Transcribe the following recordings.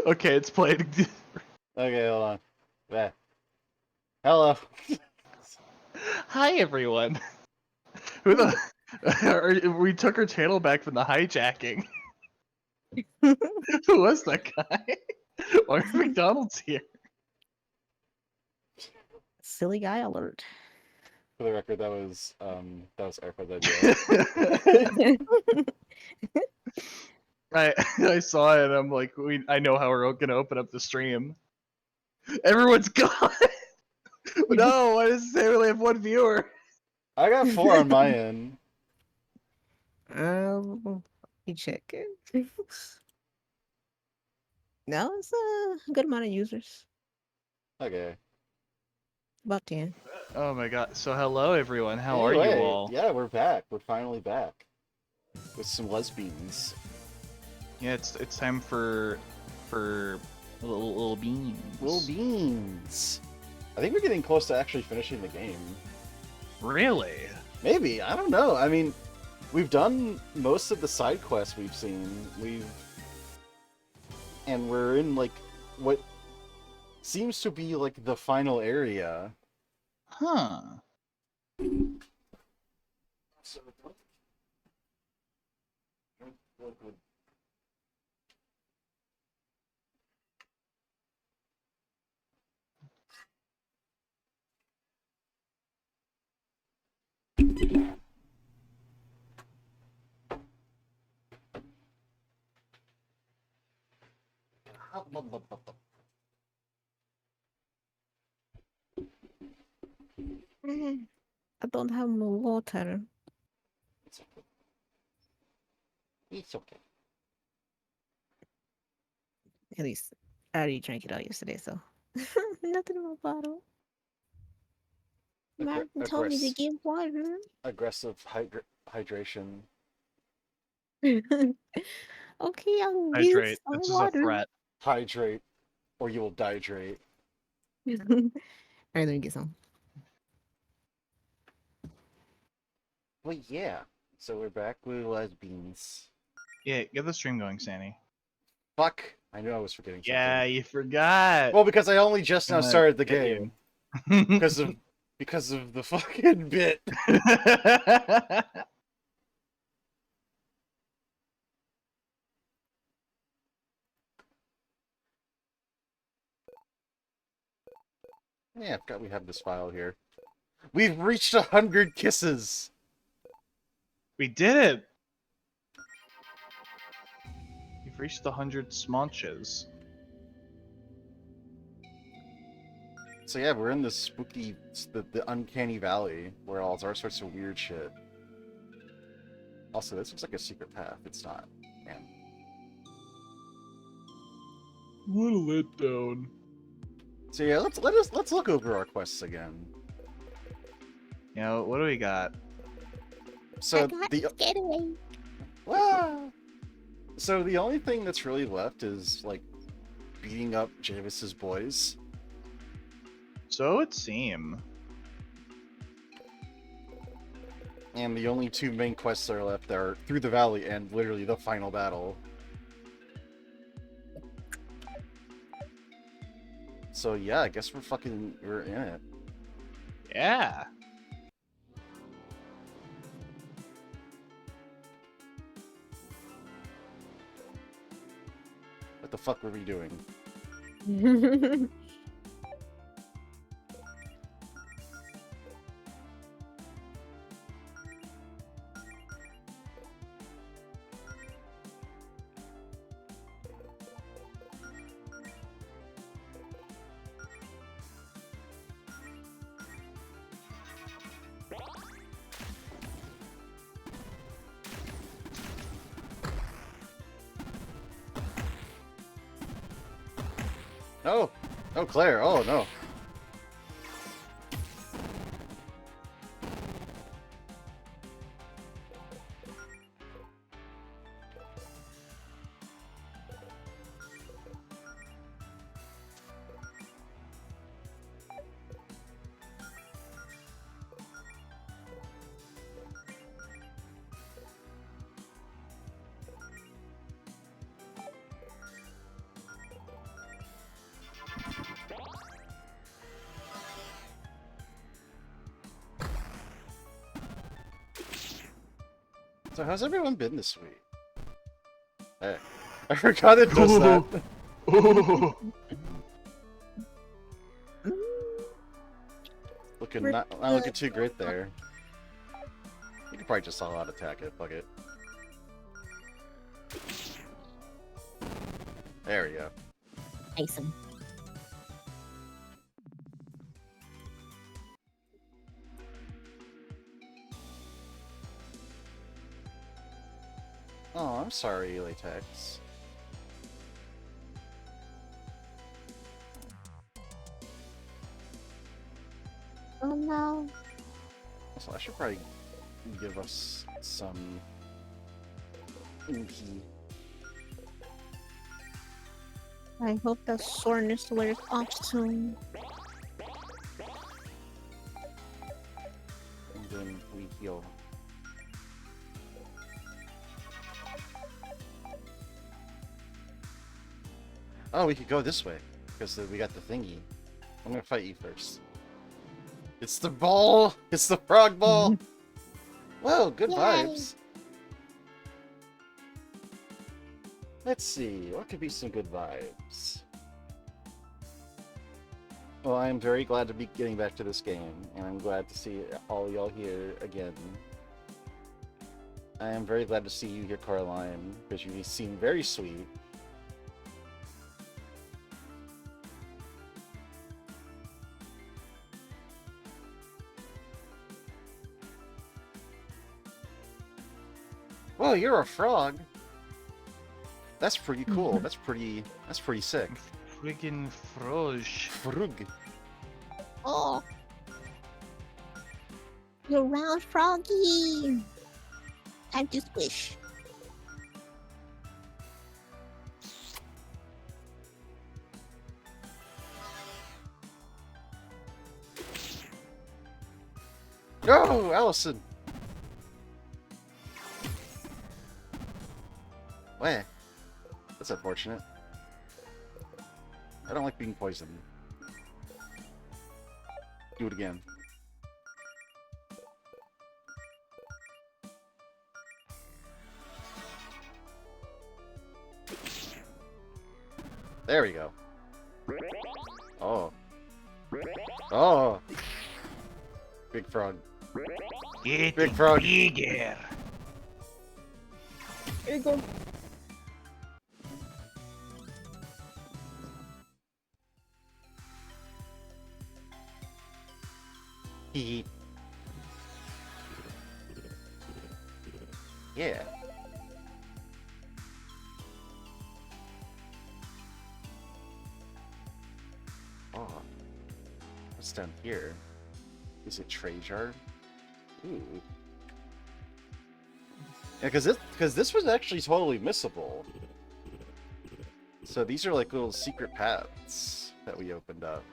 Okay, it's played. Okay, hold on. Back. Hello. Hi everyone. Who the? We took our channel back from the hijacking. Who was that guy? Why are McDonald's here? Silly guy alert. For the record, that was Erica's idea. I saw it. I'm like, I know how we're gonna open up the stream. Everyone's gone. No, why does it say we only have one viewer? I got 4 on my end. You check it. No, it's a good amount of users. Okay. About 10. Oh my god. So hello everyone. How are you Anyway, all? yeah, we're back. We're finally back with some lesbians. Yeah, it's time for little beans. Little beans. I think we're getting close to actually finishing the game. Really? Maybe, I don't know. I mean, we've done most of the side quests we've seen. And we're in like what seems to be like the final area. Huh. I don't have no water. It's okay. It's okay. At least I already drank it all yesterday, so nothing in my bottle. Martin told me to get water. Aggressive hydration. Okay, I'll get Hydrate. some This is a water. threat. Hydrate, or you will dihydrate. Alright, let me get some. Well, yeah. So we're back with lesbians. Yeah, get the stream going, Sandy. Fuck! I knew I was forgetting something. Yeah, you forgot. Well, because I only just now started the game. You. because of the fucking bit. Yeah, I forgot we have this file here. We've reached 100 kisses! We did it! We've reached the 100 smonches. So yeah, we're in this spooky, the uncanny valley, where all sorts of weird shit. Also, this looks like a secret path. It's not. Man. What a letdown. So yeah, let's look over our quests again. You know, what do we got? So getaway. Wow. So the only thing that's really left is like beating up Javis's boys. So it would seem. And the only 2 main quests that are left are through the valley and literally the final battle. So yeah, I guess we're in it. Yeah. What the fuck were we doing? Oh! Oh, Claire! Oh, no! So how's everyone been this week? Hey, I forgot it does that. Ooh. Looking not looking too great there. You could probably just all out attack it. Fuck it. There we go. Awesome. Oh, I'm sorry, Latex. Oh no. Also, I should probably give us some MP. I hope that soreness wears off soon. And then we heal. Oh, we could go this way, because we got the thingy. I'm gonna fight you first. It's the ball! It's the frog ball! Whoa, good Yay. vibes. Let's see, what could be some good vibes? Well, I am very glad to be getting back to this game, and I'm glad to see all y'all here again. I am very glad to see you here, Coraline, because you seem very sweet. Whoa, you're a frog. That's pretty cool. That's pretty sick. Friggin' froge. Frog. Oh. You're round froggy. Time to squish. No, Allison. Where? That's unfortunate. I don't like being poisoned. Do it again. There we go. Oh. Oh. Big frog. Big frog. Bigger. Here you go. Hee. Yeah. Oh. What's down here? Is it treasure? Ooh. Yeah, because this was actually totally missable. So these are like little secret paths that we opened up.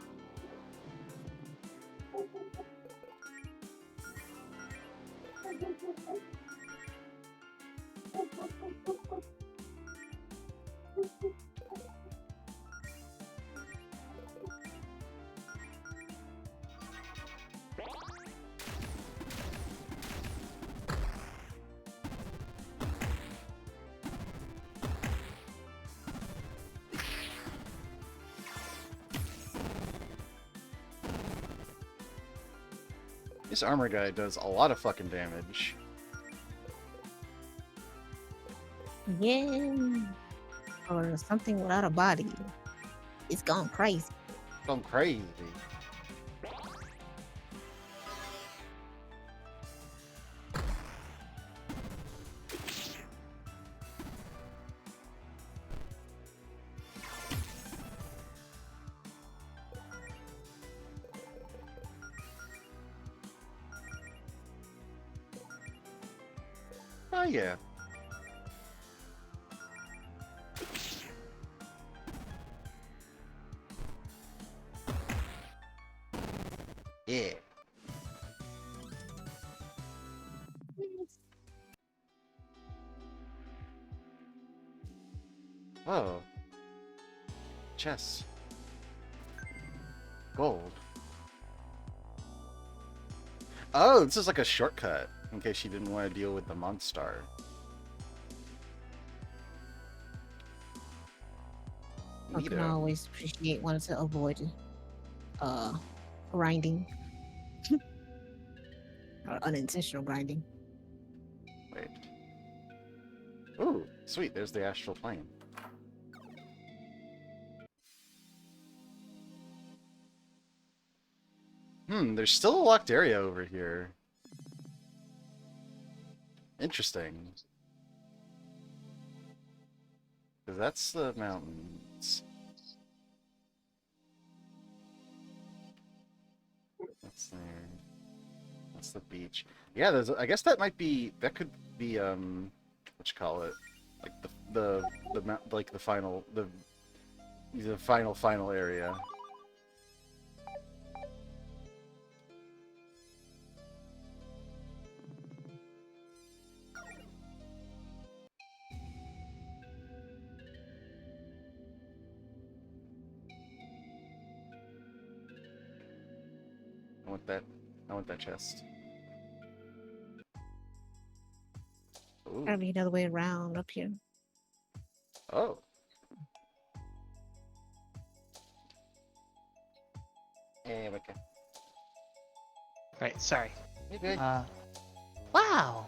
This armor guy does a lot of fucking damage. Yeah. Or something without a body. It's gone crazy. Going crazy. Oh yeah. Yeah. Whoa. Chess. Gold. Oh, this is like a shortcut. in case she didn't want to deal with the monster. I can always appreciate wanting to avoid grinding. Or unintentional grinding. Wait. Ooh, sweet, there's the astral plane. There's still a locked area over here. Interesting. Because that's the mountains. That's there. That's the beach. Yeah, there's. I guess that might be. That could be. What you call it? Like like the final final area. I want that chest. Ooh. Gotta be another way around up here. Oh. Hey, okay. Right, sorry. You good? Wow.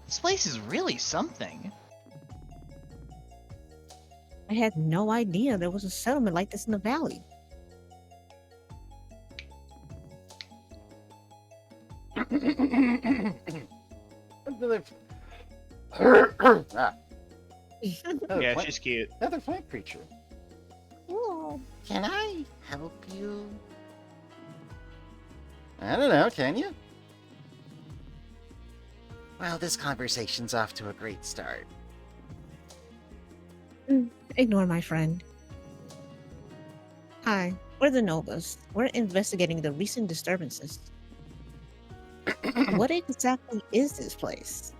This place is really something. I had no idea there was a settlement like this in the valley. Ah. Yeah, she's cute. Another plant creature. Whoa. Can I help you? I don't know, can you? Well, this conversation's off to a great start. Ignore my friend. Hi, we're the Novas. We're investigating the recent disturbances. What exactly is this place?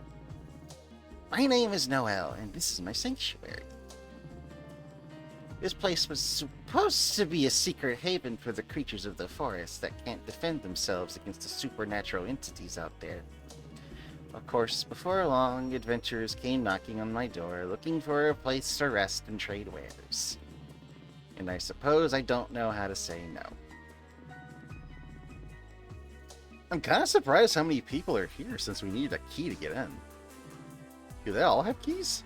My name is Noel, and this is my sanctuary. This place was supposed to be a secret haven for the creatures of the forest that can't defend themselves against the supernatural entities out there. Of course, before long, adventurers came knocking on my door, looking for a place to rest and trade wares. And I suppose I don't know how to say no. I'm kind of surprised how many people are here since we need a key to get in. Do they all have keys?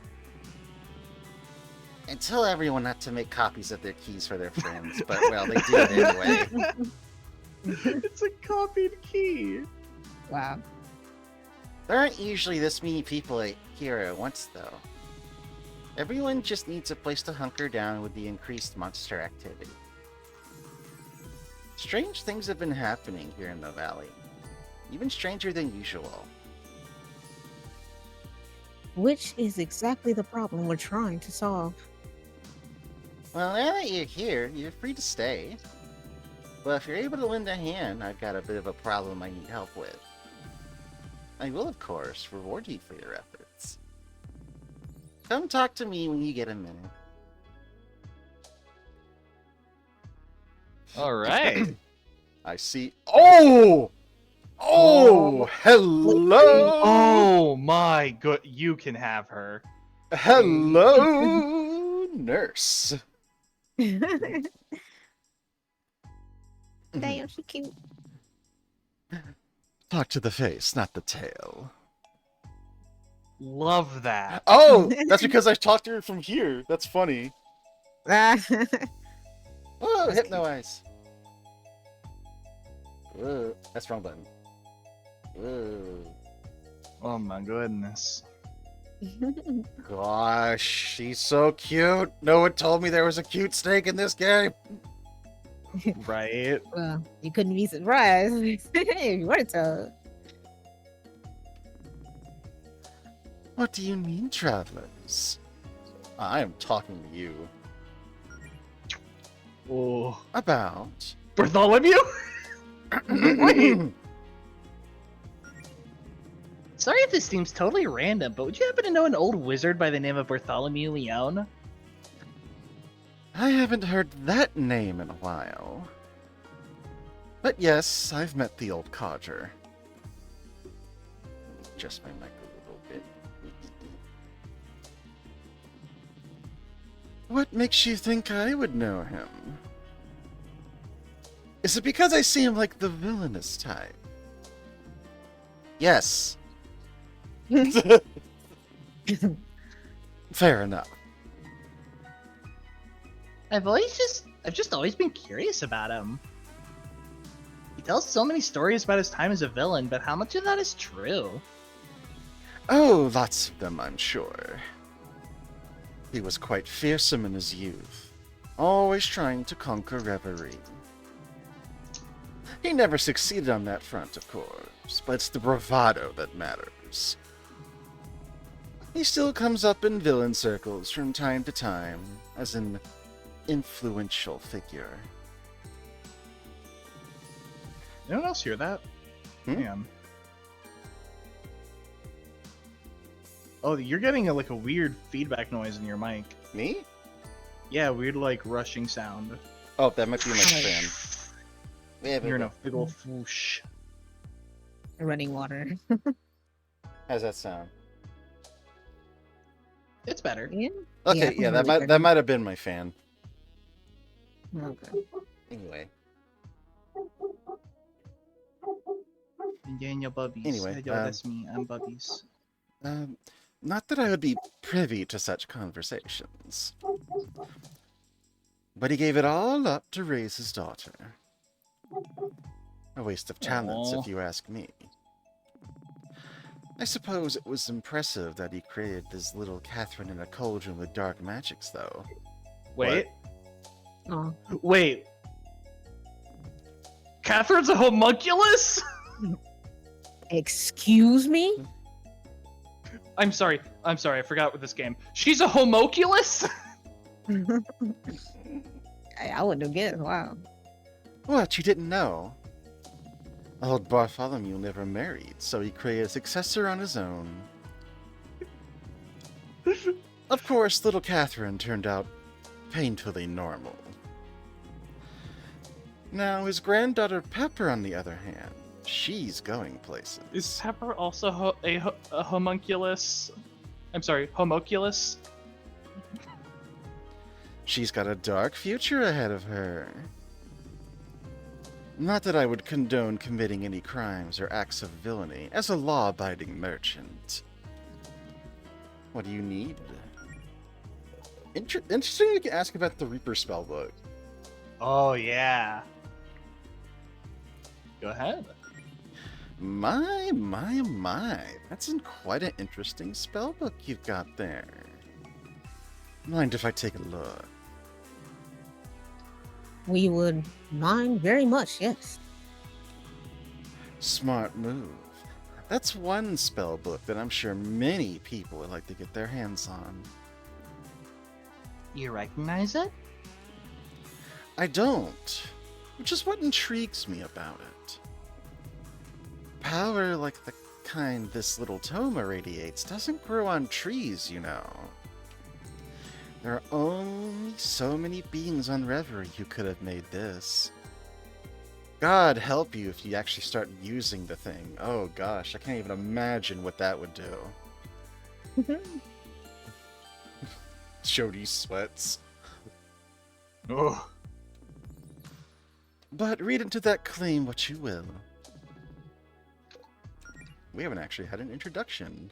And tell everyone not to make copies of their keys for their friends, but well, they do it anyway. It's a copied key. Wow. There aren't usually this many people here at once, though. Everyone just needs a place to hunker down with the increased monster activity. Strange things have been happening here in the valley. Even stranger than usual. Which is exactly the problem we're trying to solve. Well, now that you're here, you're free to stay. But if you're able to lend a hand, I've got a bit of a problem I need help with. I will, of course, reward you for your efforts. Come talk to me when you get a minute. All right. I see. Oh! Oh! Hello! Oh my good! You can have her. Hello, nurse. Damn, she cute. Talk to the face, not the tail. Love that. Oh, that's because I talked to her from here. That's funny. Ah. Whoa, hypnoize. Whoa, that's wrong button. Whoa. Oh my goodness. Gosh, she's so cute. No one told me there was a cute snake in this game. Right. Well, you couldn't be surprised if you were told. What do you mean, travelers? I am talking to you. Oh. About... Bartholomew? Wait. Sorry if this seems totally random, but would you happen to know an old wizard by the name of Bartholomew Leone? I haven't heard that name in a while. But yes, I've met the old codger. adjust my mic a little bit. What makes you think I would know him? Is it because I seem like the villainous type? Yes. Fair enough. I've just always been curious about him. He tells so many stories about his time as a villain, but how much of that is true? Oh, lots of them, I'm sure. He was quite fearsome in his youth, always trying to conquer reverie. He never succeeded on that front, of course, but it's the bravado that matters. He still comes up in villain circles from time to time as an influential figure. Anyone else hear that? Man. Oh, you're getting a weird feedback noise in your mic. Me? Yeah, weird rushing sound. Oh, that might be my fan. You're in a big ol' whoosh. Running water. How's that sound? It's better. Yeah. Okay, yeah, that might have been my fan. Okay. Anyway. Daniel Bubbies. Anyway, Yo, that's me. I'm Bubbies. Not that I would be privy to such conversations. But he gave it all up to raise his daughter. A waste of talents, if you ask me. I suppose it was impressive that he created this little Catherine in a cauldron with dark magics, though. Wait. Oh. Wait. Catherine's a homunculus? Excuse me? I'm sorry, I forgot with this game. She's a homunculus? I wouldn't have guessed. Wow. What, you didn't know? Old Bartholomew never married, so he created a successor on his own. Of course, little Catherine turned out painfully normal. Now, his granddaughter Pepper, on the other hand, she's going places. Is Pepper also a homunculus? I'm sorry, homunculus? She's got a dark future ahead of her. Not that I would condone committing any crimes or acts of villainy as a law-abiding merchant. What do you need? Interesting you can ask about the Reaper spellbook. Oh, yeah. Go ahead. My. That's quite an interesting spellbook you've got there. Mind if I take a look? We would mind very much, yes. Smart move. That's one spellbook that I'm sure many people would like to get their hands on. You recognize it? I don't, which is what intrigues me about it. Power like the kind this little tome irradiates doesn't grow on trees, you know. There are only so many beings on Reverie who could have made this. God help you if you actually start using the thing. Oh gosh, I can't even imagine what that would do. Jody sweats. Oh. But read into that claim what you will. We haven't actually had an introduction.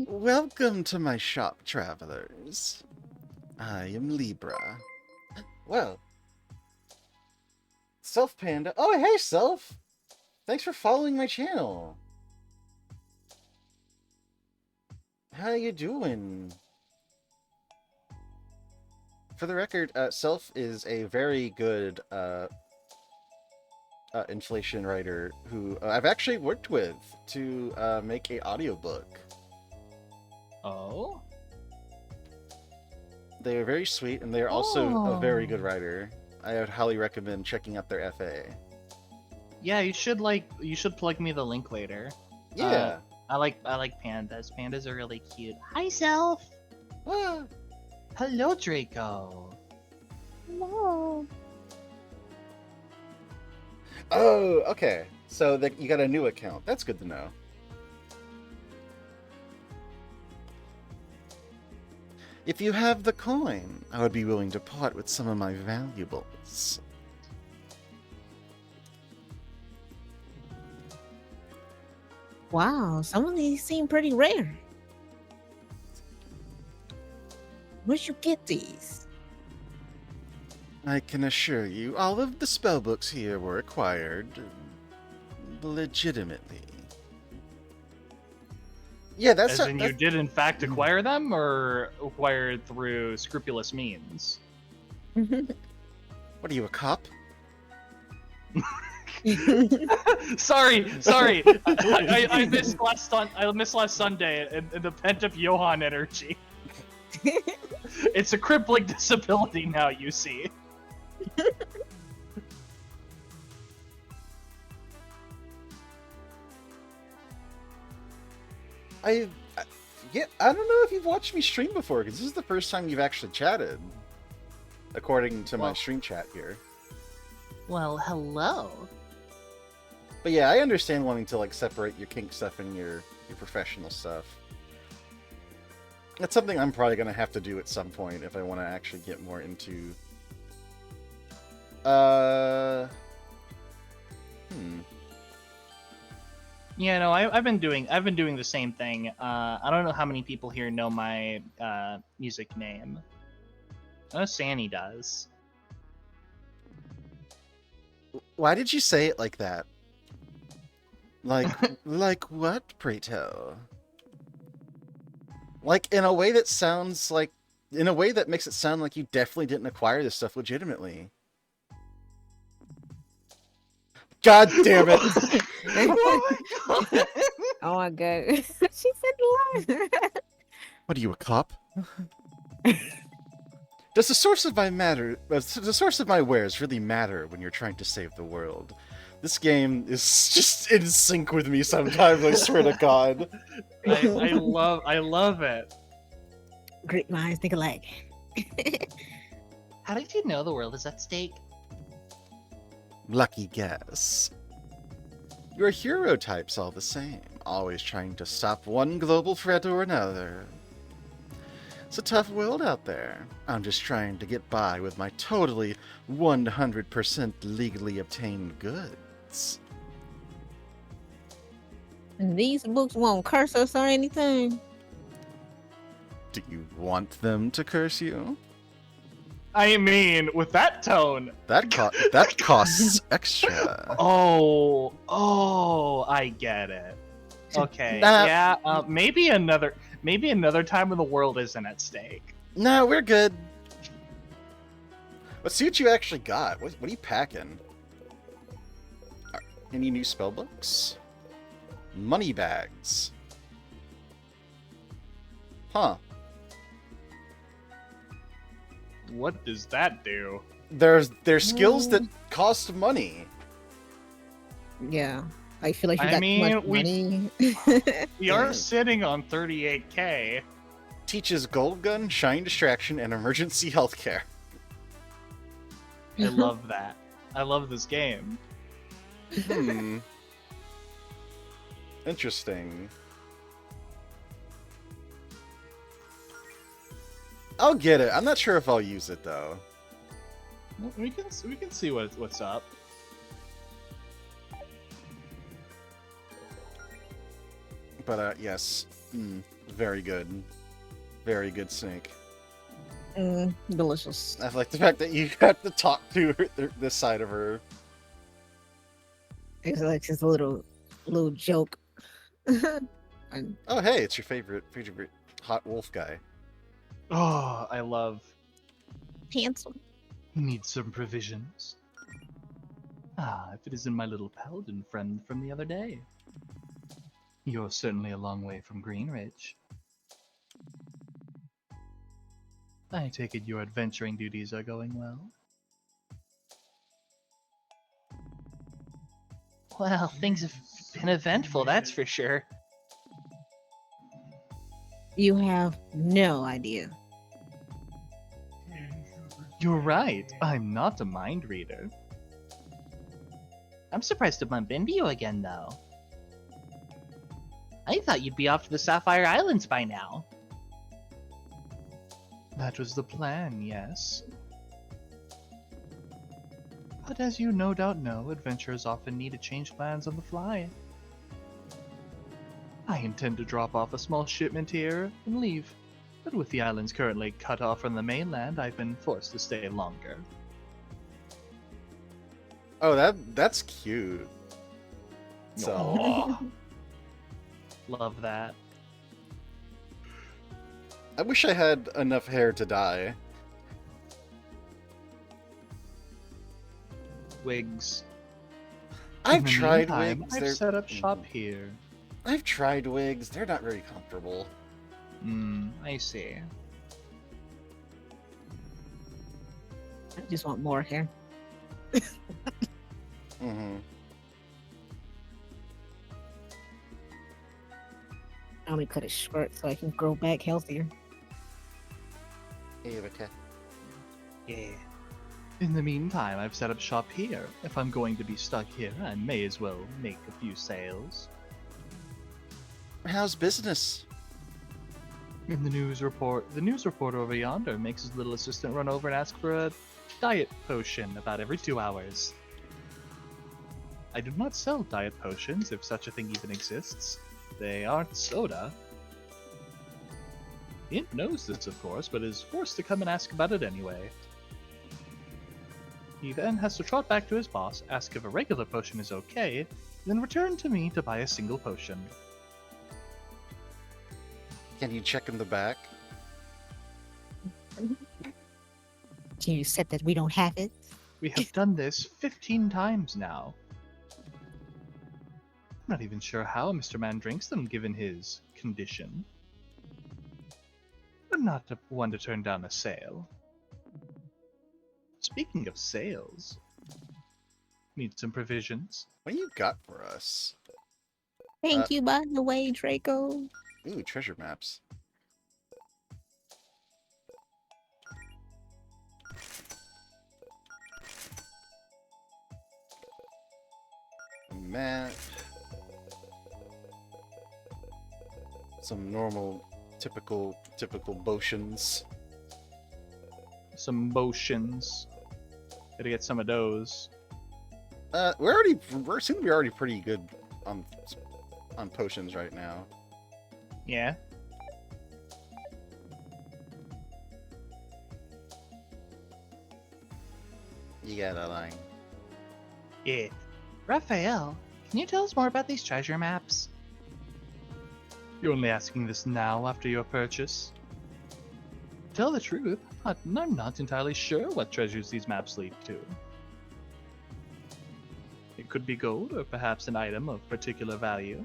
Welcome to my shop, travelers. I am Libra. Well, Self Panda. Oh, hey, Self! Thanks for following my channel. How you doing? For the record, Self is a very good inflation writer who I've actually worked with to make an audiobook. Oh? They are very sweet, and they are also a very good writer. I would highly recommend checking out their FA. Yeah, you should plug me the link later. Yeah. I like pandas. Pandas are really cute. Hi, Self. Ah. Hello, Draco. No. Oh, okay. So you got a new account. That's good to know. If you have the coin, I would be willing to part with some of my valuables. Wow, some of these seem pretty rare. Where'd you get these? I can assure you, all of the spellbooks here were acquired legitimately. Yeah, that's As in, you did in fact acquire them, or acquired through scrupulous means? What are you, a cop? sorry. I missed last Sunday and the pent-up Johan energy. It's a crippling disability now, you see. Yeah, I don't know if you've watched me stream before, because this is the first time you've actually chatted, according to my stream chat here. Well, hello. But yeah, I understand wanting to like separate your kink stuff and your professional stuff. That's something I'm probably gonna have to do at some point if I want to actually get more into. Yeah, no, I've been doing the same thing. I don't know how many people here know my music name. I know Sanny does. Why did you say it like that? Like, like what, pray tell? Like, in a way that sounds like... In a way that makes it sound like you definitely didn't acquire this stuff legitimately. God damn it! Oh my god. She said lie. What are you, a cop? Does the source of my wares really matter when you're trying to save the world? This game is just in sync with me sometimes, I swear to God. I love it. Great minds think alike. How did you know the world is at stake? Lucky guess. Your hero type's all the same, always trying to stop one global threat or another. It's a tough world out there. I'm just trying to get by with my totally 100% legally obtained goods. And these books won't curse us or anything. Do you want them to curse you? I mean, with that tone. That costs extra. Oh, I get it. Okay, yeah, maybe another time when the world isn't at stake. No, we're good. Let's see what you actually got. What are you packing? Any new spellbooks? Money bags. Huh. What does that do? There's skills that cost money. Yeah. I feel like you I got mean, too much money. We are sitting on 38k. Teaches gold gun, shine distraction, and emergency healthcare. I love that. I love this game. Interesting. I'll get it. I'm not sure if I'll use it though. We can see what's up. But yes, very good. Very good snake. Delicious. I like the fact that you got to talk to her, this side of her. It's like just a little joke. Oh hey, it's your favorite hot wolf guy. Oh, I love. Handsome. Need some provisions. Ah, if it isn't my little paladin friend from the other day. You're certainly a long way from Greenridge. I take it your adventuring duties are going well? Well, things have been eventful, that's for sure. You have no idea. You're right, I'm not a mind reader. I'm surprised to bump into you again, though. I thought you'd be off to the Sapphire Islands by now. That was the plan, yes. But as you no doubt know, adventurers often need to change plans on the fly. I intend to drop off a small shipment here and leave. But with the islands currently cut off from the mainland, I've been forced to stay longer. Oh, that's cute. So, Aw. Love that. I wish I had enough hair to dye. Wigs. I've In the tried meantime, wigs. I've set up shop here. I've tried wigs. They're not very comfortable. I see. I just want more hair. Mm-hmm. I only cut it short so I can grow back healthier. Okay. Yeah. In the meantime, I've set up shop here. If I'm going to be stuck here, I may as well make a few sales. How's business? In the news reporter over yonder makes his little assistant run over and ask for a diet potion about every 2 hours. I do not sell diet potions, if such a thing even exists. They aren't soda. The imp knows this, of course, but is forced to come and ask about it anyway. He then has to trot back to his boss, ask if a regular potion is okay, then return to me to buy a single potion. Can you check in the back? Can you set that we don't have it? We have done this 15 times now. I'm not even sure how Mr. Man drinks them, given his condition. But not one to turn down a sale. Speaking of sales, need some provisions. What do you got for us? Thank you, by the way, Draco. Ooh, treasure maps. A map. Some normal, typical potions. Some potions. Gotta get some of those. We're seem to be already pretty good on potions right now. Yeah. You got a line. Yeah. Raphael, can you tell us more about these treasure maps? You're only asking this now after your purchase? To tell the truth, I'm not entirely sure what treasures these maps lead to. It could be gold, or perhaps an item of particular value.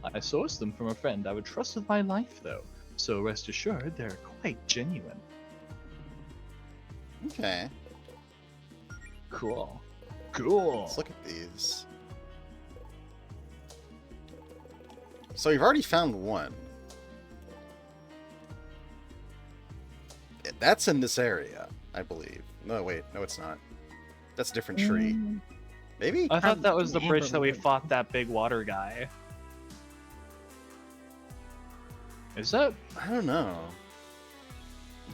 I sourced them from a friend I would trust with my life, though, so rest assured they're quite genuine. Okay. Cool. Cool. Let's look at these. So you've already found one. That's in this area, I believe. No, wait. No, it's not. That's a different tree. Maybe? I thought that was the Amber bridge that we Wood. fought that big water guy. Is that? I don't know.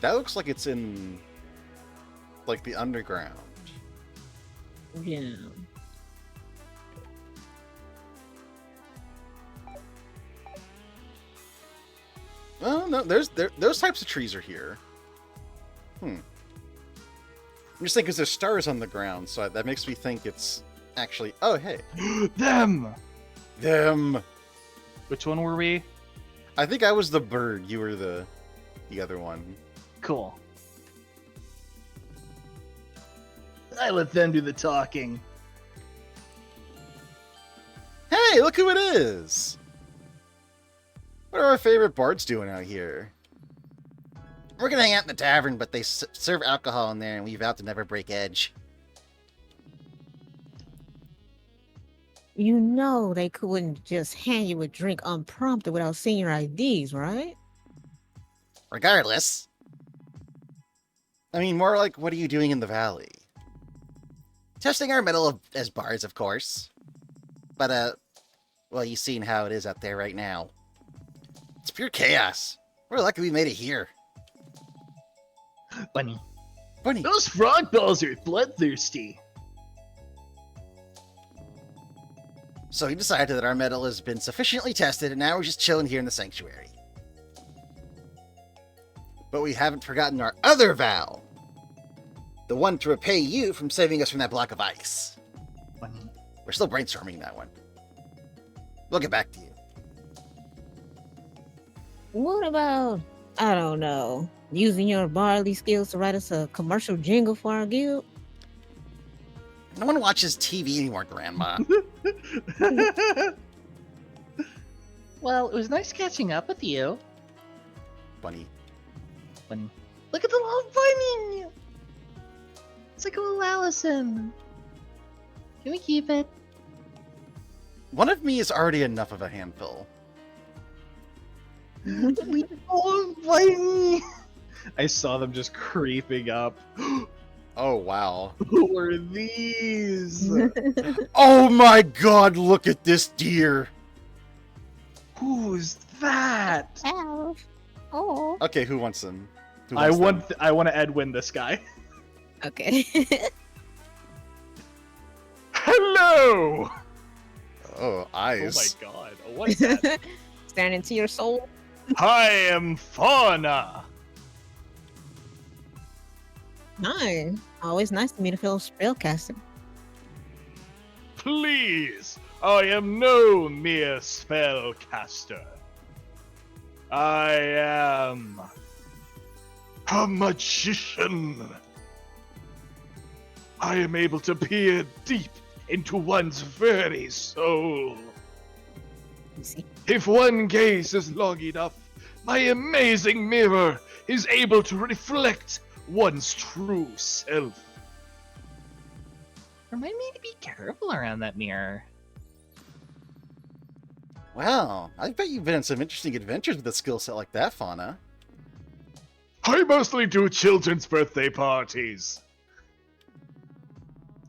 That looks like it's in, like, the underground. Yeah. Oh, no, those types of trees are here. I'm just thinking because there's stars on the ground, so that makes me think it's actually... Oh, hey. Them! Them! Which one were we? I think I was the bird. You were the other one. Cool. I let them do the talking. Hey, look who it is! What are our favorite bards doing out here? We're gonna hang out in the tavern, but they serve alcohol in there, and we vowed to never break edge. You know they couldn't just hand you a drink unprompted without seeing your IDs, right? Regardless. I mean, more like, what are you doing in the valley? Testing our mettle as bards, of course. But, well, you've seen how it is out there right now. It's pure chaos. We're lucky we made it here. Bunny. Bunny. Those frog balls are bloodthirsty. So he decided that our metal has been sufficiently tested, and now we're just chilling here in the sanctuary. But we haven't forgotten our other vow. The one to repay you from saving us from that block of ice. Bunny. We're still brainstorming that one. We'll get back to you. What about, I don't know, using your barley skills to write us a commercial jingle for our guild? No one watches TV anymore, Grandma. Well, it was nice catching up with you. Bunny. Bunny. Look at the little bunny! It's like a little Allison. Can we keep it? One of me is already enough of a handful. Oh, bunny! I saw them just creeping up. Oh, wow. Who are these? Oh my god, look at this deer! Who's that? Ow. Oh. Okay, who wants them? Who I wants them? want to Edwin this guy. Okay. Oh, Hello! Oh eyes. my god. What is that? Staring into your soul. I am Fauna. Hi. Always nice to meet a fellow spellcaster. Please, I am no mere spellcaster. I am a magician. I am able to peer deep into one's very soul. You see? If one gazes long enough, my amazing mirror is able to reflect one's true self. Remind me to be careful around that mirror. Wow, I bet you've been on some interesting adventures with a skill set like that, Fauna. I mostly do children's birthday parties.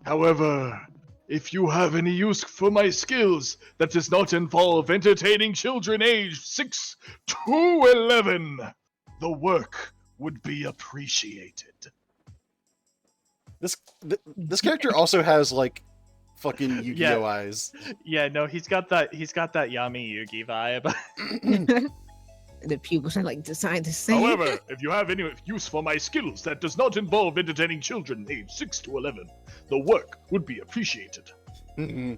However, if you have any use for my skills that does not involve entertaining children aged 6 to 11, the work would be appreciated. This character also has like fucking Yu-Gi-Oh Yeah. eyes. Yeah, no, he's got that yummy Yugi vibe. The pupils are like designed the same. However, if you have any use for my skills that does not involve entertaining children aged 6 to 11, the work would be appreciated. Mm-mm.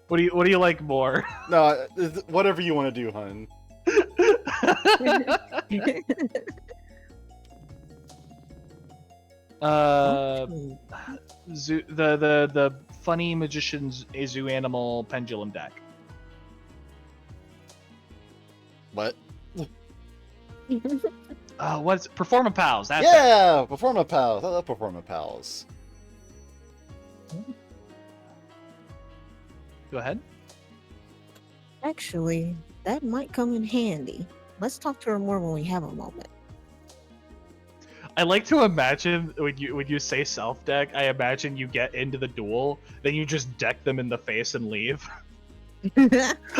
What do you like more? No, whatever you want to do, hun. The funny magician's zoo animal pendulum deck. What? What's Performa Pals? That's Yeah, Performa Pals. I love Performa Pals. Go ahead. Actually, that might come in handy. Let's talk to her more when we have a moment. I like to imagine when you say self deck, I imagine you get into the duel, then you just deck them in the face and leave.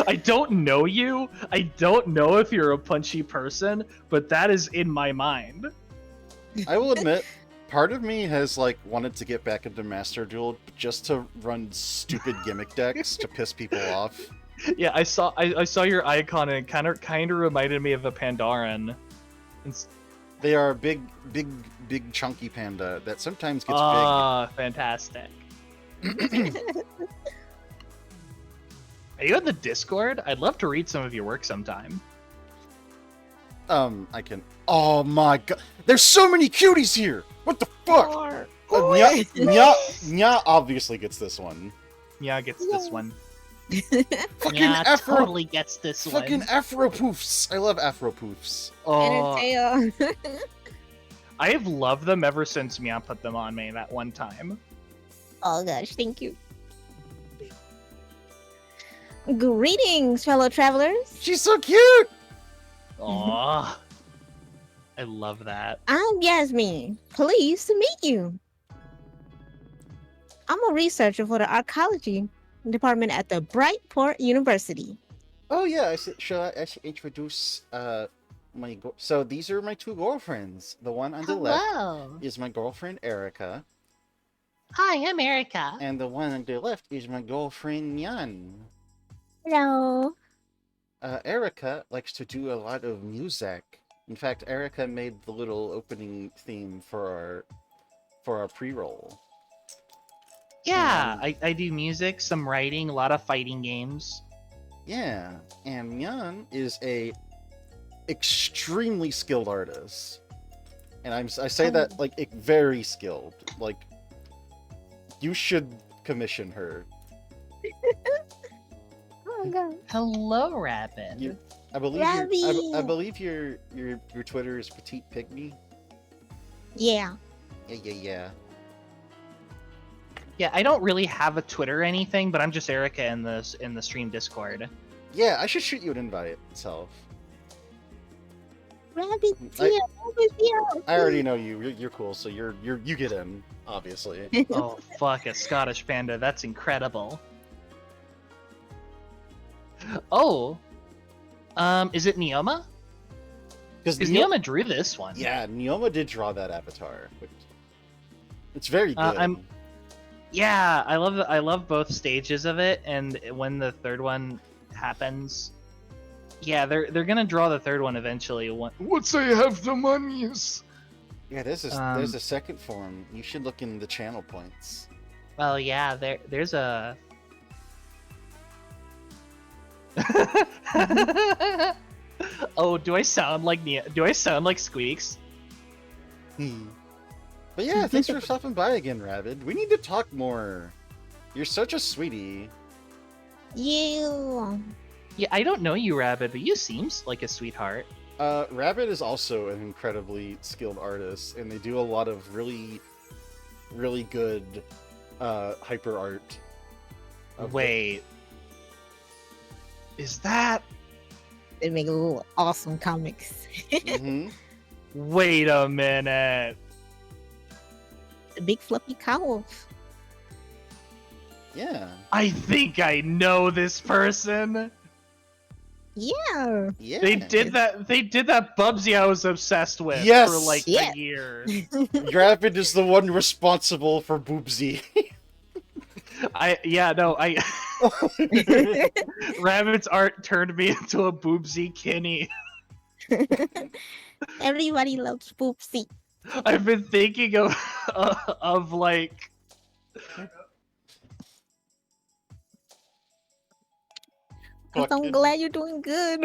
I don't know you. I don't know if you're a punchy person, but that is in my mind. I will admit, part of me has like wanted to get back into Master Duel just to run stupid gimmick decks to piss people off. Yeah, I saw your icon and it kind of reminded me of a Pandaren. They are big chunky panda that sometimes gets Fantastic. Are you in the Discord? I'd love to read some of your work sometime. big. I can. Oh my god, there's so many cuties here. What the fuck? Nya obviously gets this one. Yeah, gets this one. Fucking Yeah, Afro. totally gets this Fucking one. Afro poofs. I love Afro poofs. Oh, And her tail. I have loved them ever since Mia put them on me that one time. Oh gosh, thank you. Greetings, fellow travelers. She's so cute. Aw. I love that. I'm Yasmin. Pleased to meet you. I'm a researcher for the archaeology department at the Brightport University. Oh yeah, I should introduce So these are my two girlfriends. The one on the left Hello. is my girlfriend Erica, Hi, I'm Erica. and the one on the left is my girlfriend Yan. Hello. Erica likes to do a lot of music. In fact, Erica made the little opening theme for our pre-roll. Yeah, I do music, some writing, a lot of fighting games. Yeah, and Yan is a extremely skilled artist, and I say that like very skilled. Like, you should commission her. Oh my god. Hello, Rabbit. I believe Ravi. I believe your Twitter is Petite Pygmy. Yeah. Yeah. Yeah, I don't really have a Twitter or anything, but I'm just Erica in the stream Discord. Yeah, I should shoot you an invite itself. Rabbit, I- dear, I already know you. You're cool, so you get in, obviously. Oh fuck, a Scottish panda, that's incredible. Oh, is it Neoma? Because Neoma drew this one. Yeah, Neoma did draw that avatar. It's very good. Yeah, I love both stages of it, and when the third one happens, yeah, they're gonna draw the third one eventually. Once I have the monies. Yeah, there's a second form. You should look in the channel points. Well, yeah, there's a. Oh, do I sound like Squeaks? But yeah, thanks for stopping by again, Rabbit. We need to talk more. You're such a sweetie. You. Yeah, I don't know you, Rabbit, but you seems like a sweetheart. Rabbit is also an incredibly skilled artist, and they do a lot of really, really good hyper art. Wait. Is that... They make little awesome comics. Mm-hmm. Wait a minute. The big fluffy cows. Yeah. I think I know this person. Yeah. Yeah. They did that Bubsy I was obsessed with Yes! for like Yeah. a year. Rabbit is the one responsible for Boobsy. Rabbit's art turned me into a Boobsy Kinney. Everybody loves Poopsie. I've been thinking of like I'm so Fucking- glad you're doing good.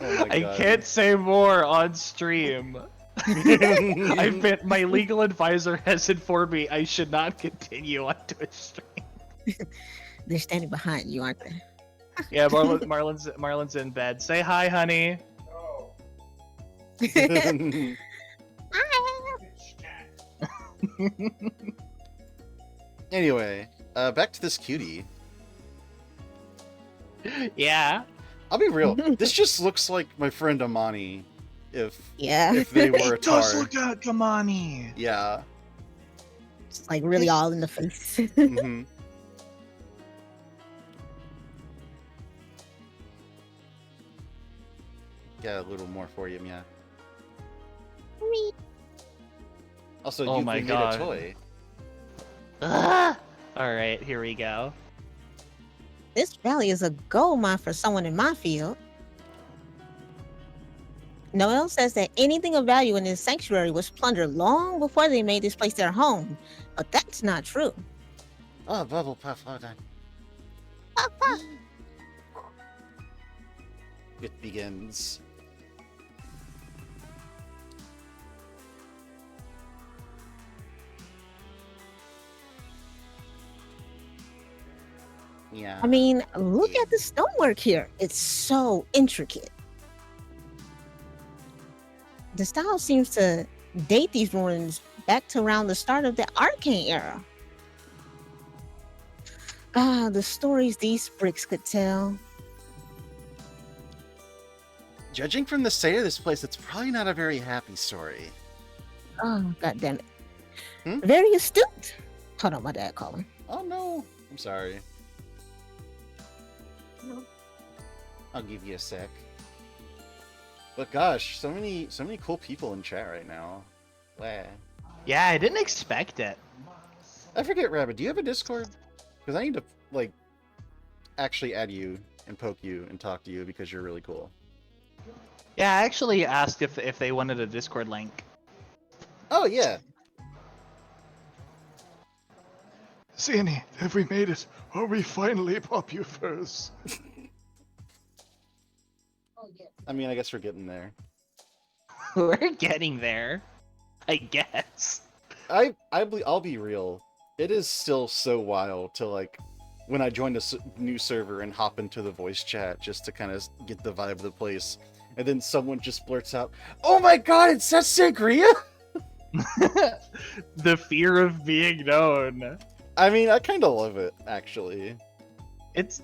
Oh my I God. can't say more on stream. My legal advisor has informed me I should not continue on Twitch stream. They're standing behind you, aren't they? Yeah, Marlon's in bed. Say hi, honey. Anyway, back to this cutie. Yeah. I'll be real. This just looks like my friend Amani, if Yeah. they were a It does tar. look like Kamani. Yeah. It's like really all in the face. hmm Got a little more for you, Mia. Also, Oh you my made God. a toy. Ah! All right, here we go. This valley is a gold mine for someone in my field. Noel says that anything of value in this sanctuary was plundered long before they made this place their home, but that's not true. Oh, bubble puff, hold on. Papa. It begins. Yeah. I mean, look at the stonework here. It's so intricate. The style seems to date these ruins back to around the start of the Arcane era. Ah, the stories these bricks could tell. Judging from the state of this place, it's probably not a very happy story. Oh, god damn it. Hmm? Very astute. Hold on, my dad calling. Oh no. I'm sorry. I'll give you a sec. But gosh, so many cool people in chat right now. Wow. Yeah, I didn't expect it. I forget, Rabbit, do you have a Discord? Because I need to, like, actually add you and poke you and talk to you because you're really cool. Yeah, I actually asked if they wanted a Discord link. Oh, yeah. Zanny, have we made it? Are we finally popufers? I mean, I guess we're getting there. We're getting there, I guess. I'll be real. It is still so wild to, like, when I join a new server and hop into the voice chat just to kind of get the vibe of the place, and then someone just blurts out, "Oh my god, it's that sangria!" The fear of being known. I mean, I kind of love it, actually. It's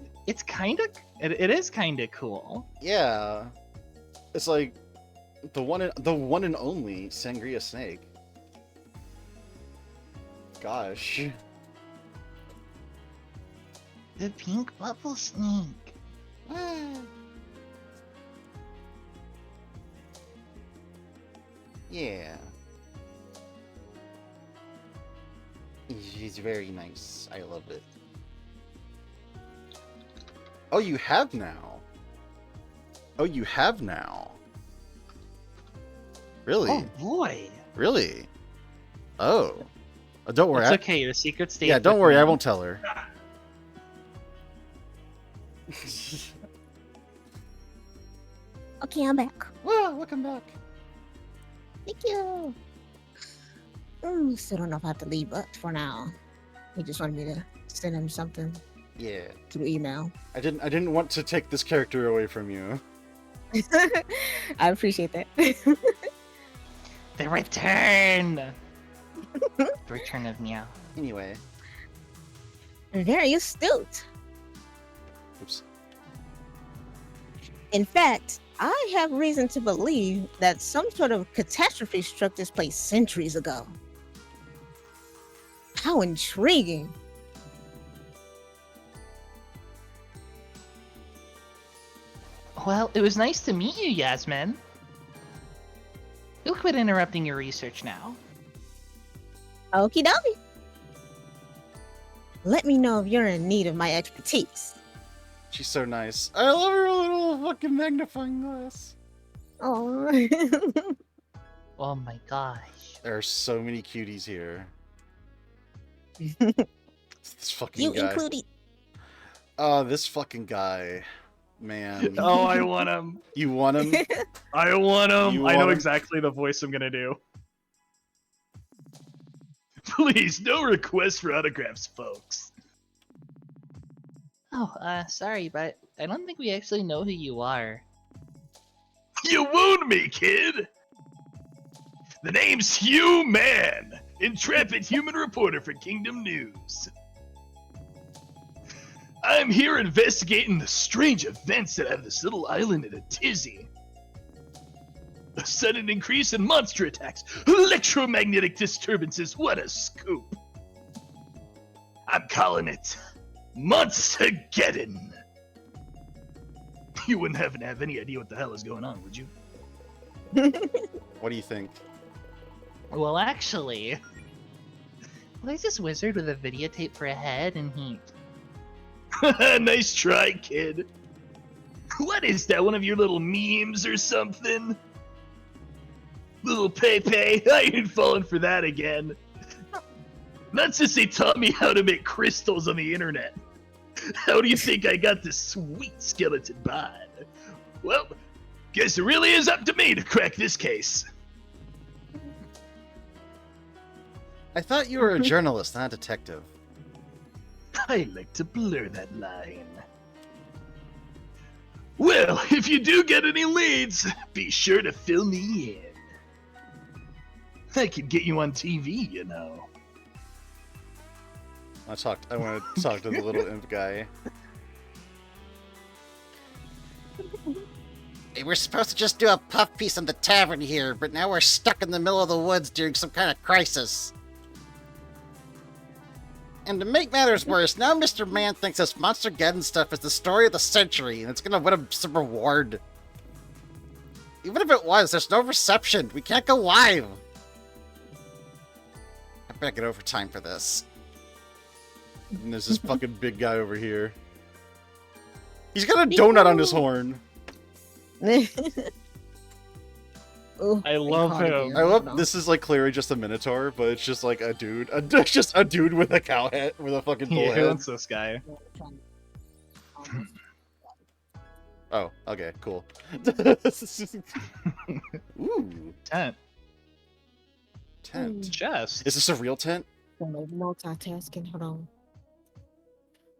kind of it is kind of cool. Yeah, it's like the one and only sangria snake. Gosh. The pink bubble snake. Yeah. It's very nice. I love it. Oh, you have now. Oh, you have now. Really? Oh boy. Really? Oh. Don't worry. It's okay. Your secret stays. Yeah, don't with worry. me. I won't tell her. Okay, I'm back. Well, welcome back. Thank you. Still don't know if I have to leave, but for now, he just wanted me to send him something Yeah. through email. I didn't want to take this character away from you. I appreciate that. The return. The return of Meow. Anyway. Very astute. Oops. In fact, I have reason to believe that some sort of catastrophe struck this place centuries ago. How intriguing. Well, it was nice to meet you, Yasmin. You'll quit interrupting your research now. Okie dokie. Let me know if you're in need of my expertise. She's so nice. I love her little fucking magnifying glass. Oh. Oh my gosh. There are so many cuties here. This fucking You guy. included. This fucking guy. Man. Oh, I want him. You want him? I want him. You I know want him? exactly the voice I'm gonna do. Please, no requests for autographs, folks. Oh, sorry, but I don't think we actually know who you are. You wound me, kid! The name's Hugh Man, intrepid human reporter for Kingdom News. I'm here investigating the strange events that have this little island in a tizzy. A sudden increase in monster attacks, electromagnetic disturbances, what a scoop. I'm calling it Monstergeddon. You wouldn't happen to have any idea what the hell is going on, would you? What do you think? Well, actually, there's this wizard with a videotape for a head, and he... Nice try, kid. What is that, one of your little memes or something? Little Pepe, I ain't falling for that again. Not since they taught me how to make crystals on the internet. How do you think I got this sweet skeleton bod? Well, guess it really is up to me to crack this case. I thought you were a journalist, not a detective. I like to blur that line. Well, if you do get any leads, be sure to fill me in. I could get you on TV, you know. I want to talk to the little imp guy. Hey, we're supposed to just do a puff piece on the tavern here, but now we're stuck in the middle of the woods during some kind of crisis. And to make matters worse, now Mr. Man thinks this Monster-Geddon stuff is the story of the century, and it's gonna win him some reward. Even if it was, there's no reception. We can't go live. I better get overtime for this. And there's this fucking big guy over here. He's got a donut on his horn. Ooh, I love him. I love this is like clearly just a minotaur, but it's just like a dude, just a dude with a cow head, with a fucking bull Yeah, who head. wants this guy? Oh, okay, cool. Ooh, Tent. tent. Chest. Is this a real tent? Multitasking. Hold on.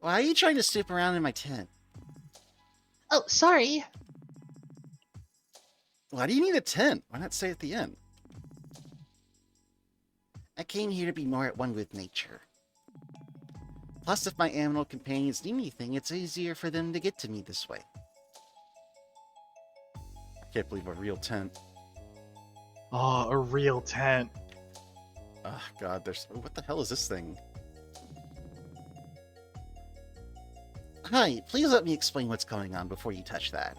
Why are you trying to snoop around in my tent? Oh, sorry. Why do you need a tent? Why not stay at the end? I came here to be more at one with nature. Plus, if my animal companions need anything, it's easier for them to get to me this way. I can't believe a real tent. Oh, a real tent. Oh god, there's... What the hell is this thing? Hi, please let me explain what's going on before you touch that.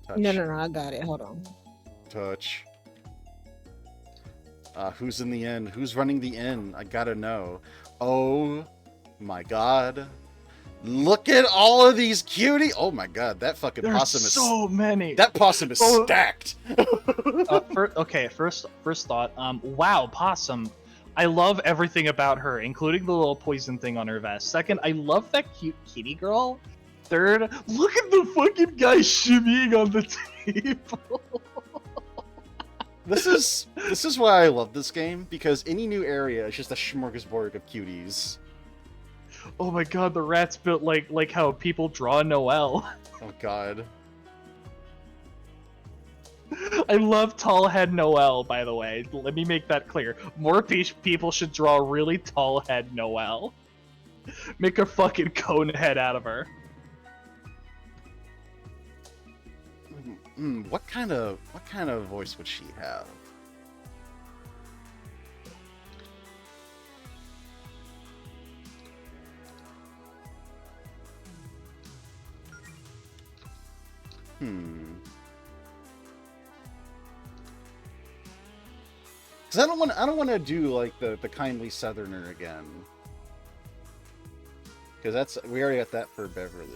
Touch. No, I got it. Hold on. Touch. Who's in the inn? Who's running the inn? I gotta know. Oh my god. Look at all of these cutie. Oh my god, that fucking There's possum is... so many. That possum is Oh. stacked. First thought. Wow, possum. I love everything about her, including the little poison thing on her vest. Second, I love that cute kitty girl. Third, look at the fucking guy shimmying on the table. This is why I love this game, because any new area is just a smorgasbord of cuties. Oh my god, the rat's built like how people draw Noel. Oh god. I love tall head Noel, by the way. Let me make that clear. More people should draw a really tall head Noel. Make a fucking cone head out of her. What kind of voice would she have? Because I don't want to do like the kindly Southerner again. Because we already got that for Beverly.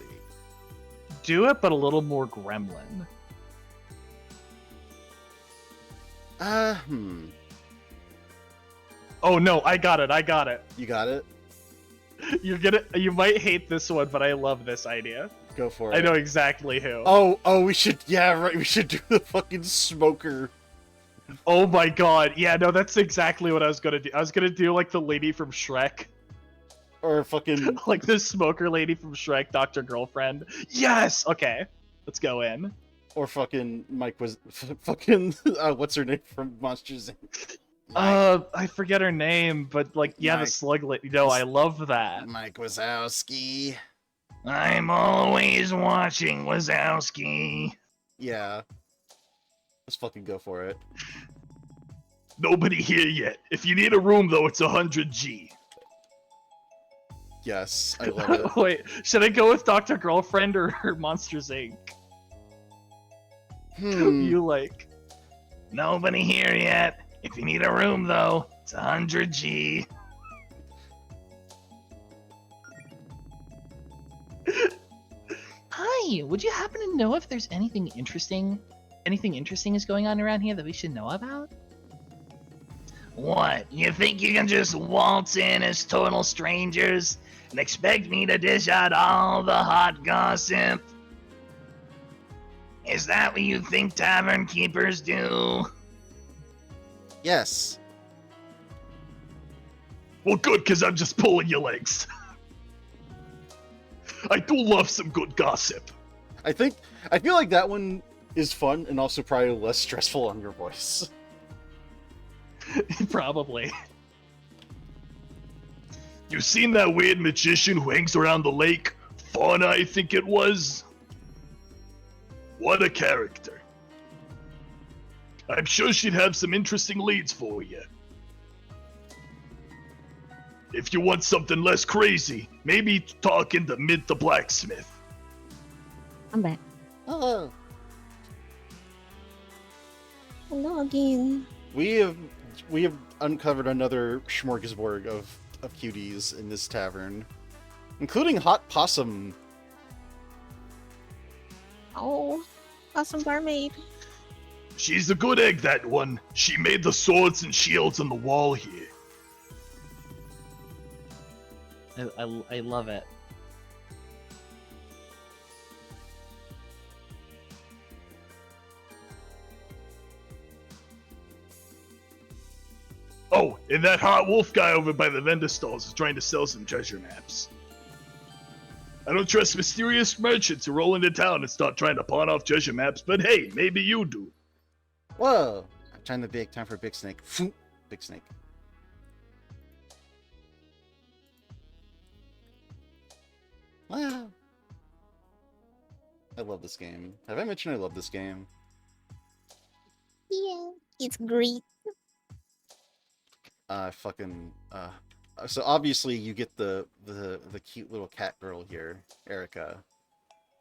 Do it, but a little more gremlin. Oh no, I got it. You got it? You might hate this one, but I love this idea. Go for it. I know exactly who. Oh, we should, yeah, right, we should do the fucking smoker. Oh my god, yeah, no, that's exactly what I was gonna do. I was gonna do like the lady from Shrek. Or fucking... Like this smoker lady from Shrek, Dr. Girlfriend. Yes! Okay, let's go in. Or fucking Mike was... Fucking... what's her name from Monsters Inc.? I forget her name, but like, yeah, Mike. the slug lady. No, I love that. Mike Wazowski. I'm always watching Wazowski. Yeah. Let's fucking go for it. Nobody here yet. If you need a room, though, it's 100G. Yes, I love it. Wait, should I go with Dr. Girlfriend or Monsters Inc.? You like... Nobody here yet. If you need a room, though, it's 100G. Hi, would you happen to know if there's anything interesting is going on around here that we should know about? What, you think you can just waltz in as total strangers and expect me to dish out all the hot gossip? Is that what you think tavern keepers do? Yes. Well, good, because I'm just pulling your legs. I do love some good gossip. I feel like that one is fun and also probably less stressful on your voice. Probably. You seen that weird magician who hangs around the lake? Fauna, I think it was. What a character. I'm sure she'd have some interesting leads for you. If you want something less crazy, maybe talk into Mint the blacksmith. I'm back. Hello. Hello again. We have uncovered another smorgasbord of cuties in this tavern, including Hot Possum. Oh, awesome barmaid. She's a good egg, that one. She made the swords and shields on the wall here. I love it. Oh, and that hot wolf guy over by the vendor stalls is trying to sell some treasure maps. I don't trust mysterious merchants who roll into town and start trying to pawn off treasure maps, but hey, maybe you do. Whoa! Time for Big Snake. Big Snake. Wow. I love this game. Have I mentioned I love this game? Yeah, it's great. So obviously you get the cute little cat girl here, Erica.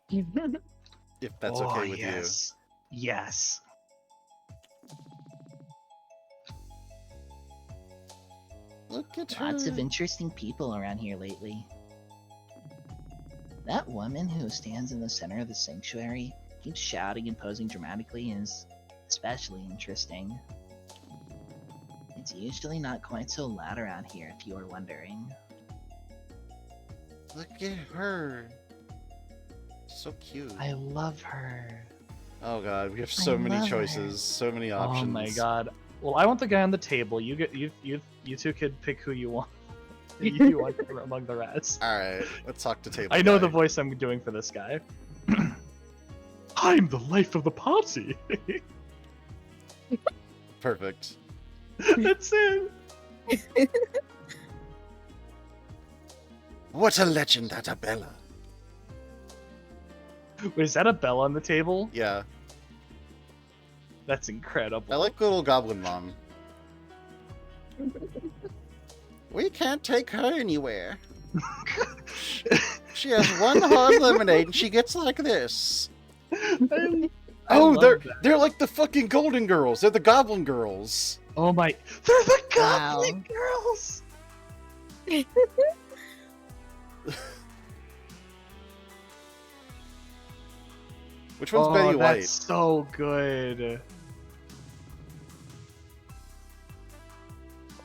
If that's okay with yes. Yes. you. Look at her. Lots of interesting people around here lately. That woman who stands in the center of the sanctuary keeps shouting and posing dramatically and is especially interesting. It's usually not quite so loud around here, if you were wondering. Look at her. So cute. I love her. Oh god, we have so many love choices, her. so many options. Oh my god. Well, I want the guy on the table. You two could pick who you want. You want among the rest. Alright, let's talk to table I know guy. the voice I'm doing for this guy. I'm the life of the party. Perfect. That's it. What a legend, that Bella. Wait, is that a bell on the table? Yeah, That's incredible. I like little goblin mom. We can't take her anywhere. She has one hard lemonade and she gets like this. I Oh, love they're that. they're like the fucking golden girls. They're the goblin girls. Oh my! They're the Wow. Goblin Girls. Which one's Oh, Betty White? that's so good.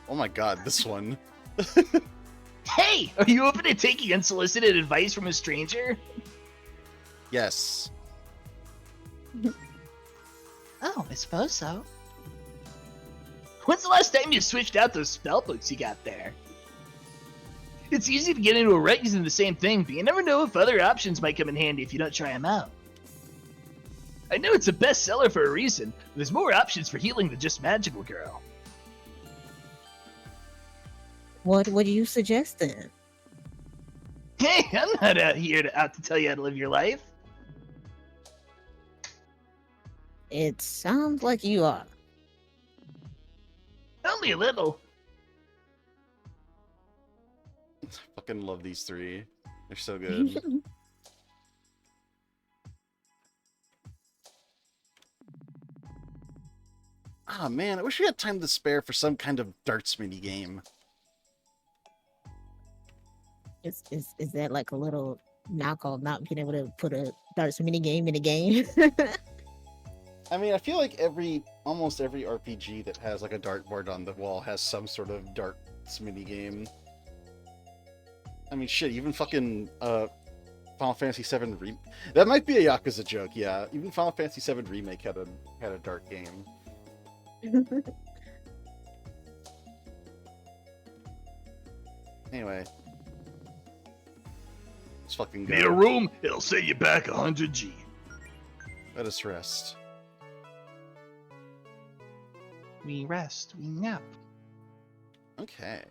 Oh my god, this one. Hey! Are you open to taking unsolicited advice from a stranger? Yes. Oh, I suppose so. When's the last time you switched out those spellbooks you got there? It's easy to get into a rut using the same thing, but you never know if other options might come in handy if you don't try them out. I know it's a bestseller for a reason, but there's more options for healing than just Magical Girl. What do you suggest then? Hey, I'm not out to tell you how to live your life. It sounds like you are. Only a little. I fucking love these three. They're so good. Ah man, I wish we had time to spare for some kind of darts mini game. Is that like a little knock on not being able to put a darts mini game in a game? I mean, I feel like almost every RPG that has like a dartboard on the wall has some sort of darts mini game. I mean, shit, even fucking Final Fantasy VII that might be a Yakuza joke, yeah. Even Final Fantasy VII Remake had a dart game. Anyway, let's fucking go. Need a room? It'll set you back 100 G. Let us rest. We rest, we nap. Okay.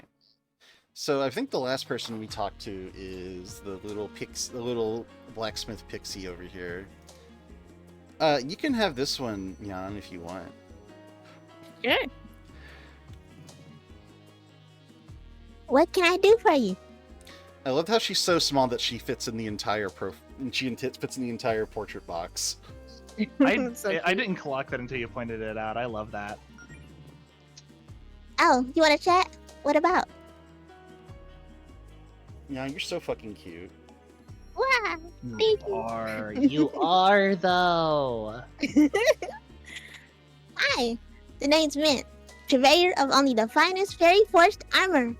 So I think the last person we talked to is the little blacksmith pixie over here. You can have this one, Jan, if you want. Yeah. What can I do for you? I love how she's so small that she fits in the entire fits in the entire portrait box. I didn't clock that until you pointed it out. I love that. Oh, you want to chat? What about? Yeah, you're so fucking cute. Wow. You Thank you. are. You are though. Hi, the name's Mint, purveyor of only the finest fairy forged armor.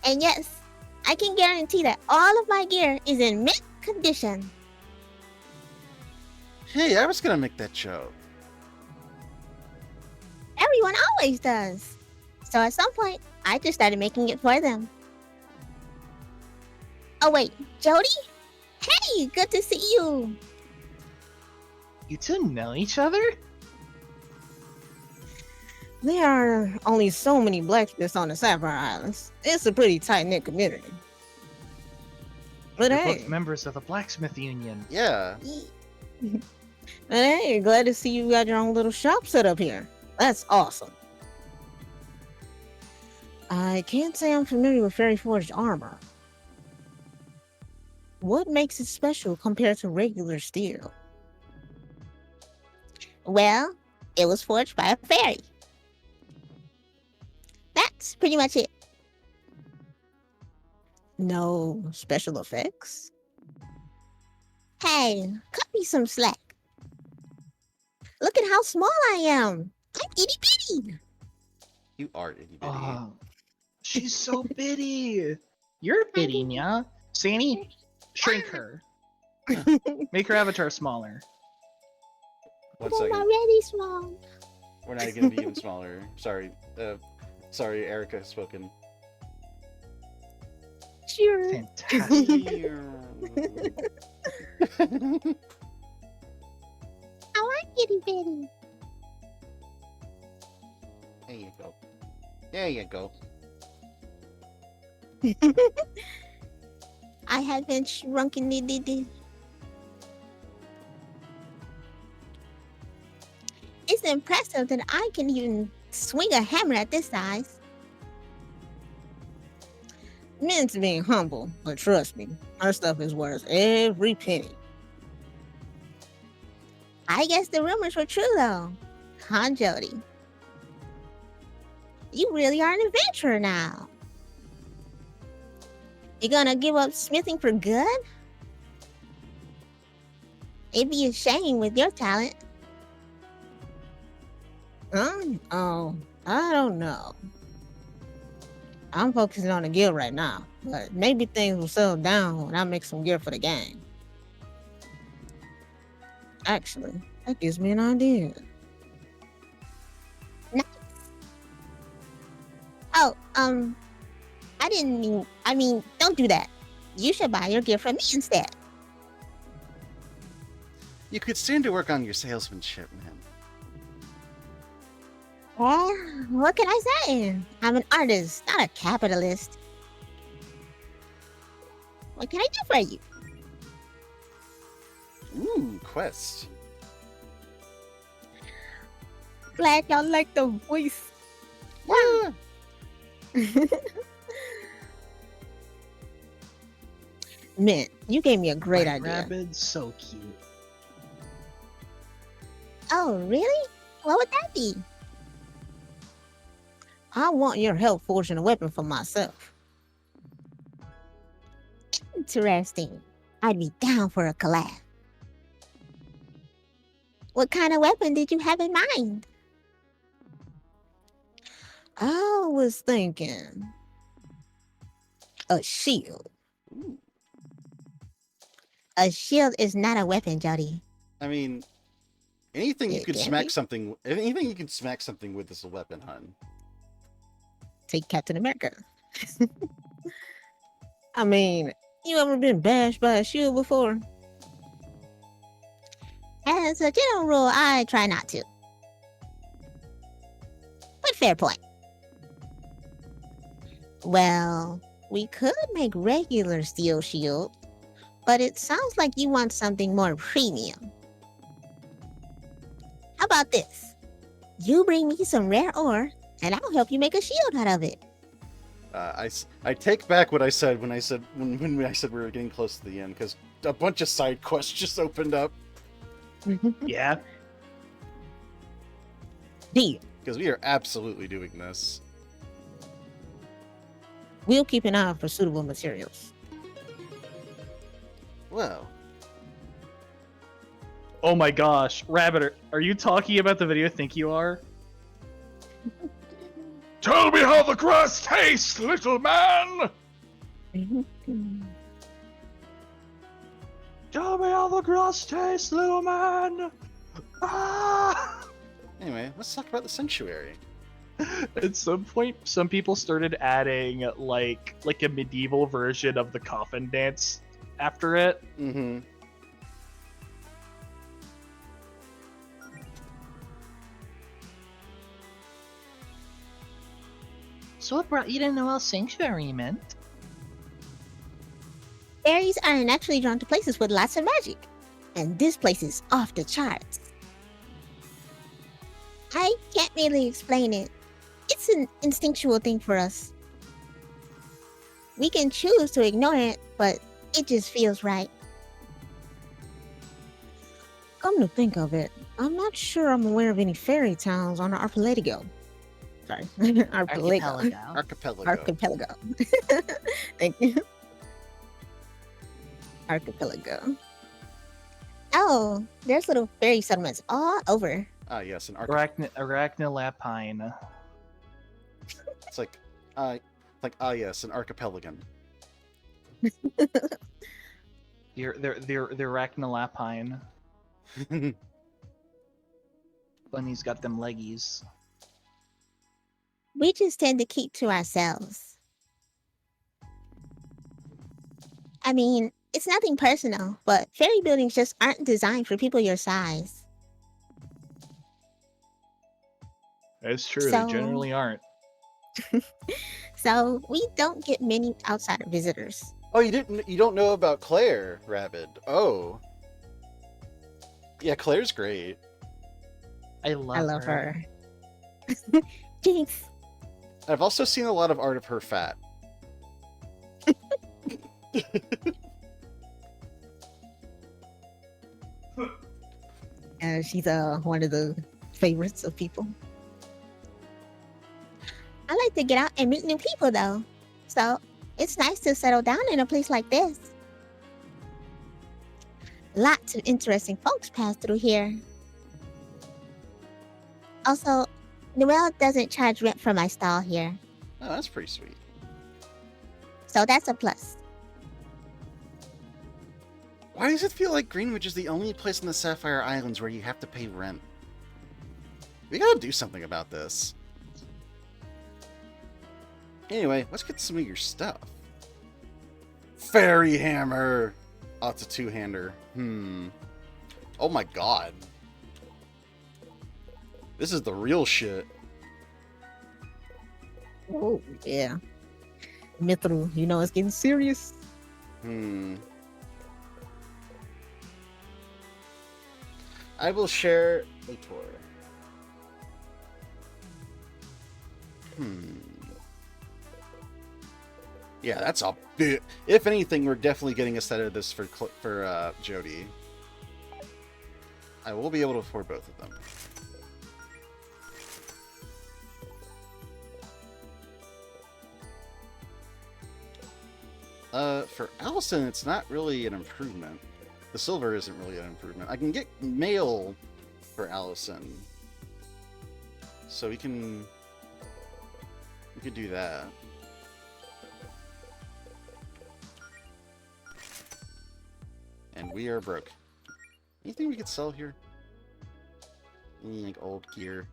And yes, I can guarantee that all of my gear is in mint condition. Hey, I was gonna make that joke. Everyone always does. So at some point, I just started making it for them. Oh wait, Jody? Hey, good to see you. You two know each other? There are only so many blacksmiths on the Sapphire Islands. It's a pretty tight-knit community. But You're hey, both members of the blacksmith union. Yeah. glad to see you got your own little shop set up here. That's awesome. I can't say I'm familiar with fairy forged armor. What makes it special compared to regular steel? Well, it was forged by a fairy. That's pretty much it. No special effects? Hey, cut me some slack. Look at how small I am. I'm itty bitty. You are itty bitty. Oh, she's so bitty. You're bitty, Nya. Sandy, shrink her. Make her avatar smaller. One I'm second. already small. We're not gonna be even smaller. Sorry. Sorry, Erica has spoken. Sure. Fantastic. I like itty bitty. There you go. There you go. I have been shrunken. It's impressive that I can even swing a hammer at this size. Mint's being humble, but trust me, her stuff is worth every penny. I guess the rumors were true, though. Huh, Jody? You really are an adventurer now. You gonna give up smithing for good? It'd be a shame with your talent. Oh, I don't know. I'm focusing on the guild right now, but maybe things will settle down when I make some gear for the gang. Actually, that gives me an idea. Oh, I mean, don't do that. You should buy your gear from me instead. You could stand to work on your salesmanship, man. Well, what can I say? I'm an artist, not a capitalist. What can I do for you? Ooh, quest. Glad y'all like the voice. Yeah. Mint, you gave me a great White idea. Rabbit, so cute. Oh, really? What would that be? I want your help forging a weapon for myself. Interesting. I'd be down for a collab. What kind of weapon did you have in mind? I was thinking a shield. Ooh. A shield is not a weapon, Jody. I mean, anything you It could can smack be. something. Anything you can smack something with is a weapon, hun. Take Captain America. I mean, you ever been bashed by a shield before? As a general rule, I try not to. But fair point. Well, we could make regular steel shield, but it sounds like you want something more premium. How about this? You bring me some rare ore, and I'll help you make a shield out of it. I take back what I said when I said when I said we were getting close to the end, because a bunch of side quests just opened up. Yeah. Deal. Because we are absolutely doing this. We'll keep an eye out for suitable materials. Well, Oh my gosh, Rabbit, are you talking about the video Think You Are? Tell me how the grass tastes, little man! Tell me how the grass tastes, little man! Ah! anyway, let's talk about the sanctuary. At some point, some people started adding like a medieval version of the coffin dance after it. Mm-hmm. So what brought you to Noel Sanctuary, meant? Fairies are naturally drawn to places with lots of magic, and this place is off the charts. I can't really explain it. It's an instinctual thing for us. We can choose to ignore it, but it just feels right. Come to think of it, I'm not sure I'm aware of any fairy towns on the archipelago. Sorry, archipelago. Archipelago. Archipelago. Thank you. Archipelago. Oh, there's little fairy settlements all over. Ah, yes, an Arachnolapine. It's like, yes, an archipelagon. They're Arachnolapine. Bunny's got them leggies. We just tend to keep to ourselves. I mean, it's nothing personal, but fairy buildings just aren't designed for people your size. That's true. So- They generally aren't. So we don't get many outsider visitors. Oh, you don't know about Claire, Rabid. Oh. Yeah, Claire's great. I love I love her. Jinx. I've also seen a lot of art of her fat. She's one of the favorites of people. I like to get out and meet new people though. So it's nice to settle down in a place like this. Lots of interesting folks pass through here. Also, Noelle doesn't charge rent for my stall here, Oh, that's pretty sweet. so that's a plus. Why does it feel like Greenwich is the only place in the Sapphire Islands where you have to pay rent? We gotta do something about this. Anyway, let's get some of your stuff. Fairy Hammer! Oh, it's a two-hander. Oh my god. This is the real shit. Oh, yeah. Mithril, you know it's getting serious. I will share a tour. Yeah, that's a bit. If anything, we're definitely getting a set of this for Jody. I will be able to afford both of them. For Allison, it's not really an improvement. The silver isn't really an improvement. I can get mail for Allison, so we could do that. And we are broke. Anything we could sell here? Any like old gear?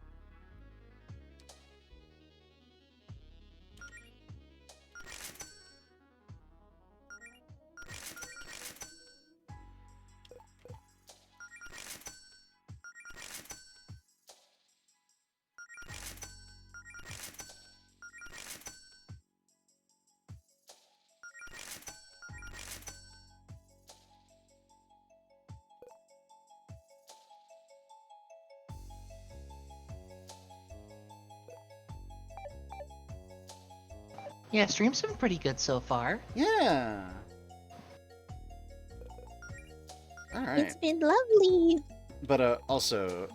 Yeah, stream's been pretty good so far. Yeah. All right. It's been lovely. But also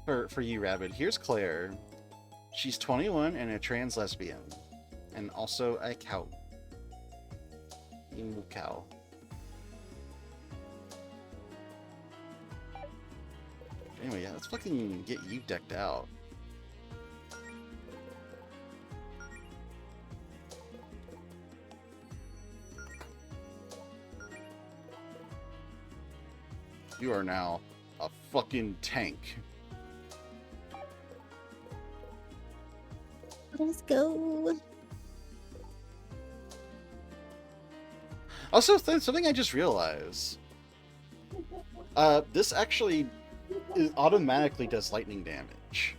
for you, Rabbit, here's Claire. She's 21 and a trans lesbian, and also a cow. Emu cow. Anyway, yeah, let's fucking get you decked out. You are now a fucking tank. Let's go. Also, something I just realized. This actually automatically does lightning damage.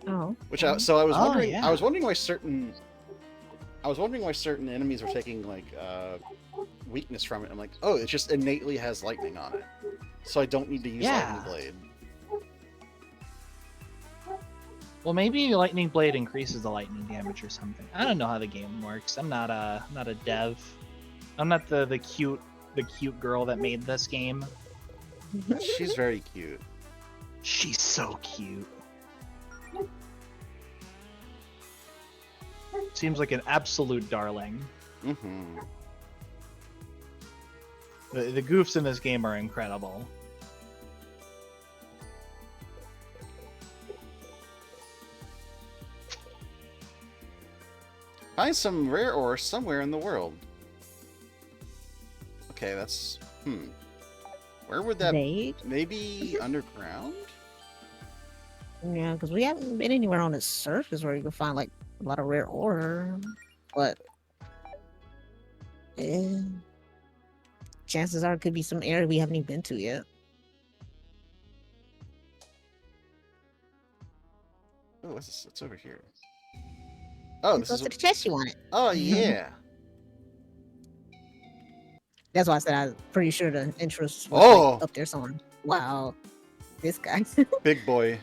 Oh. Which I was wondering. yeah. I was wondering why certain enemies were taking like weakness from it. I'm like, oh, it just innately has lightning on it, so I don't need to use Yeah. lightning blade. Well, maybe Lightning Blade increases the lightning damage or something. I don't know how the game works. I'm not a dev. I'm not the cute girl that made this game. She's very cute. She's so cute. Seems like an absolute darling. Mm-hmm. The goofs in this game are incredible. Find some rare ore somewhere in the world. Okay, that's Where would that? Vague. Maybe underground? Yeah, because we haven't been anywhere on the surface where you can find like a lot of rare ore. But chances are it could be some area we haven't even been to yet. Oh, what's this? It's over here. Oh, this Go is. to the chest you wanted. Oh yeah. That's why I said I'm pretty sure the entrance was Oh! like, up there somewhere. Wow. This guy. Big boy.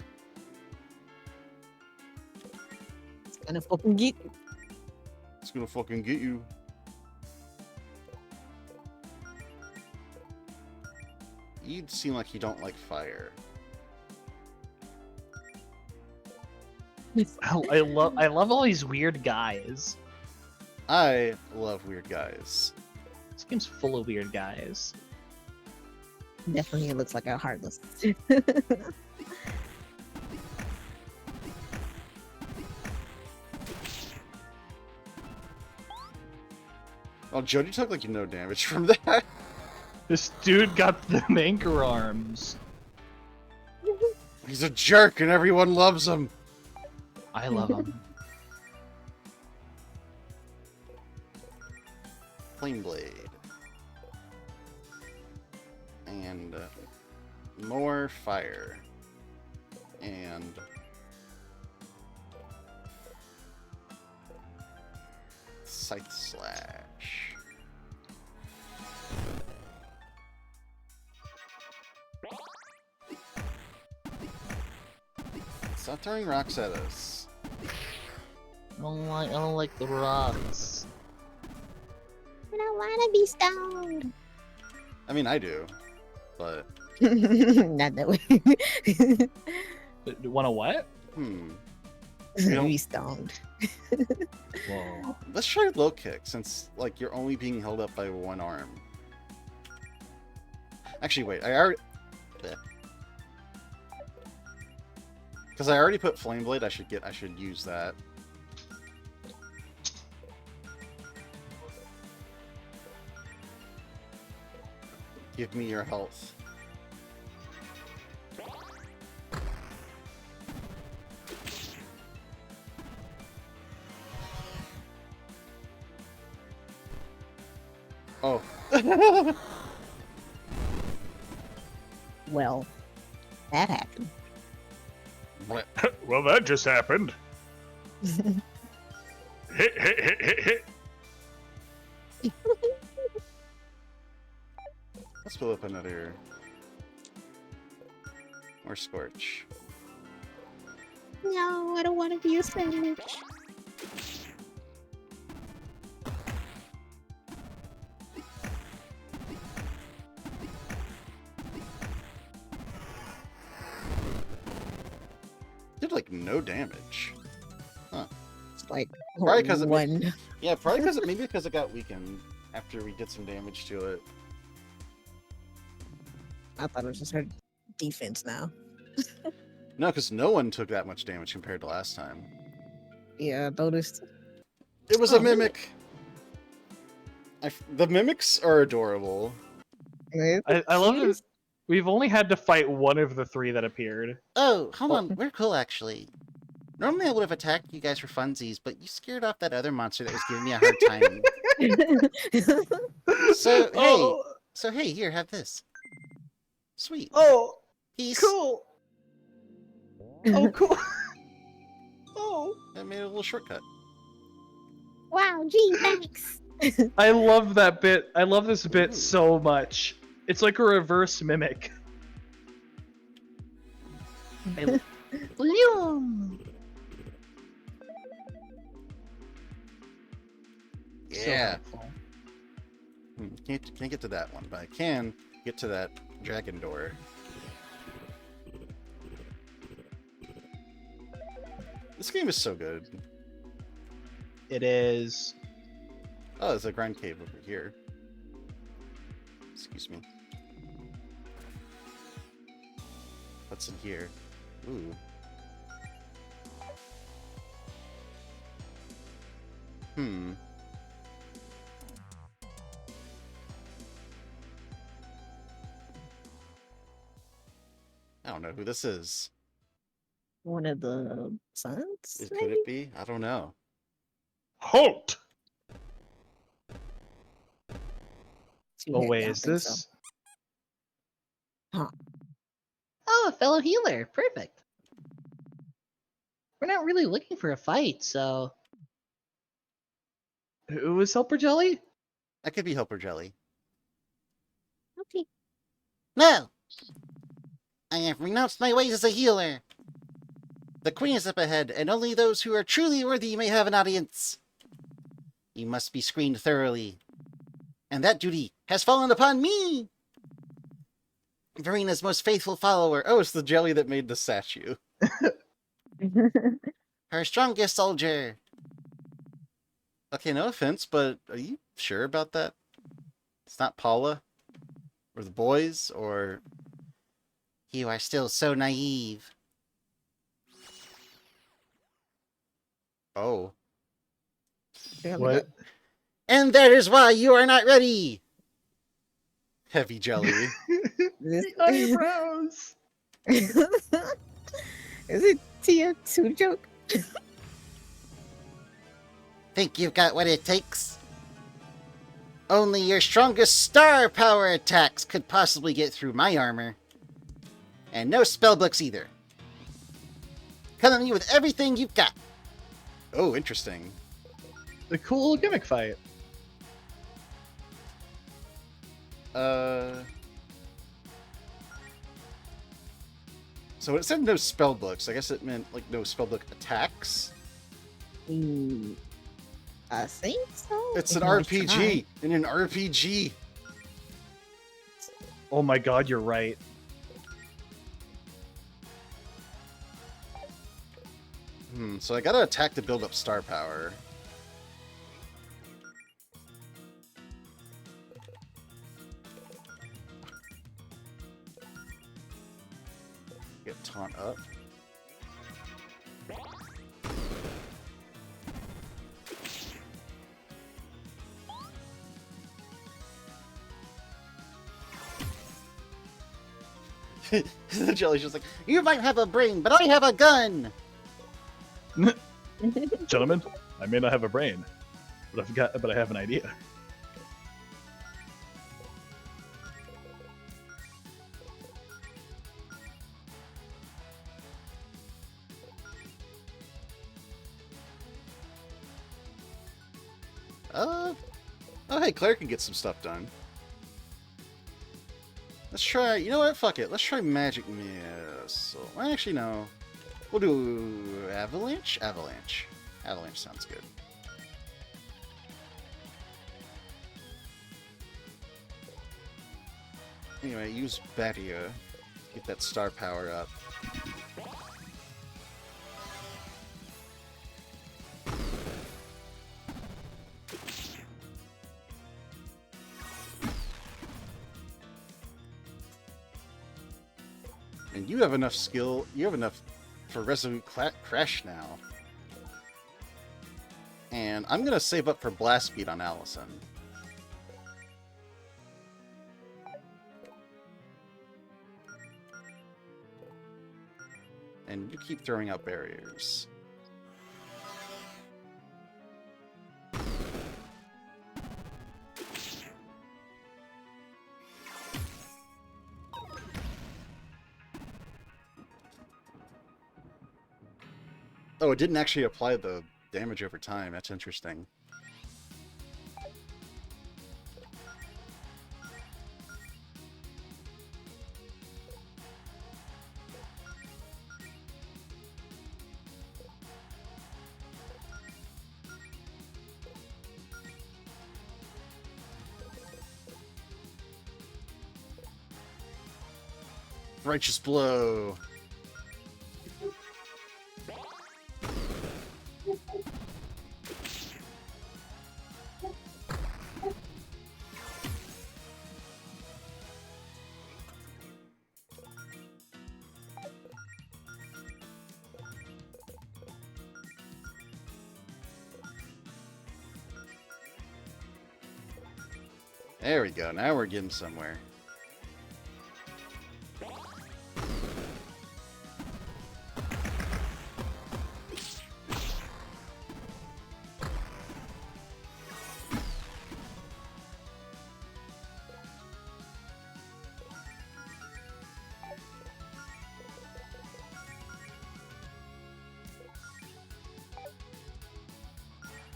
It's gonna fucking get you. It's gonna fucking get you. You seem like you don't like fire. I love all these weird guys. I love weird guys. This game's full of weird guys. Definitely looks like a heartless. Oh, Jody took like no damage from that. This dude got the anchor arms. He's a jerk and everyone loves him. I love him. Flame blade. And more fire. And scythe slash. Stop throwing rocks at us. I don't like the rocks. I don't want to be stoned. I mean, I do, but Not that way. Wanna what? don't- Be stoned. Whoa. let's try low kick since like you're only being held up by one arm. Actually, wait, because I already put flame blade. I should use that. Give me your health. Oh. Well, that happened. Well, that just happened. Hit. Let's pull up another more scorch. No, I don't want to be a sandwich. did like no damage. It's like Probably 'cause it ma- one. Yeah, probably because maybe because it got weakened after we did some damage to it. I thought it was just her defense now. No, because no one took that much damage compared to last time. Yeah, I noticed. It was a mimic. The mimics are adorable. I love it. We've only had to fight one of the three that appeared. Oh, hold on. We're cool, actually. Normally I would have attacked you guys for funsies, but you scared off that other monster that was giving me a hard time. So, hey. Oh, So, hey, here, have this. Sweet. oh, Peace. cool. Oh, cool. Oh. I made a little shortcut. Wow, gee, thanks. I love that bit. I love this bit Ooh. so much. It's like a reverse mimic. Bloom. Yeah. So helpful. Can't get to that one, but I can get to that dragon door. This game is so good. It is. Oh, there's a grind cave over here. Excuse me. What's in here? Ooh. Hmm. I don't know who this is. One of the sons? Could Maybe? it be? I don't know. Halt! Oh wait, I is think so. this? Oh, a fellow healer. Perfect. We're not really looking for a fight, so... Who was Helper Jelly? That could be Helper Jelly. Okay. No! I have renounced my ways as a healer. The queen is up ahead, and only those who are truly worthy may have an audience. You must be screened thoroughly. And that duty has fallen upon me! Verena's most faithful follower. Oh, it's the jelly that made the statue. Her strongest soldier. Okay, no offense, but are you sure about that? It's not Paula? Or the boys? Or... You are still so naive. Oh. What? And that is why you are not ready! Heavy jelly. This... Eyebrows. Is it tier 2 joke? Think you've got what it takes? Only your strongest star power attacks could possibly get through my armor. And no spellbooks either. Come at me with everything you've got. Oh, interesting. The cool gimmick fight. So it said no spellbooks. I guess it meant like no spellbook attacks. I think so. It's an If I RPG. try. In an RPG. Oh my god, you're right. So I gotta attack to build up star power. Get taunt up. The jelly's just like, you might have a brain, but I have a gun! Gentlemen, I may not have a brain, but I have an idea. Oh hey, Claire can get some stuff done. Let's try, you know what, fuck it, let's try Magic Missile. Well, actually, no. We'll do Avalanche? Avalanche. Avalanche sounds good. Anyway, use Batia. Get that star power up. And you have enough skill. You have enough for Resolute Crash now. And I'm gonna save up for Blast Speed on Allison. And you keep throwing out barriers. Oh, it didn't actually apply the damage over time. That's interesting. Righteous Blow. There we go. Now we're getting somewhere.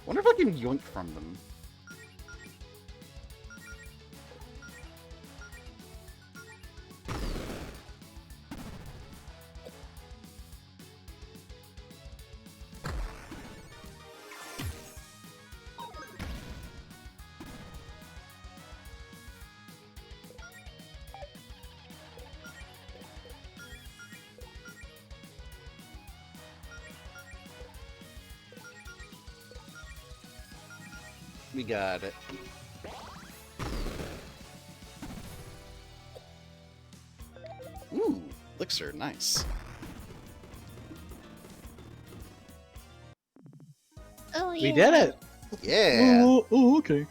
Wonder if I can yoink from them. We got it. Ooh, elixir, nice. Oh yeah. We did it. Yeah. Oh, okay.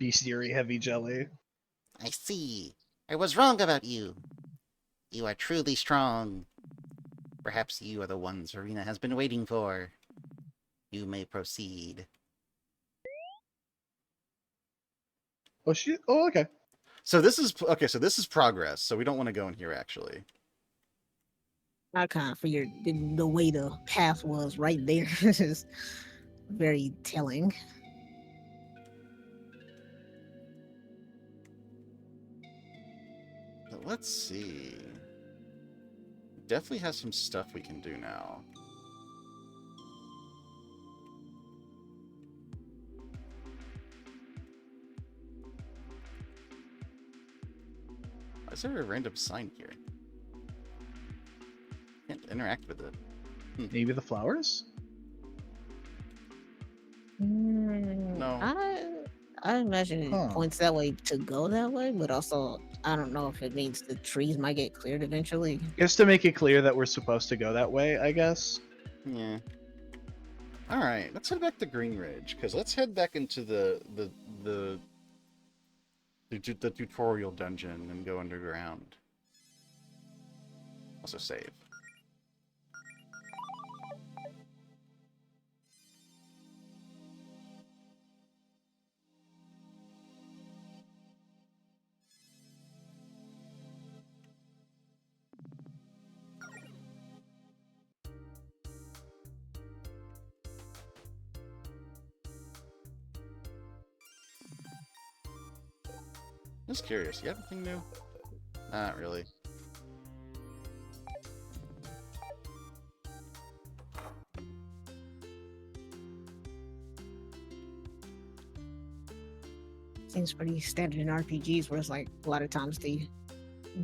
Bestiary heavy jelly. I see. I was wrong about you. You are truly strong. Perhaps you are the ones Arena has been waiting for. You may proceed. Oh shit. Oh okay. So this is okay. So this is progress. So we don't want to go in here actually. I kind of figured the way the path was right there is very telling. But let's see. Definitely has some stuff we can do now. Why is there a random sign here? Can't interact with it. Maybe the flowers? No. I imagine it Huh. points that way to go that way, but also I don't know if it means the trees might get cleared eventually. Just to make it clear that we're supposed to go that way, I guess. Yeah. All right, let's head back to Green Ridge because let's head back into the tutorial dungeon and go underground. Also save. Just curious, you have anything new? Not really. Seems pretty standard in RPGs where it's like a lot of times the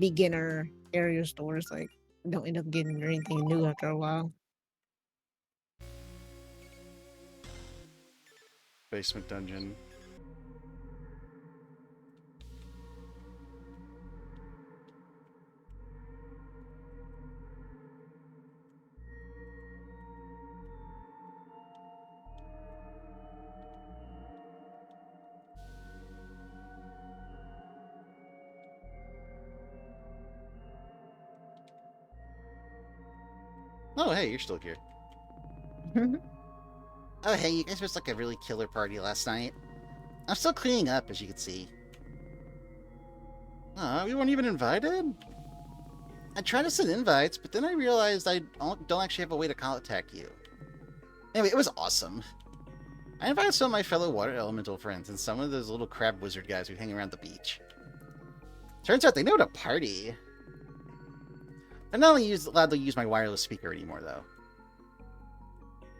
beginner area stores like don't end up getting anything new after a while. Basement dungeon. Oh, hey, you're still here. Oh, hey, you guys missed like a really killer party last night. I'm still cleaning up, as you can see. We weren't even invited? I tried to send invites, but then I realized I don't actually have a way to contact you. Anyway, it was awesome. I invited some of my fellow water elemental friends and some of those little crab wizard guys who hang around the beach. Turns out they know how to party. I'm not only allowed to use my wireless speaker anymore, though.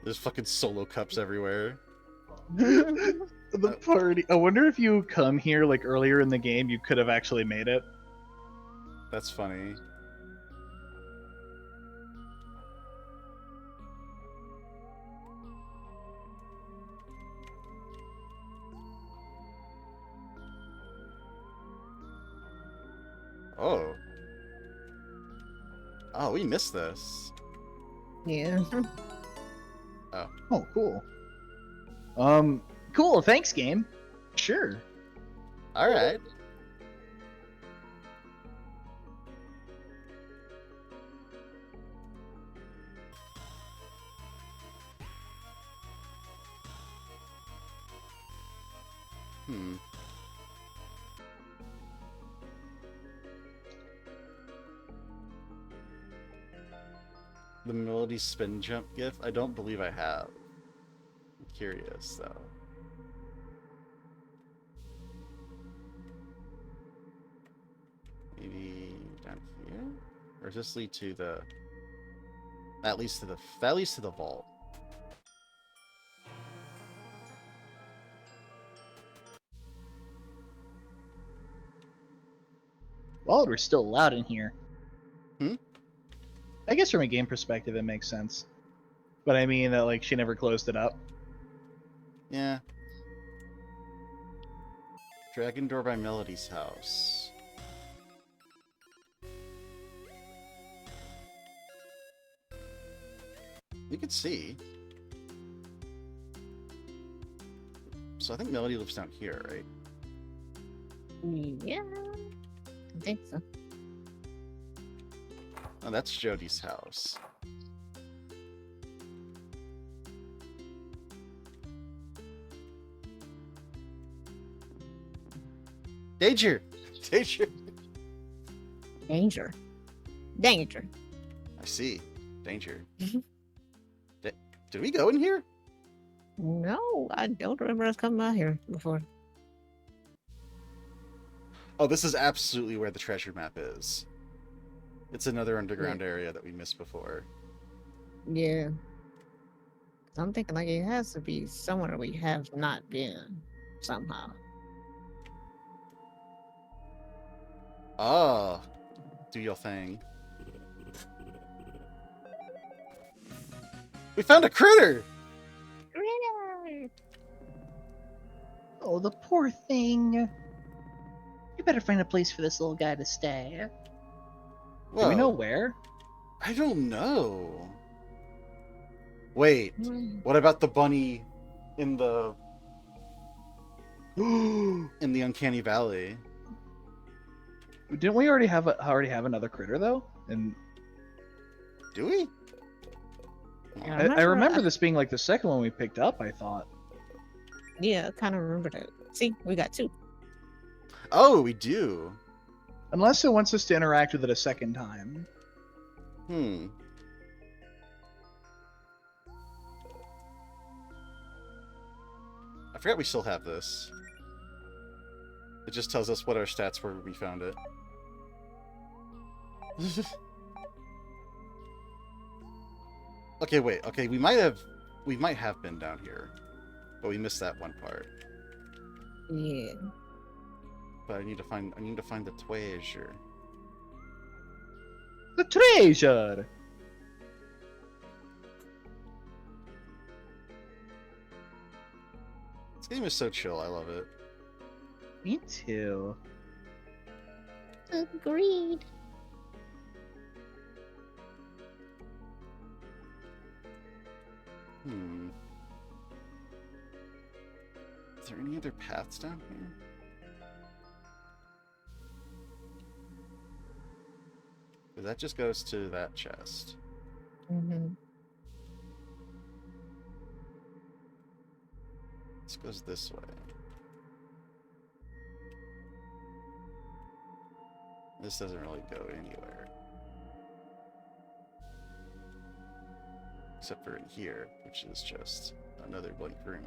There's fucking solo cups everywhere. The party. I wonder if you come here like earlier in the game, you could have actually made it. That's funny. Oh. Oh, we missed this. Yeah. Oh, cool. Cool. Thanks, game. Sure. Alright. Hmm. The Melody spin jump gif? I don't believe I have. I'm curious, though. Maybe down here? Or does this lead to the... That leads to the vault. Well, we're still allowed in here. Hmm? I guess from a game perspective, it makes sense. But I mean that like she never closed it up. Yeah. Dragon door by Melody's house. You could see. So I think Melody lives down here, right? Yeah. I think so. Oh, that's Jody's house. Danger! Danger! Danger. Danger. I see. Danger. Did we go in here? No, I don't remember us coming out here before. Oh, this is absolutely where the treasure map is. It's another underground area that we missed before. Yeah. 'Cause I'm thinking like it has to be somewhere we have not been somehow. Ah, do your thing. We found a critter! Oh, the poor thing. You better find a place for this little guy to stay. Do we know Whoa, where? I don't know. Wait, Hmm. what about the bunny in the... in the Uncanny Valley? Didn't we already have another critter though? And Do we? Yeah, I remember this being like the second one we picked up. I thought. Yeah, I kind of remember that. See, we got two. Oh, we do. Unless it wants us to interact with it a second time. Hmm. I forgot we still have this. It just tells us what our stats were when we found it. Okay, wait. Okay, we might have been down here, but we missed that one part. Yeah. But I need to find the treasure. The treasure. This game is so chill. I love it. Me too. Agreed. Hmm. Is there any other paths down here? That just goes to that chest. Mm-hmm. This goes this way. This doesn't really go anywhere. Except for in here, which is just another blank room.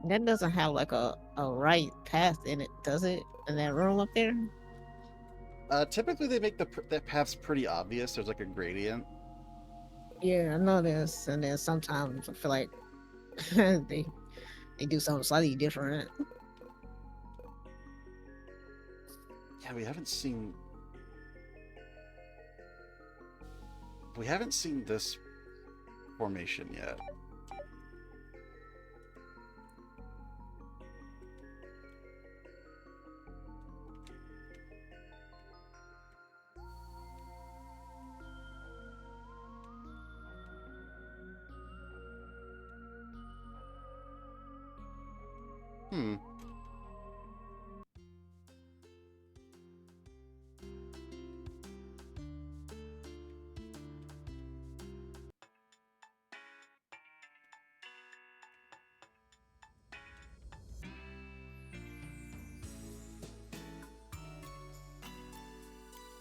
That doesn't have like a right path in it, does it? In that room up there? Typically they make that paths pretty obvious. There's like a gradient. Yeah, I know this. And then sometimes I feel like they do something slightly different. Yeah, we haven't seen this formation yet.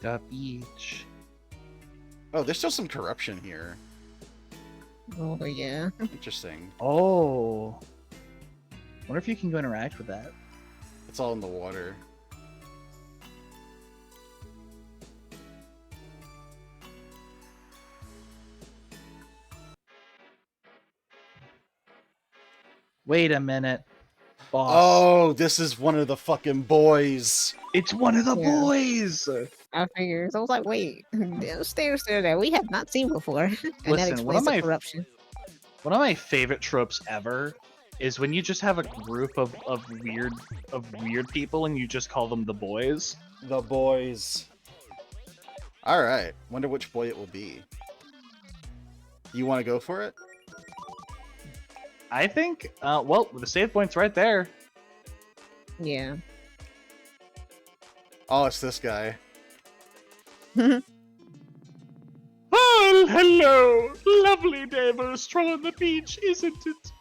The beach. Oh, there's still some corruption here. Oh yeah. Interesting. Oh. Wonder if you can go interact with that. It's all in the water. Wait a minute. Boss. Oh, this is one of the fucking boys. It's one of the Yeah. boys! I figured. So I was like, wait, there's stairs there that we have not seen before. And that Listen, one of explains the my corruption. One of my favorite tropes ever is when you just have a group of weird people and you just call them the boys. The boys. Alright. Wonder which boy it will be. You want to go for it? I think, well, the save point's right there. Yeah. Oh, it's this guy. Oh, hello! Lovely day for a stroll on the beach, isn't it?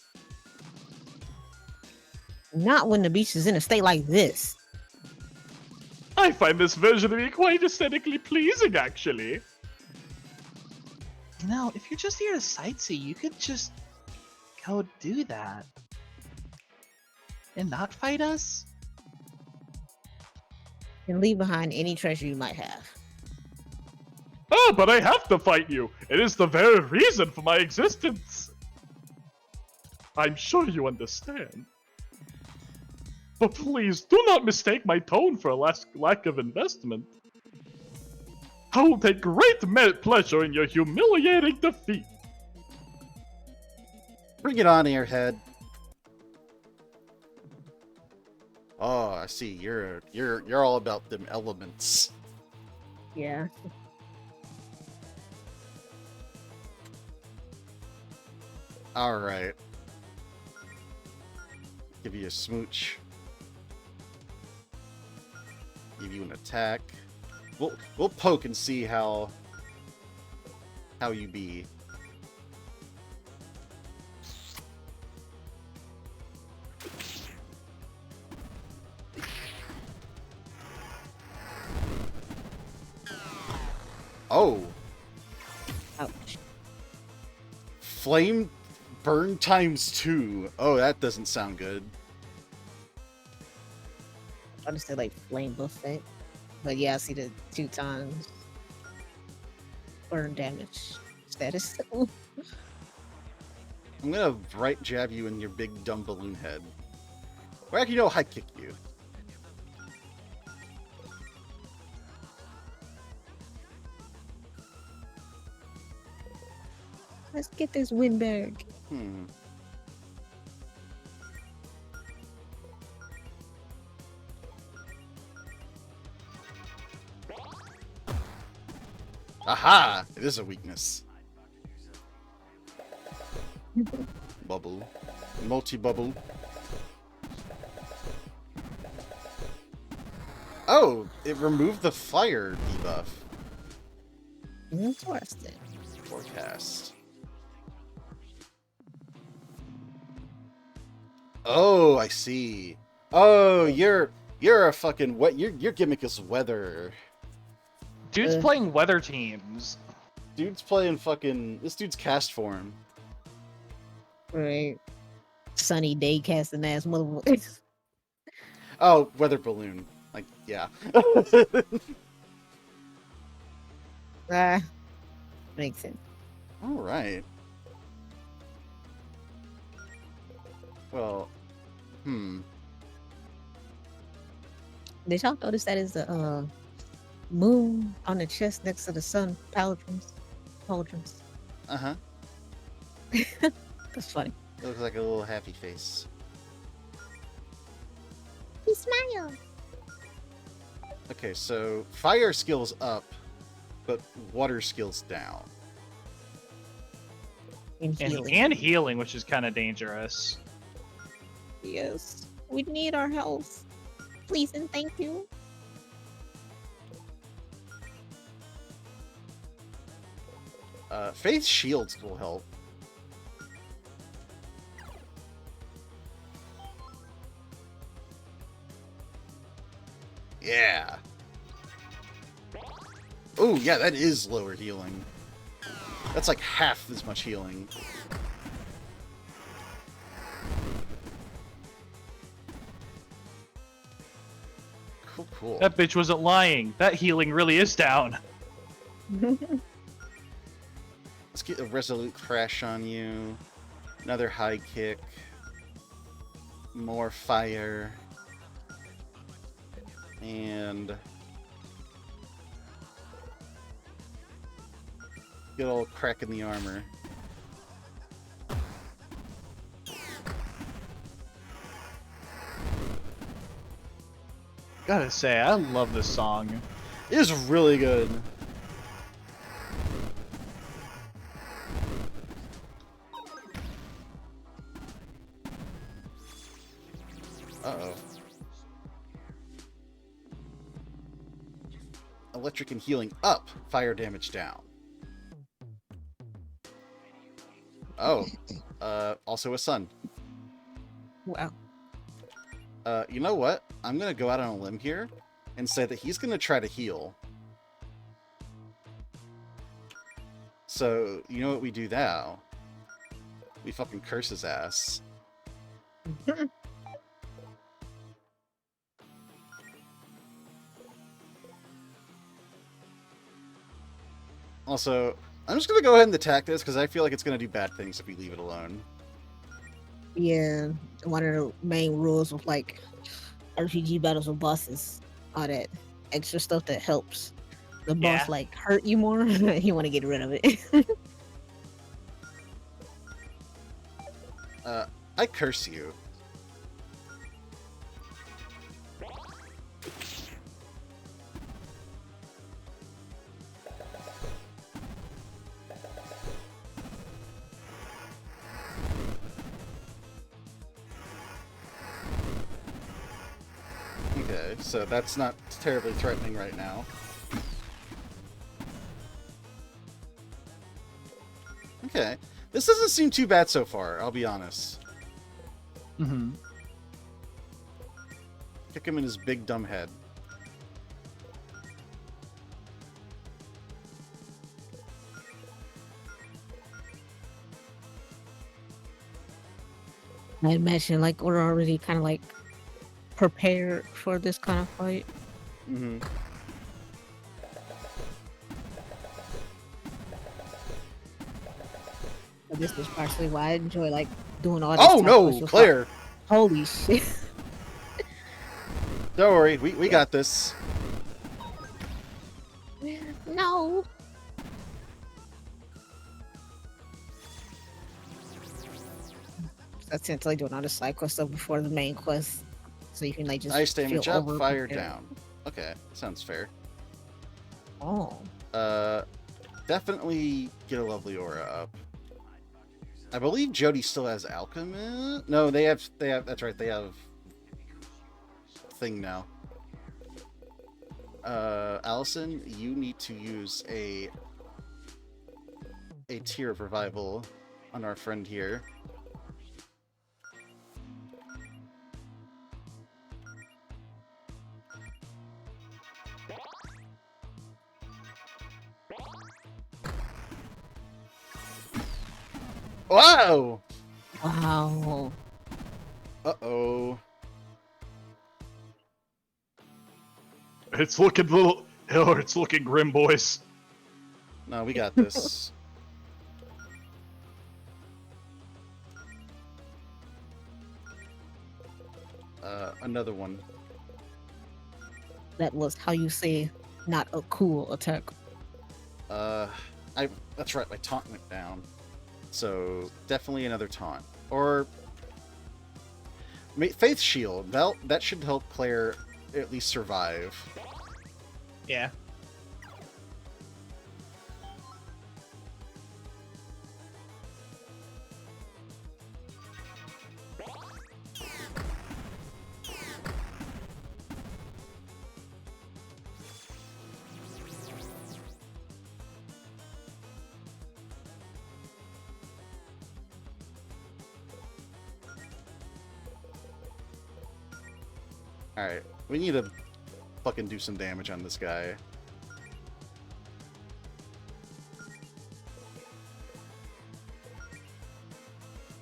Not when the beach is in a state like this. I find this version to be quite aesthetically pleasing, actually. You know, if you're just here to sightsee, you could just go do that. And not fight us? And leave behind any treasure you might have. Oh, but I have to fight you. It is the very reason for my existence. I'm sure you understand. But please, do not mistake my tone for a lack of investment. I will take great pleasure in your humiliating defeat. Bring it on, Airhead. Oh, I see. You're all about them elements. Yeah. All right. Give you a smooch. Give you an attack. We'll poke and see how you be. Oh, Ouch. flame burn ×2. Oh, that doesn't sound good. I just said like flame buffet. But yeah, I see the 2 times burn damage status. I'm gonna right jab you in your big dumb balloon head. Or actually, no, high kick you. Let's get this win back. Aha! It is a weakness. Bubble. Multi-bubble. Oh! It removed the fire debuff. Interesting. Forecast. Oh, I see. Oh, you're a fucking what? Your gimmick is weather. Dude's playing weather teams. Dude's playing fucking. This dude's cast form. Right. Sunny day casting ass motherfucker. Oh, weather balloon. Like, yeah. Ah, makes sense. All right. Well, Did y'all notice that is the moon on the chest next to the sun? Pauldrons. Pauldrons. Uh-huh. That's funny. It looks like a little happy face. He smiled. Okay, so fire skills up, but water skills down. And healing. And healing, which is kind of dangerous. Yes. We need our health. Please and thank you. Faith shields will help. Yeah. Oh, yeah, that is lower healing. That's like half as much healing. Cool, cool. That bitch wasn't lying. That healing really is down. Let's get a resolute crash on you. Another high kick. More fire. And good old crack in the armor. Gotta say, I love this song. It is really good. Uh-oh. Electric and healing up, fire damage down. Oh, also a sun. Wow. You know what? I'm gonna go out on a limb here and say that he's gonna try to heal. So, you know what we do now? We fucking curse his ass. Also, I'm just gonna go ahead and attack this because I feel like it's gonna do bad things if we leave it alone. Yeah, one of the main rules of like RPG battles with bosses, all that extra stuff that helps the boss Yeah. like hurt you more. You want to get rid of it. I curse you. Okay, so that's not terribly threatening right now. Okay, this doesn't seem too bad so far, I'll be honest. Mm-hmm. Kick him in his big dumb head. I imagine like we're already kind of like prepared for this kind of fight. Mm-hmm. But this is partially why I enjoy like doing all this. Oh type no, of stuff. Claire! Holy shit! Don't worry, we got this. No. That's essentially doing all the side quest stuff before the main quest, so you can like just Ice damage feel up, over fire prepared. down. Okay, sounds fair. Oh, Definitely get a lovely aura up. I believe Jody still has alchemist. No, they have. That's right. They have thing now. Allison, you need to use a tier of revival on our friend here. Whoa! Wow. Uh-oh. It's looking it's looking grim, boys. No, we got this. Another one. That was how you say not a cool attack. That's right, my taunt went down. So, definitely another taunt. Or... Faith Shield. That should help Claire at least survive. Yeah. Alright, we need to fucking do some damage on this guy.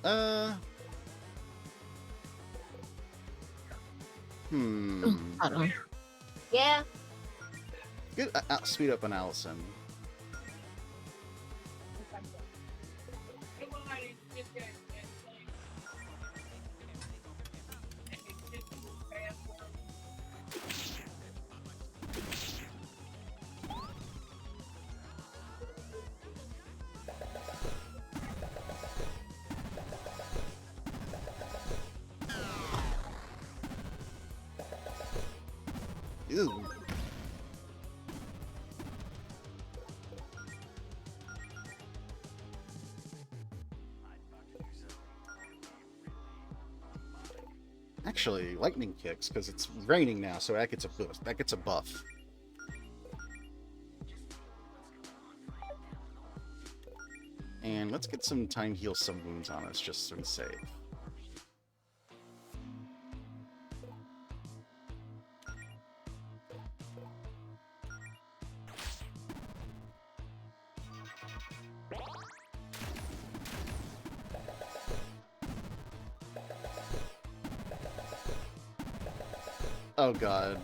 I don't know. Yeah. Good. Speed up on Allison. Ew. Actually, lightning kicks because it's raining now, so that gets a boost. That gets a buff. And let's get some time heal some wounds on us just to be safe. Oh god.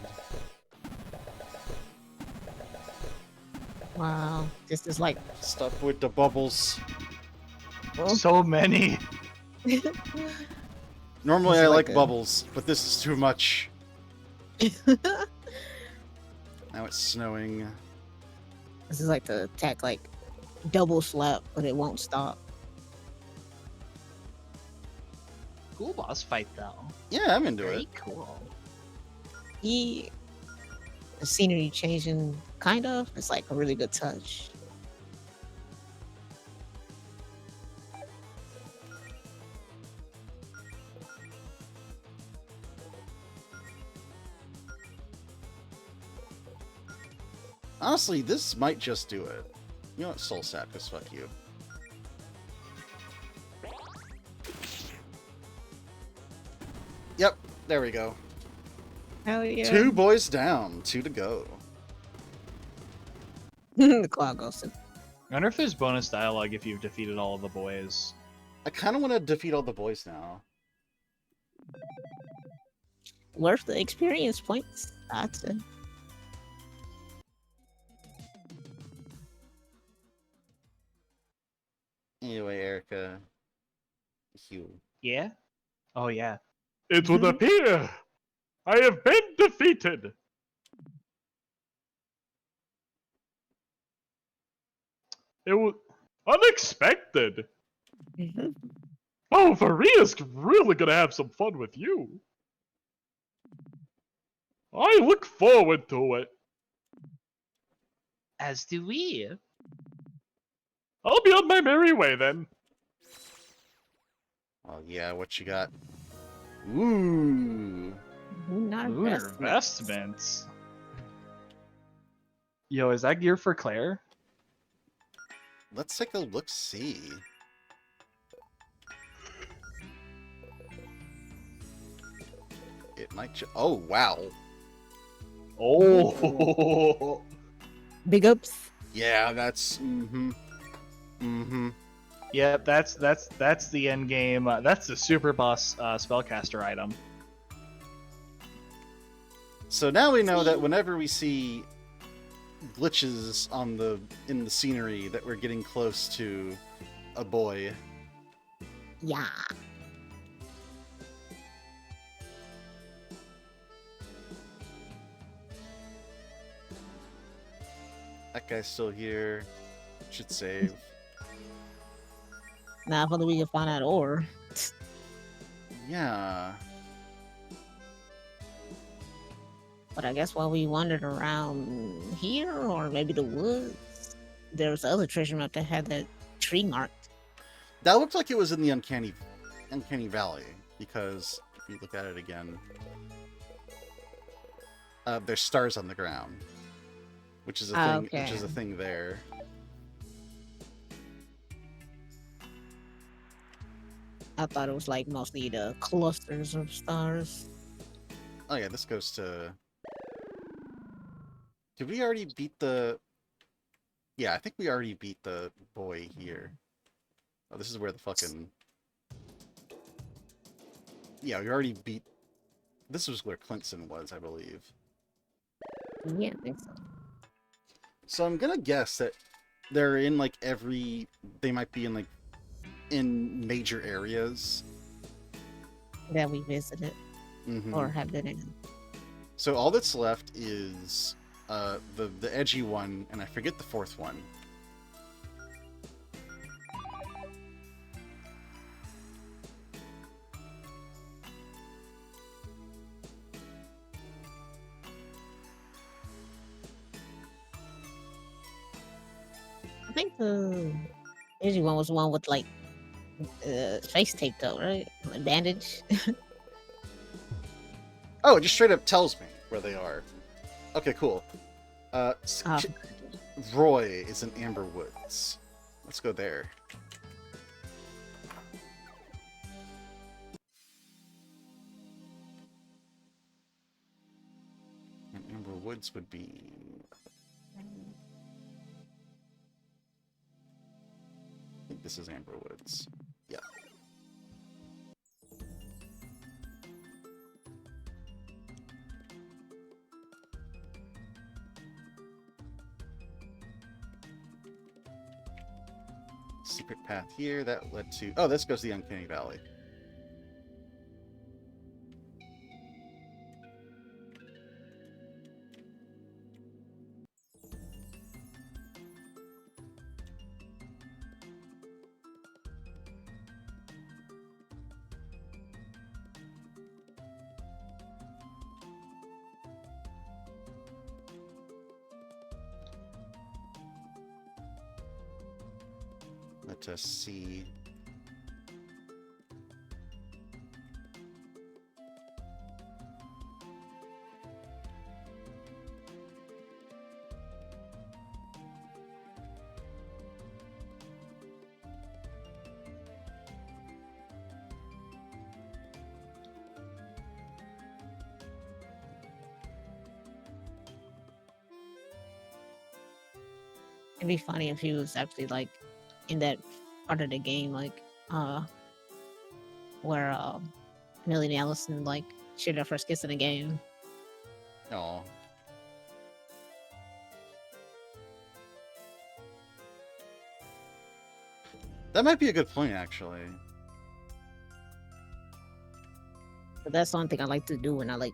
Wow. This is like Stop with the bubbles. So many. Normally This I is like like a- bubbles, but this is too much. Now it's snowing. This is like the attack like double slap, but it won't stop. Cool boss fight though. Yeah, I'm into Very it. cool. The scenery changing, kind of. It's like a really good touch. Honestly, this might just do it. You know what, Soul Sap, because fuck you. Yep, there we go. Hell yeah. 2 boys down, 2 to go. The cloud goes to I wonder if there's bonus dialogue if you've defeated all of the boys. I kind of want to defeat all the boys now. worth the experience points. That's it. Anyway, Erica. Hugh. Yeah? Oh yeah. It would appear I have been defeated. It was unexpected. Mhm. Oh, Varia's really gonna have some fun with you. I look forward to it. As do we. I'll be on my merry way then. Oh yeah, what you got? Ooh. Not Ooh, investment. investments. Yo, is that gear for Claire? Let's take a look-see. It might oh, wow. Oh, Big ups. Yeah, that's... Mm-hmm. Mm-hmm. Yep, that's the end game. That's the super boss spellcaster item. So now we know that See? whenever we see glitches in the scenery, that we're getting close to a boy. Yeah. That guy's still here. Should save. Now if only we can find that ore. Yeah. But I guess while we wandered around here, or maybe the woods, there was the other treasure map that had that tree marked. That looked like it was in the Uncanny Valley, because if you look at it again, there's stars on the ground, which is a thing. Okay. Which is a thing there. I thought it was like mostly the clusters of stars. Oh yeah, this goes to. Did we already beat the? Yeah, I think we already beat the boy here. Oh, this is where the fucking. Yeah, we already beat. This was where Clinton was, I believe. Yeah, I think so. So I'm gonna guess that they're in like every. They might be in like in major areas. That we visited Mhm. or have been in. So all that's left is the edgy one, and I forget the fourth one. I think the edgy one was the one with like face tape though, right? Like bandage. Oh, it just straight up tells me where they are. Okay, cool. Oh. Roy is in Amber Woods. Let's go there. And Amber Woods would be. I think this is Amber Woods. Yeah. Secret path here that led to. Oh, this goes to the Uncanny Valley. Let us see. It'd be funny if he was actually like in that part of the game, like where Millie and Allison like shared their first kiss in the game. Oh. That might be a good point, actually. But that's the one thing I like to do when I like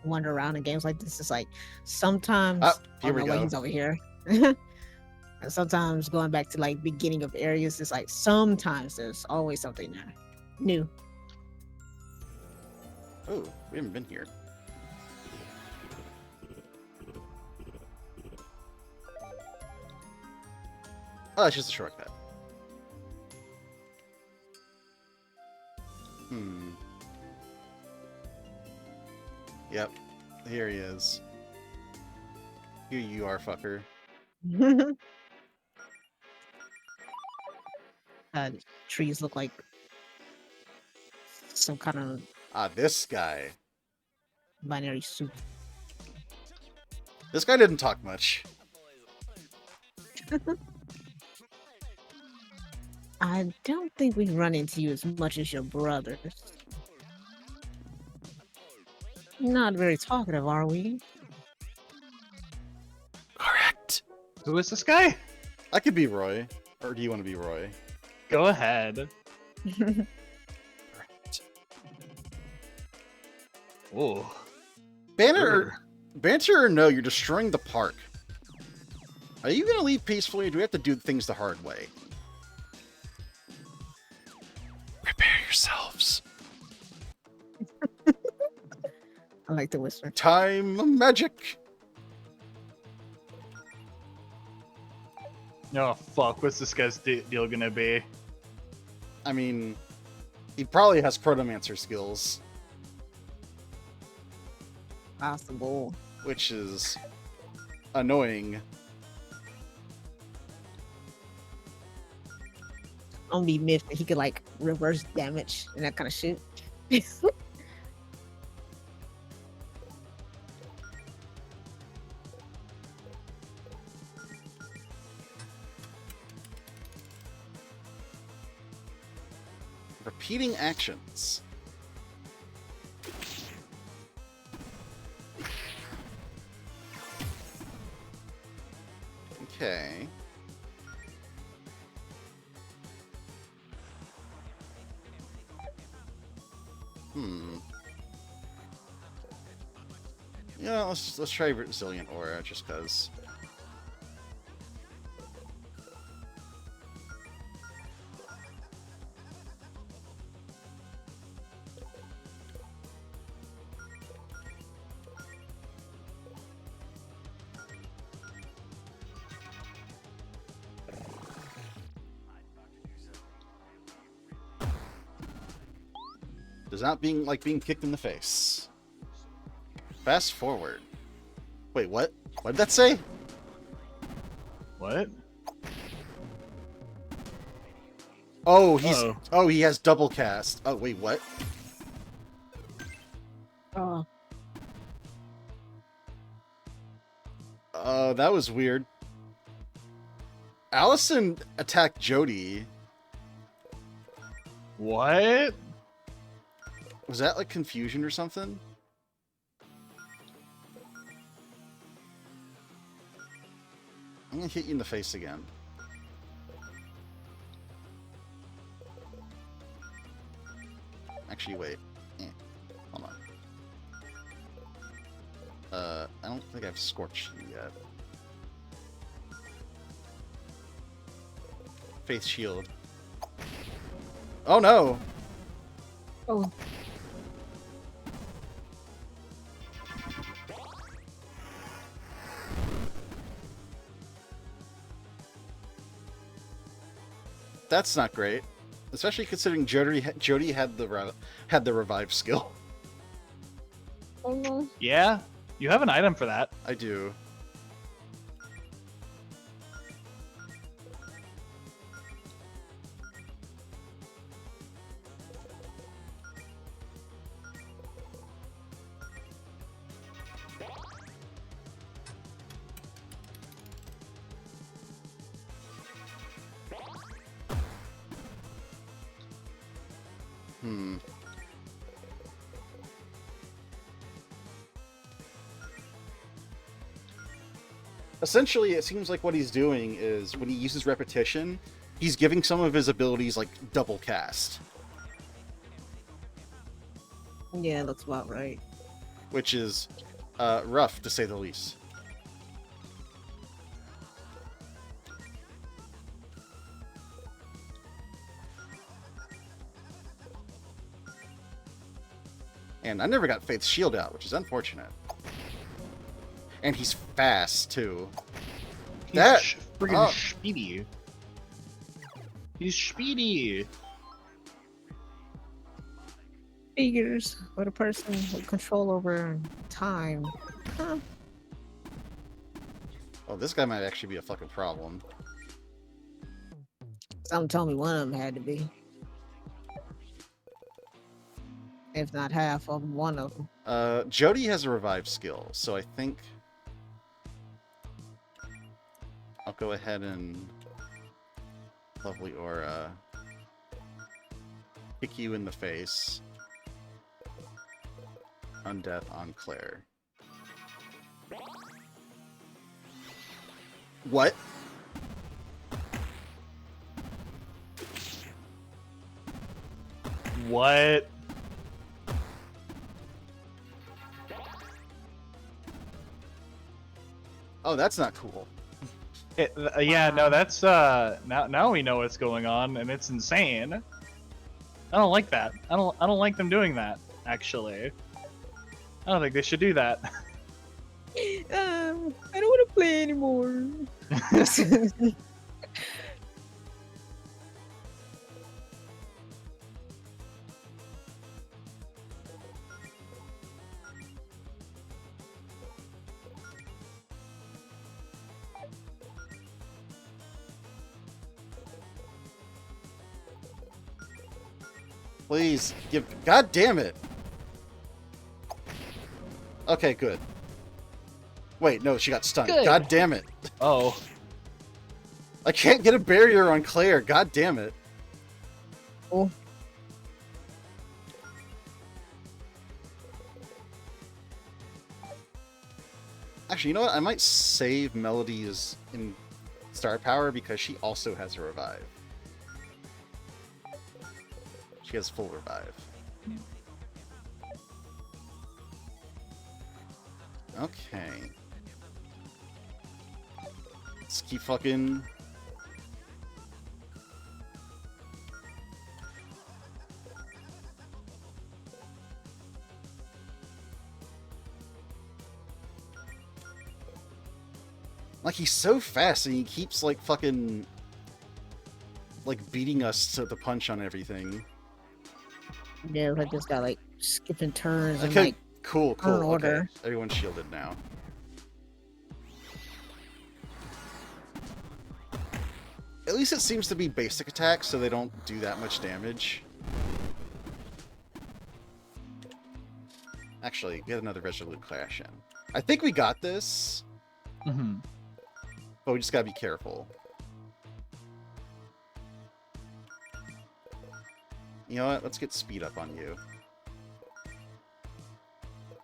wander around in games like this. It's like sometimes Here we no way, go. he's over here. And sometimes going back to like beginning of areas, it's like sometimes there's always something there new. Oh, we haven't been here. Oh, it's just a shortcut. Yep. Here he is. Here you are, fucker. Trees look like some kind of Ah, this guy. binary soup. This guy didn't talk much. I don't think we run into you as much as your brothers. Not very talkative, are we? Correct. Who is this guy? I could be Roy. Or do you want to be Roy? Go ahead. Oh. Banter or no, you're destroying the park. Are you going to leave peacefully, or do we have to do things the hard way? Prepare yourselves. I like the whisper. Time magic. Oh fuck, what's this guy's deal gonna be? I mean, he probably has Protomancer skills, Possible. which is annoying. I'm gonna be miffed that he could like reverse damage and that kind of shit. Repeating actions. Okay. Yeah, let's try Resilient Aura just cause. Does not like being kicked in the face. Fast forward. Wait, what? What did that say? What? Oh, Uh-oh. he has double cast. Oh, wait, what? Oh, That was weird. Allison attacked Jody. What? Was that like confusion or something? I'm gonna hit you in the face again. Actually, wait. Hold on. I don't think I've scorched you yet. Faith shield. Oh no! oh, That's not great, especially considering Jody had the revive skill. oh no. Yeah? You have an item for that. I do. Essentially, it seems like what he's doing is when he uses repetition, he's giving some of his abilities like double cast, Yeah, looks about right. which is rough to say the least. And I never got Faith's shield out, which is unfortunate. And he's fast too. He's That- friggin' oh. speedy. He's speedy. Figures with a person with control over time. Huh. Oh, this guy might actually be a fucking problem. Some told me one of them had to be. If not half of them, one of them. Jody has a revive skill, so I think I'll go ahead and lovely aura. kick you in the face. Undeath on Claire. What? What? Oh, that's not cool. Yeah, no, that's now we know what's going on, and it's insane. I don't like that. I don't like them doing that. Actually, I don't think they should do that. I don't want to play anymore. Please give. God damn it. Okay, good. Wait, no, she got stunned. Good. God damn it. Oh, I can't get a barrier on Claire. God damn it. Oh. Actually, you know what? I might save Melody's in Star Power because she also has a revive. She has full revive. Okay. Let's keep fucking... Like, he's so fast and he keeps, like, fucking... like, beating us to the punch on everything. Yeah, I just got like skipping turns and Okay, like cool, cool. turn order. Okay. Everyone's shielded now. At least it seems to be basic attacks, so they don't do that much damage. Actually, we had another Resolute Clash in. I think we got this, mm-hmm. but we just gotta be careful. You know what? Let's get speed up on you.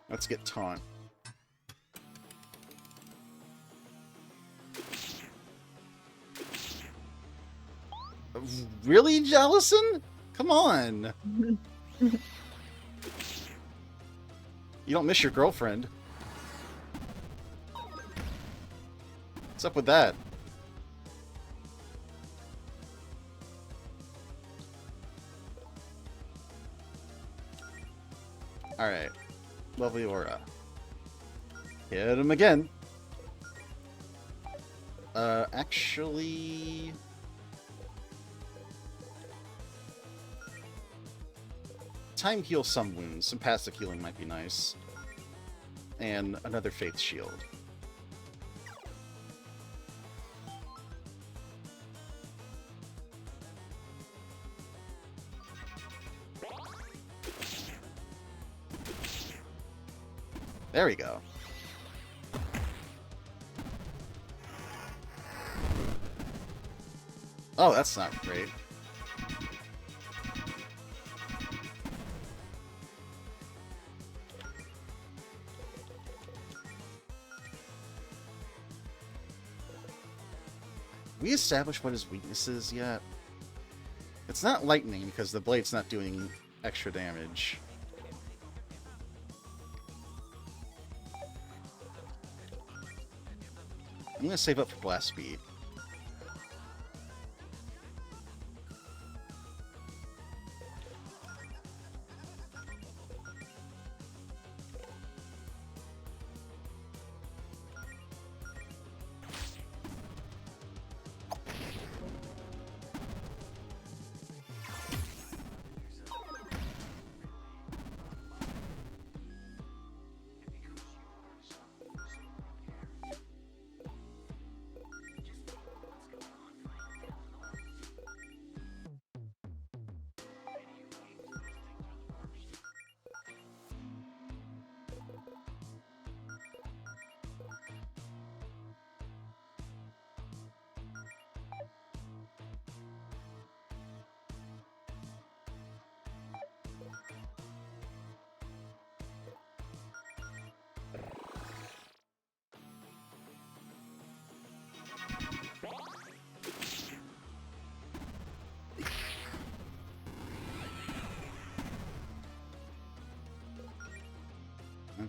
Let's get taunt. Really, Jellison? Come on. You don't miss your girlfriend. What's up with that? Alright. Lovely aura. Hit him again. Actually... Time heal some wounds. Some passive healing might be nice. And another Faith Shield. There we go. Oh, that's not great. We established what his weakness is yet? It's not lightning because the blade's not doing extra damage. I'm gonna save up for blast speed.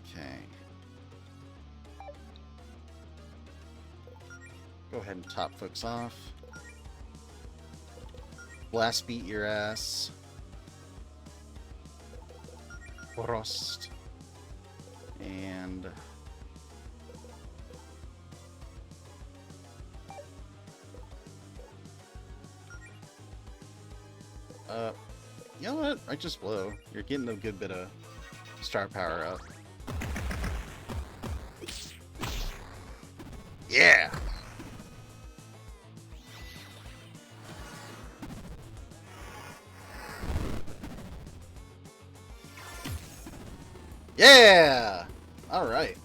Okay. Go ahead and top folks off. Blast beat your ass. Frost. And... you know what? I just blow. You're getting a good bit of star power up. Yeah! Yeah! Alright.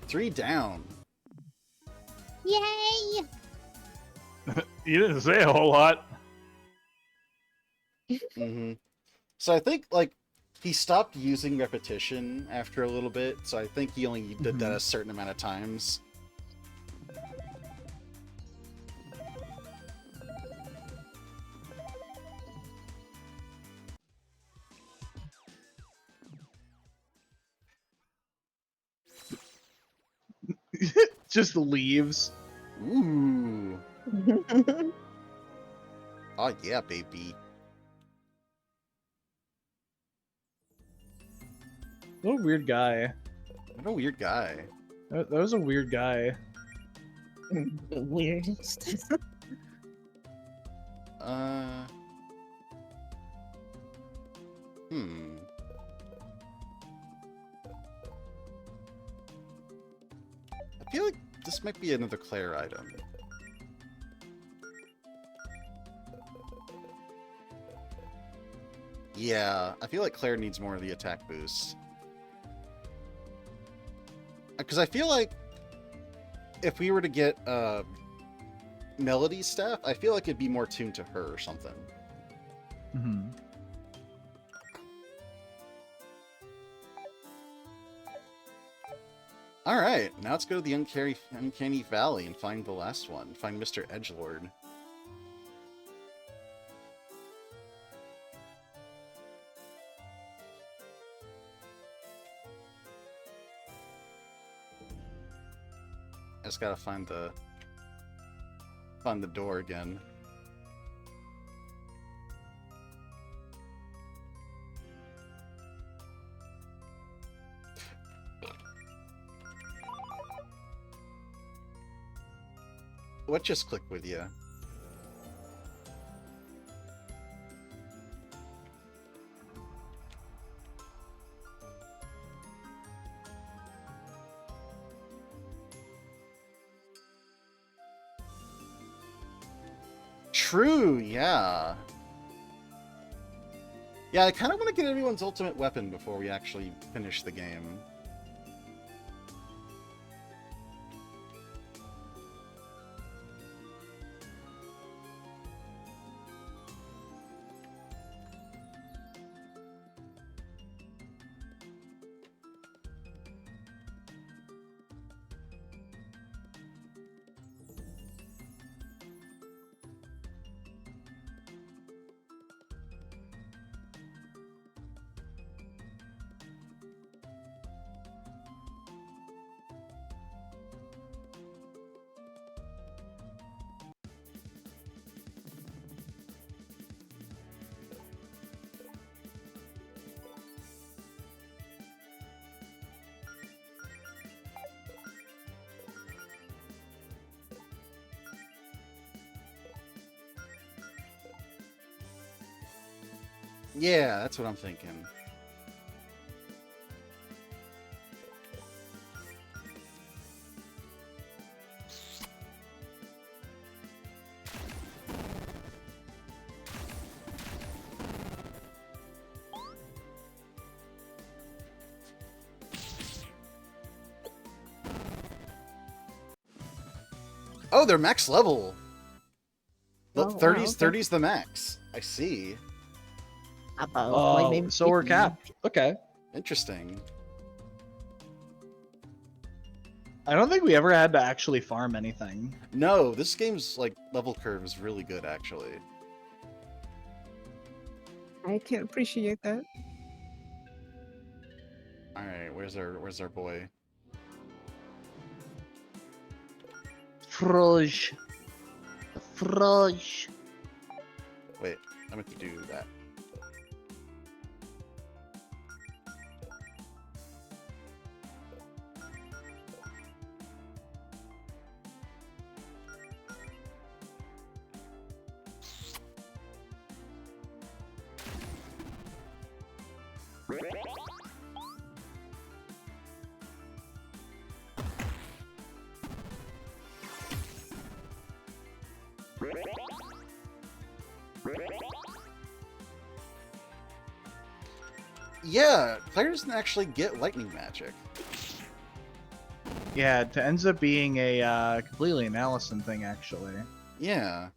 3 down. Yay! You didn't say a whole lot. Mm-hmm. So I think, like, he stopped using repetition after a little bit, so I think he only did that a certain amount of times. Just leaves. Ooh. Oh yeah, baby. What a weird guy. What a weird guy. That was a weird guy. The weirdest. Hmm. I feel like this might be another Claire item. Yeah, I feel like Claire needs more of the attack boost. Because I feel like if we were to get Melody staff, I feel like it'd be more tuned to her or something. Mm-hmm. Alright, now let's go to the Uncanny Valley and find the last one. Find Mr. Edgelord. I just gotta find the door again. What just clicked with you? True, yeah. Yeah, I kind of want to get everyone's ultimate weapon before we actually finish the game. Yeah, that's what I'm thinking. Oh, they're max level. The Oh, wow, 30's okay. 30's the max. I see. I thought it was like maybe So we're 50. capped. Okay. Interesting. I don't think we ever had to actually farm anything. No, this game's like level curve is really good actually. I can appreciate that. Alright, where's our boy? Froge. Froge. Wait, I meant to do that. Yeah, players can actually get lightning magic. Yeah, it ends up being a completely an Allison thing, actually. Yeah.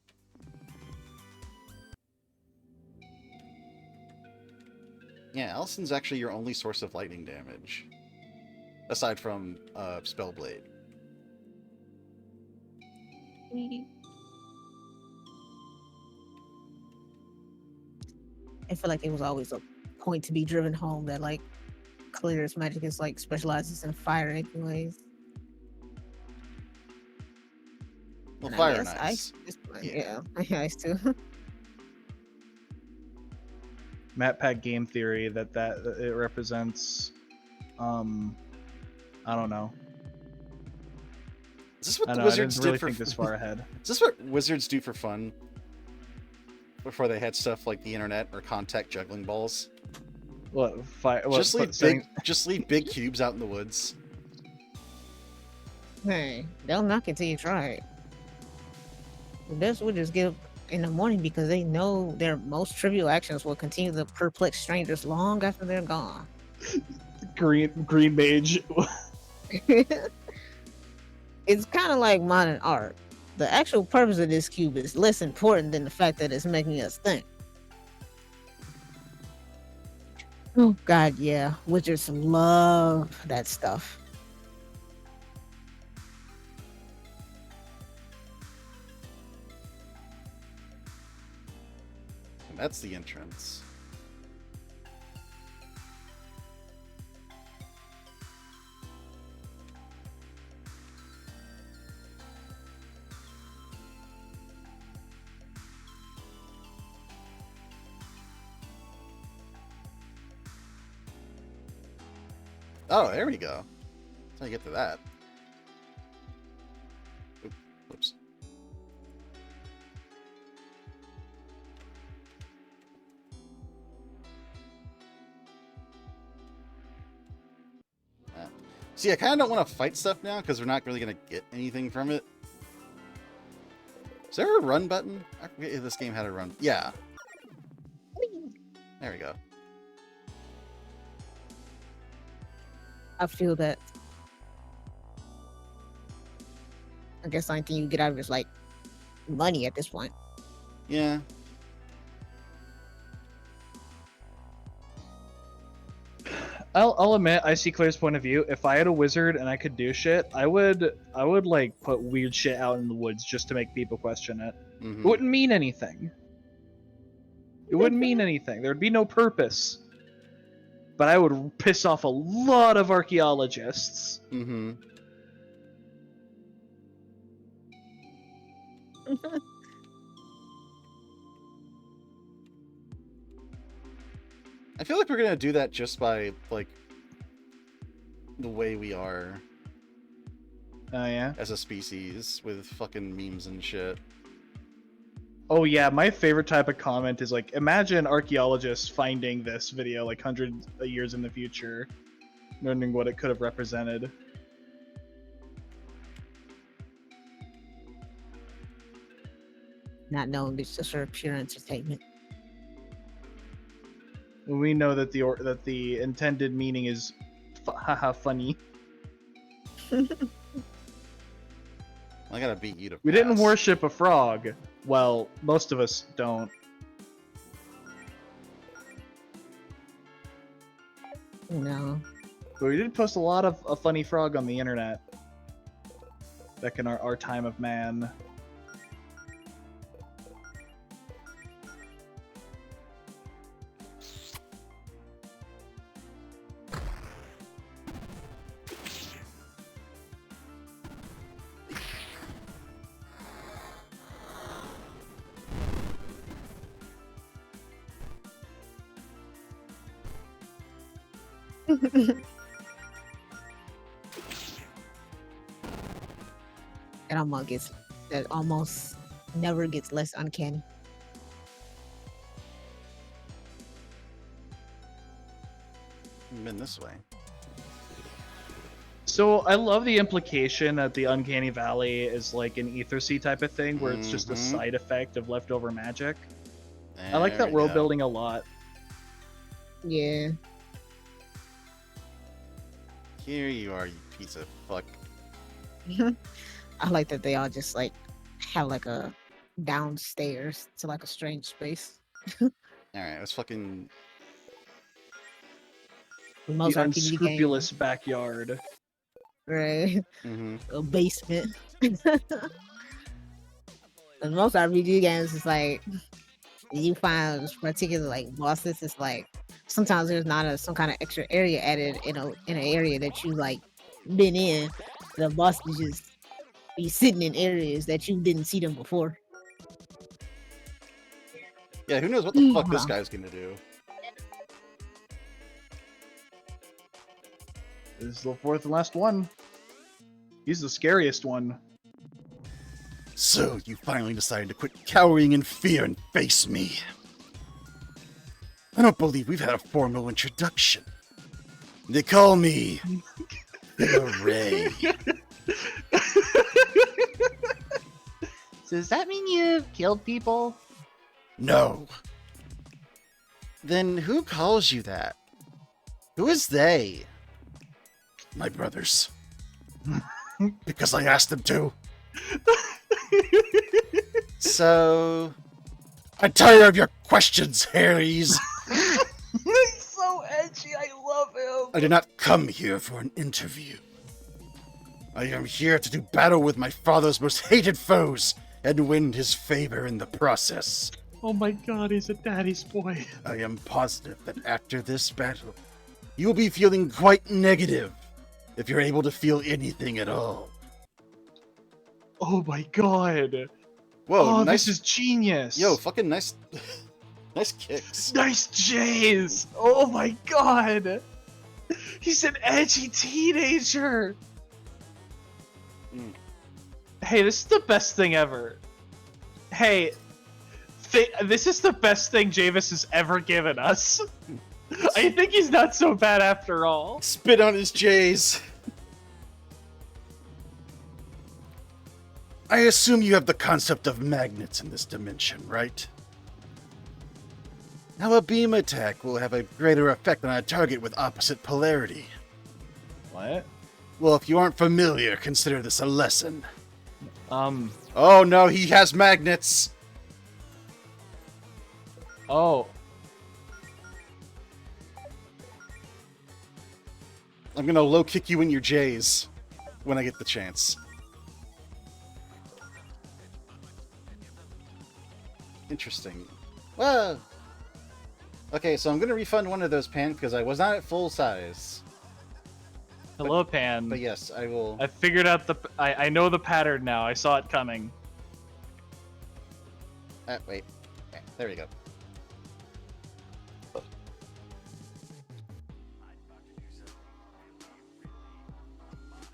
Yeah, Allison's actually your only source of lightning damage. Aside from Spellblade. I feel like it was always a point to be driven home that like Clear's magic is like specializes in fire anyways. Well, And I Fire guess Nice. yeah, ice too. MatPat game theory that it represents, I don't know. Is this what I the don't know. I wizards didn't really did for think this far ahead. Is this what wizards do for fun? Before they had stuff like the internet or contact juggling balls? What? Just leave big cubes out in the woods. Hey, they'll knock it till you try it. The best would just get up in the morning because they know their most trivial actions will continue to perplex strangers long after they're gone. Green mage. It's kind of like modern art. The actual purpose of this cube is less important than the fact that it's making us think. Oh god, yeah. Wizards love that stuff. And that's the entrance. Oh, there we go. That's how you get to that. Oop, whoops. See, I kind of don't want to fight stuff now because we're not really going to get anything from it. Is there a run button? I forget if this game had a run. Yeah. There we go. I feel that. I guess the only thing you get out of it is like money at this point. Yeah. I'll admit, I see Claire's point of view. If I had a wizard and I could do shit, I would like put weird shit out in the woods just to make people question it. Mm-hmm. It wouldn't mean anything. It wouldn't mean anything. There'd be no purpose. But I would piss off a lot of archaeologists. Mm-hmm. I feel like we're gonna do that just by, like, the way we are Oh, yeah? as a species with fucking memes and shit. Oh, yeah, my favorite type of comment is, like, imagine archaeologists finding this video, like, hundreds of years in the future, wondering what it could have represented. Not knowing it's just for pure entertainment. We know that the intended meaning is haha funny. I gotta beat you to We didn't pass. worship a frog. Well, most of us don't. No. But we did post a lot of a funny frog on the internet. Back in our time of man. That almost never gets less uncanny. Been this way. So I love the implication that the Uncanny Valley is like an Ether Sea type of thing, where it's just a Mhm. side effect of leftover magic. I like There that we world go. building a lot. Yeah. Here you are, you piece of fuck. I like that they all just like have like a downstairs to like a strange space. Alright, let's fucking... The most The RPG game, unscrupulous backyard. right? Mm-hmm. A basement. The most RPG games is like you find particular like bosses. It's like sometimes there's not some kind of extra area added in an area that you like been in. The boss is just be sitting in areas that you didn't see them before. Yeah, who knows what the fuck Hold this on. guy's gonna do. This is the fourth and last one. He's the scariest one. So, you finally decided to quit cowering in fear and face me. I don't believe we've had a formal introduction. They call me... the Ray. So does that mean you've killed people? No. Then who calls you that? Who is they? My brothers. Because I asked them to. So... I'm tired of your questions, Harry's. He's so edgy. I love him. I did not come here for an interview. I am here to do battle with my father's most hated foes and win his favor in the process. Oh my god, he's a daddy's boy. I am positive that after this battle, you will be feeling quite negative, if you're able to feel anything at all. Oh my god. Whoa, Oh, nice. this is genius. Yo, fucking nice. Nice kicks. Nice Jays. Oh my god. He's an edgy teenager. Mm. Hey, this is the best thing ever. Hey, this is the best thing Javis has ever given us. I think he's not so bad after all. Spit on his J's. I assume you have the concept of magnets in this dimension, right? Now a beam attack will have a greater effect on a target with opposite polarity. What? Well, if you aren't familiar, consider this a lesson. Oh no, he has magnets! Oh. I'm gonna low kick you in your J's when I get the chance. Interesting. Well, okay, so I'm gonna refund one of those pants because I was not at full size. Hello, Pan. But yes, I will. I figured out I know the pattern now. I saw it coming. Wait. There we go.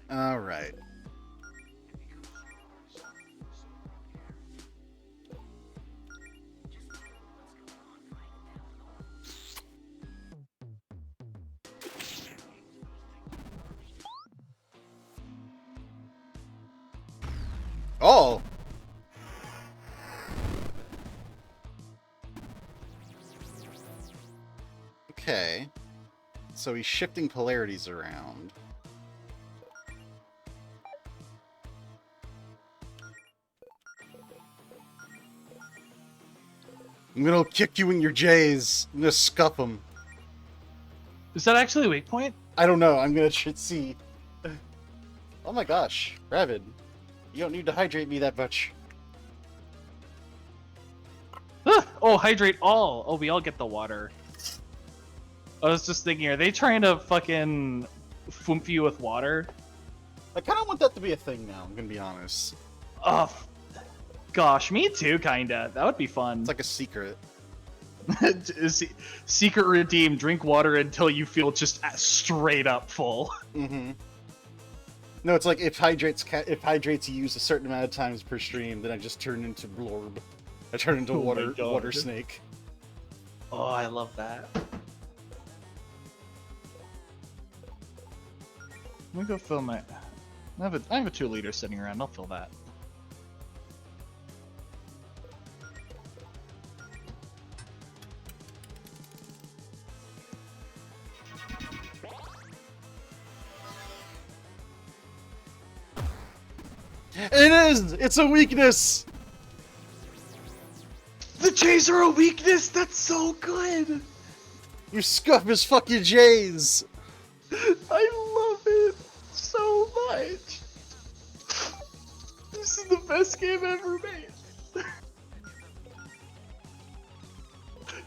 All right. Oh! Okay. So he's shifting polarities around. I'm gonna kick you in your J's. I'm gonna scuff them. Is that actually a weak point? I don't know. I'm gonna see. Oh my gosh, Ravid. You don't need to hydrate me that much. Oh, hydrate all. Oh, we all get the water. I was just thinking, are they trying to fucking foomp you with water? I kind of want that to be a thing now, I'm gonna be honest. Oh, gosh, me too, kinda. That would be fun. It's like a secret. Secret redeem, drink water until you feel just straight up full. Mm-hmm. No, it's like if hydrates you use a certain amount of times per stream, then I just turn into blorb. I turn into Oh my water God. snake. Oh, I love that. Let me go fill my... I have a 2-liter sitting around, I'll fill that. It is! It's a weakness! The Jays are a weakness? That's so good! You scuff his fucking J's! I love it so much! This is the best game ever made!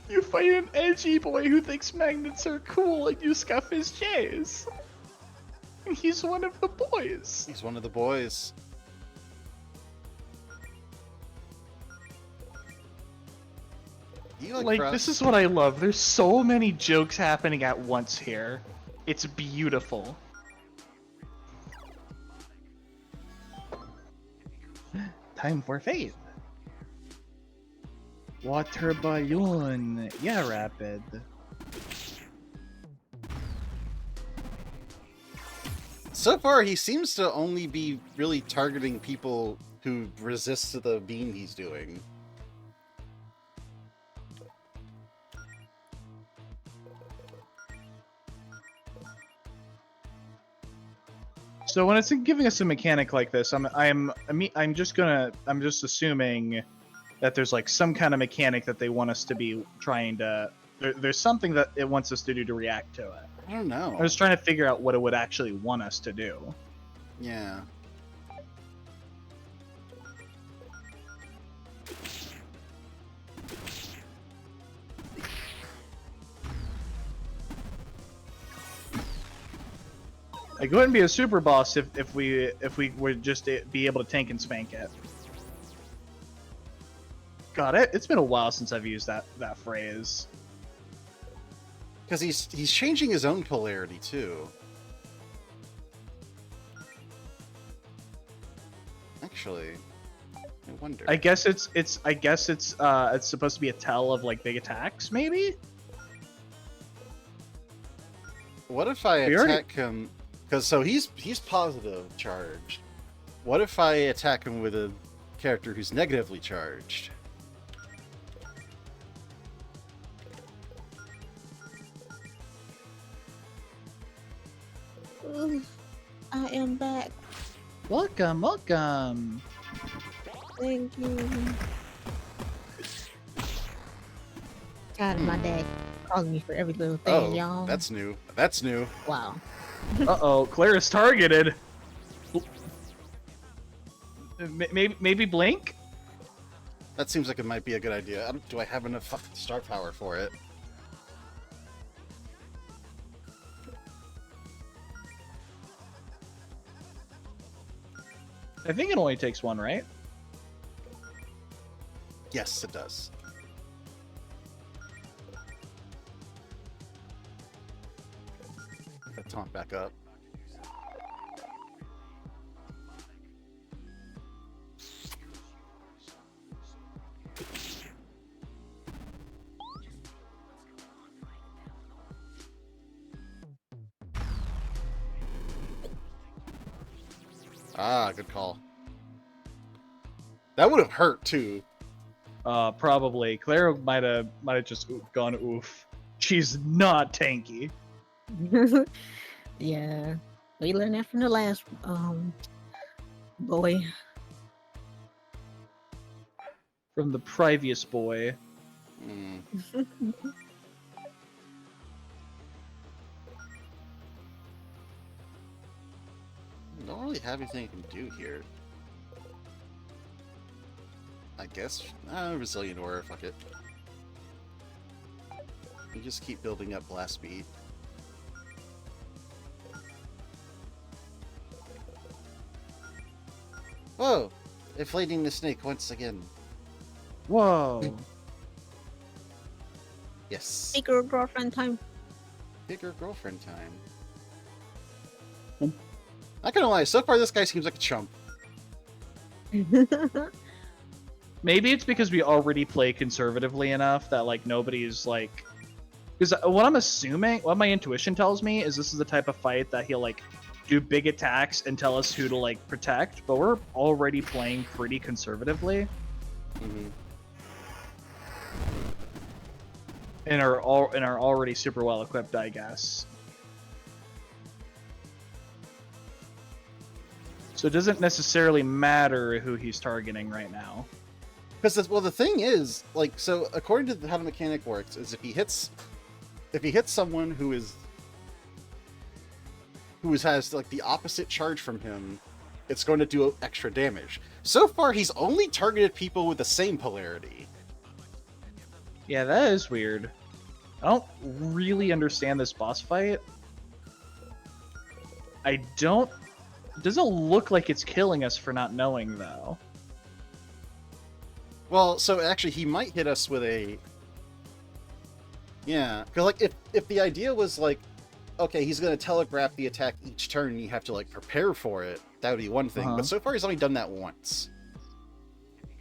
You fight an edgy boy who thinks magnets are cool and you scuff his J's. He's one of the boys. He's one of the boys. You Like, this is what I love. There's so many jokes happening at once here. It's beautiful. Time for faith. Water balloon. Yeah, rapid. So far, he seems to only be really targeting people who resist the beam he's doing. So when it's giving us a mechanic like this, I'm just assuming that there's like some kind of mechanic that they want us to be trying to. There's something that it wants us to do to react to it. I don't know. I was trying to figure out what it would actually want us to do. Yeah. Like, it wouldn't be a super boss if we would just be able to tank and spank it. Got it. It's been a while since I've used that phrase. Because he's changing his own polarity too. Actually, I wonder. I guess it's supposed to be a tell of like big attacks, maybe. What if I We already- attack him? Because so he's positive charged. What if I attack him with a character who's negatively charged? Ooh, I am back. Welcome, welcome. Thank you. God, my dad calling me for every little thing, y'all. That's new. That's new. Wow. Uh-oh, Claire's targeted. Maybe blink? That seems like it might be a good idea. Do I have enough fucking star power for it? I think it only takes one, right? Yes, it does. That taunt back up. Ah, good call. That would have hurt too. Probably. Claire might have just gone oof. She's not tanky. Yeah. We learned that from the last boy. From the previous boy. Mm. Don't really have anything I can do here. I guess. Resilient aura, fuck it. You just keep building up blast speed. Whoa! Inflating the snake once again. Whoa. Yes. Speaker girlfriend time. Bigger girlfriend time. Not gonna lie, so far this guy seems like a chump. Maybe it's because we already play conservatively enough that like nobody's like. Because what I'm assuming, what my intuition tells me is this is the type of fight that he'll like do big attacks and tell us who to like protect. But we're already playing pretty conservatively. Mm-hmm. And are already super well equipped, I guess. So it doesn't necessarily matter who he's targeting right now. Because well, the thing is, like, so according to how the mechanic works, is if he hits someone who has like the opposite charge from him, it's going to do extra damage. So far, he's only targeted people with the same polarity. Yeah, that is weird. I don't really understand this boss fight. I don't. It doesn't look like it's killing us for not knowing, though. Well, so actually, he might hit us with a. Yeah, because like if the idea was like, okay, he's gonna telegraph the attack each turn, and you have to like prepare for it. That would be one thing. But so far, he's only done that once.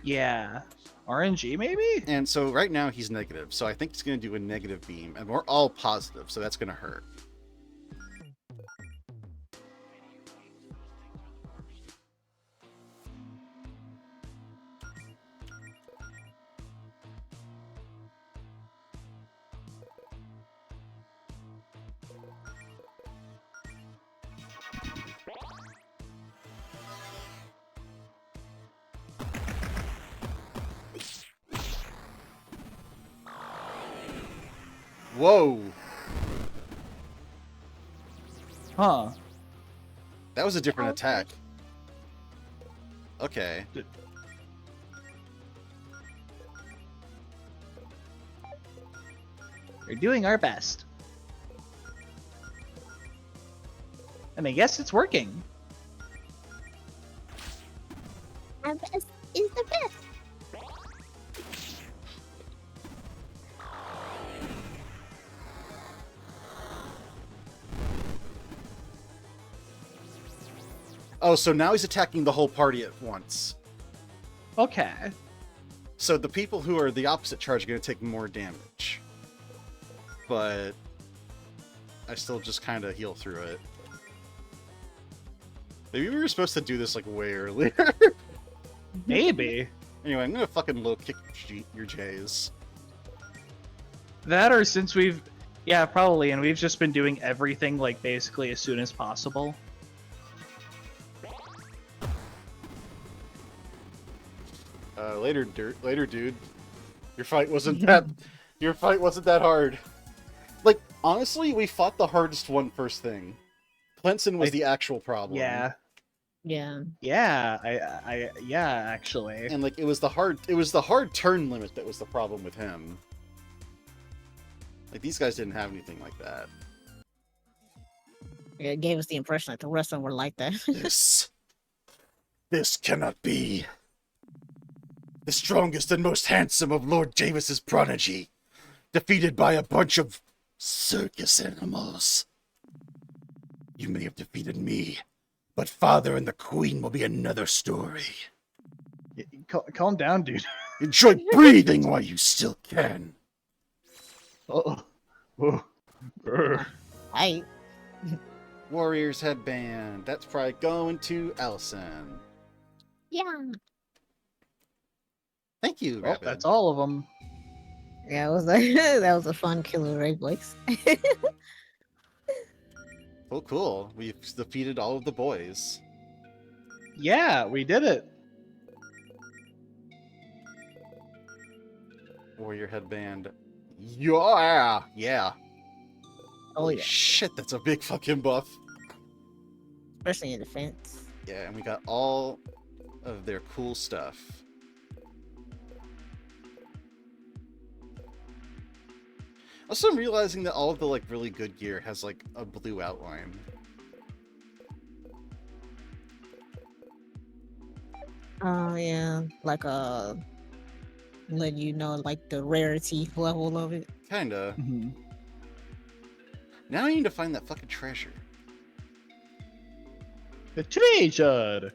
Yeah, RNG maybe. And so right now he's negative. So I think he's gonna do a negative beam, and we're all positive, so that's gonna hurt. Whoa! Huh. That was a different attack. Okay. We're doing our best. And I guess it's working. Our best is the best. Oh, so now he's attacking the whole party at once. Okay. So the people who are the opposite charge are going to take more damage. But I still just kind of heal through it. Maybe we were supposed to do this like way earlier. Maybe. Anyway, I'm going to fucking low kick your J's. That or since we've... Yeah, probably, and we've just been doing everything like basically as soon as possible. Later, dude. Your fight wasn't that hard. Like, honestly, we fought the hardest one first thing. Plenson was the actual problem. Yeah. Yeah. Yeah, yeah, actually. And like it was the hard turn limit that was the problem with him. Like these guys didn't have anything like that. Yeah, it gave us the impression that the rest of them were like that. This cannot be. The strongest and most handsome of Lord Javis's prodigy, defeated by a bunch of circus animals. You may have defeated me, but Father and the Queen will be another story. Calm down, dude. Enjoy breathing while you still can. Oh. Oh. I Warriors headband. That's probably going to Allison. Yeah. Thank you, Well, Rapid. that's all of them. Yeah, it was like that was a fun killer Ray voice. Oh, cool. We've defeated all of the boys. Yeah, we did it. Warrior headband. Yeah! Yeah. Oh yeah, Shit, that's a big fucking buff. especially in defense. Yeah, and we got all of their cool stuff. Also, I'm realizing that all of the like really good gear has like a blue outline. Oh yeah, like letting you know like the rarity level of it. Kinda. Mhm. Now I need to find that fucking treasure. The treasure.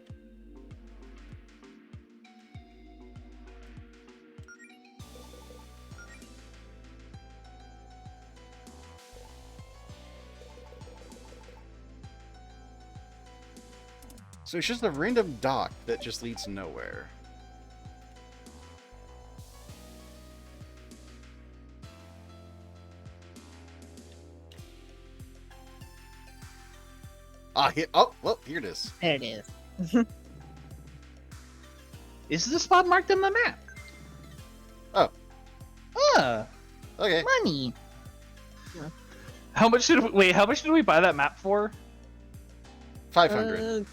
So it's just a random dock that just leads nowhere. Oh, well, here it is. There it is. Is the spot marked on the map? Oh. Ah, Okay. money. How much did how much did we buy that map for? 500.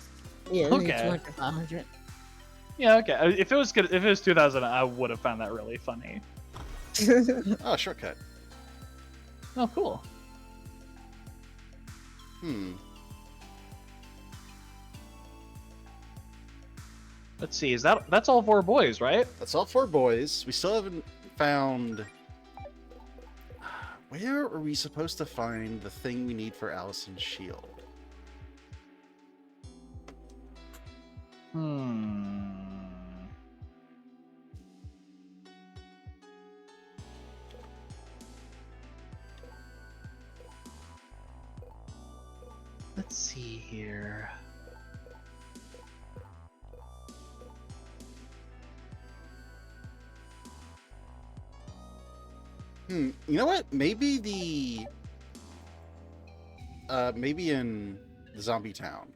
Yeah, Okay. 200, 500. Yeah, okay. If it was good, if it was 2000, I would have found that really funny. Oh, shortcut. Oh, cool. Let's see. That's all 4 boys, right? That's all 4 boys. We still haven't found... Where are we supposed to find the thing we need for Allison's shield? Let's see here. You know what? Maybe maybe in the zombie town.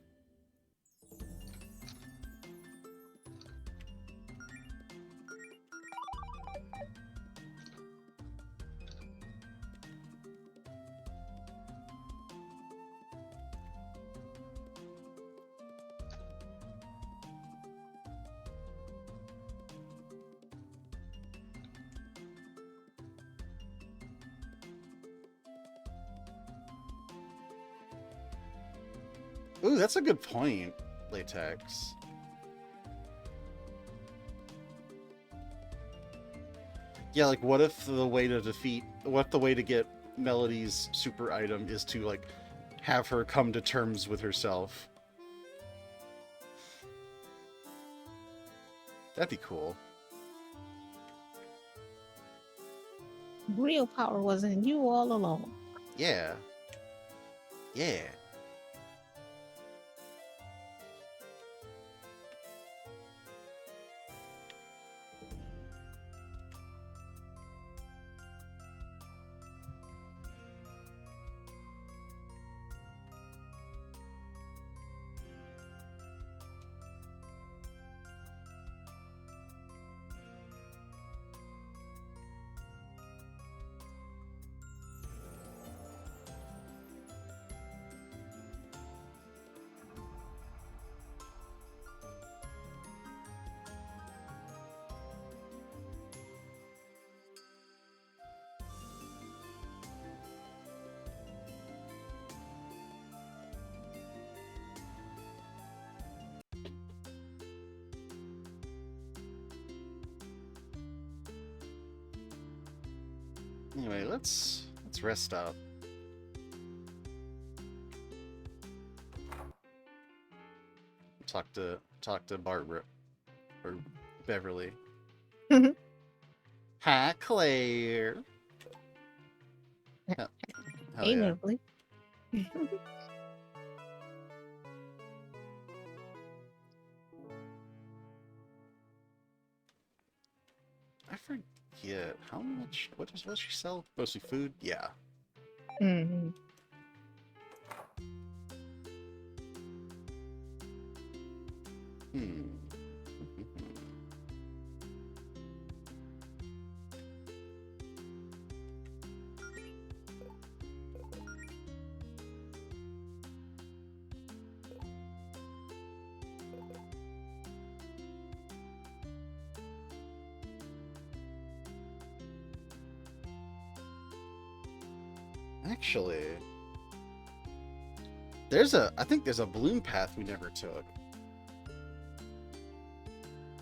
Ooh, that's a good point, Latex. Yeah, like what if the way to get Melody's super item is to like have her come to terms with herself? That'd be cool. Real power was in you all along. Yeah. Yeah. Anyway, let's rest up. Talk to Barbara or Beverly. Hi, Claire. Hell Hey, yeah. Beverly. I forget how much. What does she sell? Mostly food. Yeah. Mm-hmm. Actually, I think there's a bloom path we never took.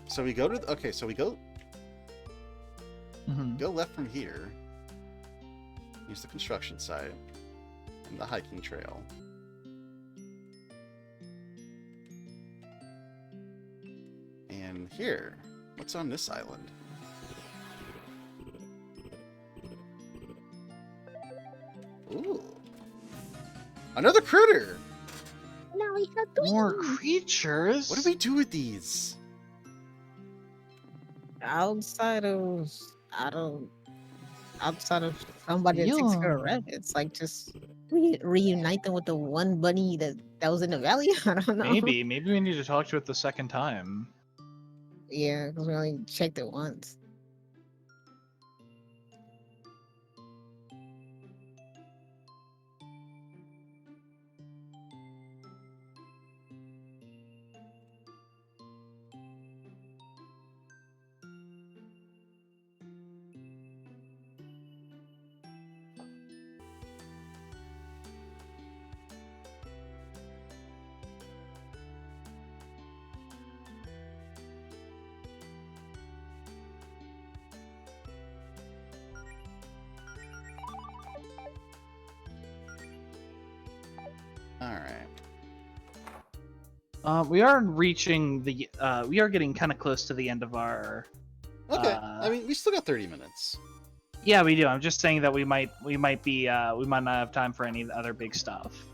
So we go to, okay, so we go, Mhm. Go left from here. Use the construction site and the hiking trail. And here, what's on this island? Ooh. Another critter! Now we have three. More creatures. What do we do with these? Outside of outside of somebody that takes care of Yeah. rabbits, like just reunite them with the one bunny that was in the valley. I don't know. Maybe we need to talk to it the second time. Yeah, because we only checked it once. Alright. We are reaching the. We are getting kind of close to the end of our. Okay, I mean, we still got 30 minutes. Yeah, we do. I'm just saying that we might be. We might not have time for any other big stuff.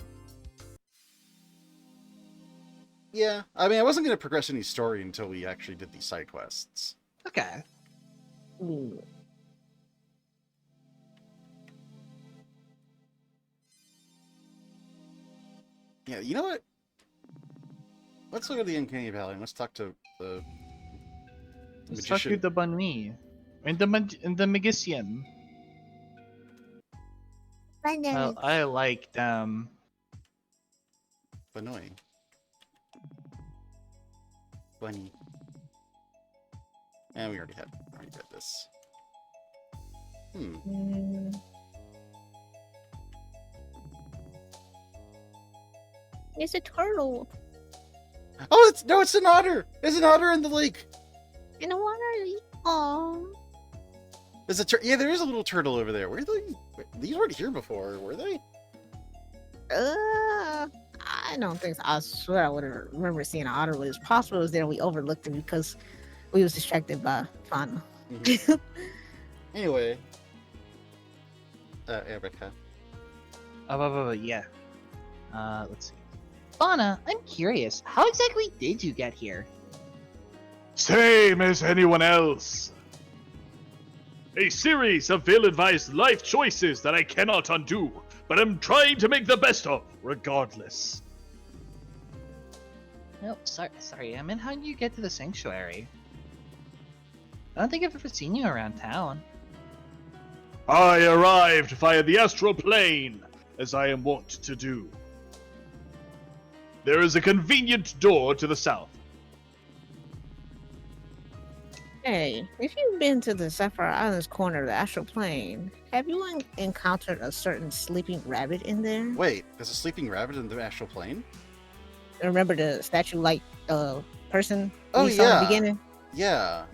Yeah, I mean, I wasn't going to progress any story until we actually did these side quests. Okay. Ooh. Yeah, you know what? Let's look at the Uncanny Valley and let's talk to the Let's talk to magician. the bunny and the magician. Bananas. I like them. Banoi. Bunny. And we already did this. Mm. It's a turtle Oh, it's an otter! There's an otter in the lake! in the water. Oh, There's a yeah, there is a little turtle over there. Where are they? These weren't here before, were they? I don't think so. I swear I would have remember seeing an otter, but it's possible it was there. We overlooked it because we was distracted by fauna. Anyway. Erica. Yeah. Let's see. Fauna, I'm curious. How exactly did you get here? Same as anyone else. A series of ill-advised life choices that I cannot undo, but I'm trying to make the best of, regardless. No, sorry. I meant, how did you get to the sanctuary? I don't think I've ever seen you around town. I arrived via the astral plane, as I am wont to do. There is a convenient door to the south. Hey, if you've been to the Sapphire Islands corner of the astral plane, have you encountered a certain sleeping rabbit in there? Wait, there's a sleeping rabbit in the astral plane? Remember the statue-like person Oh, we saw in yeah. the beginning? Yeah.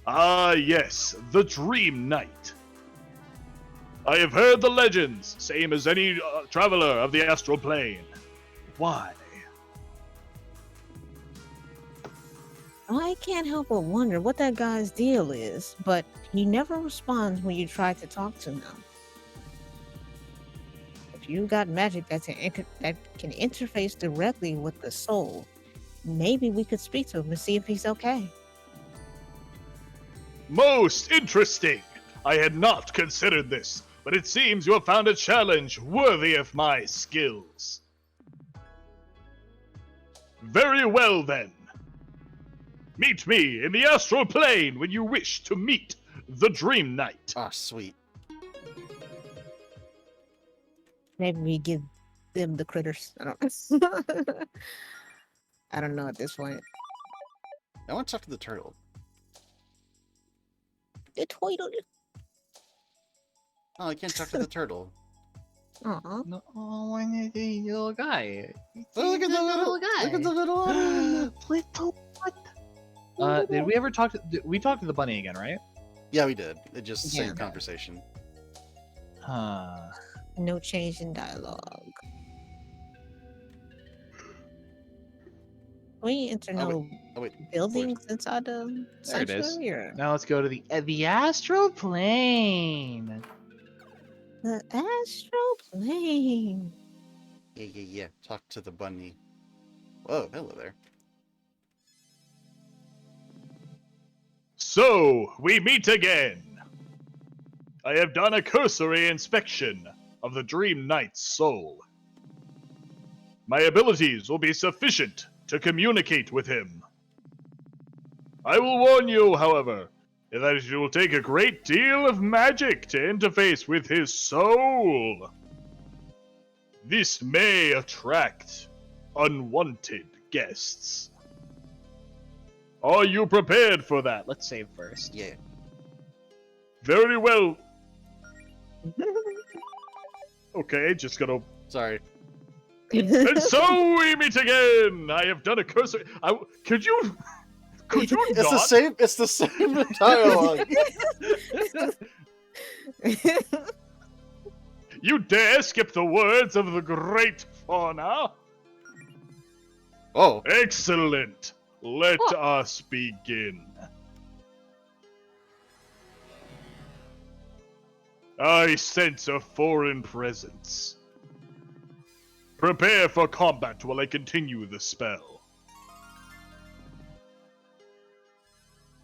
Ah, yes, the Dream Knight. I have heard the legends, same as any traveler of the astral plane. Why? I can't help but wonder what that guy's deal is, but he never responds when you try to talk to him. If you got magic that can interface directly with the soul, maybe we could speak to him and see if he's okay. Most interesting! I had not considered this, but it seems you have found a challenge worthy of my skills. Very well then. Meet me in the astral plane when you wish to meet the Dream Knight. Ah, sweet. Maybe we give them the critters. I don't. I don't know at this point. I want to talk to the turtle. the turtle. Oh, I can't talk to the turtle. Aw. No, oh, the little guy. Oh, look at the little guy. Look at the little otter. Little what? Did we ever talk to? We talked to the bunny again, right? Yeah, we did. It just the same Yeah. conversation. Huh. No change in dialogue. We enter Oh, no Oh wait. buildings inside the There it is. sanctuary, or Now let's go to the astral plane. the astral plane. Yeah. Talk to the bunny. Whoa, hello there. So, we meet again. I have done a cursory inspection of the Dream Knight's soul. My abilities will be sufficient to communicate with him. I will warn you, however, that it will take a great deal of magic to interface with his soul. This may attract unwanted guests. Are you prepared for that? Let's save first. Yeah. Very well. Okay, just gonna. Sorry. And so we meet again. I have done a cursory. Could you? Could you It's not? the same. It's the same dialogue. You dare skip the words of the great fauna? Oh, Excellent. Let us begin. I sense a foreign presence. Prepare for combat while I continue the spell.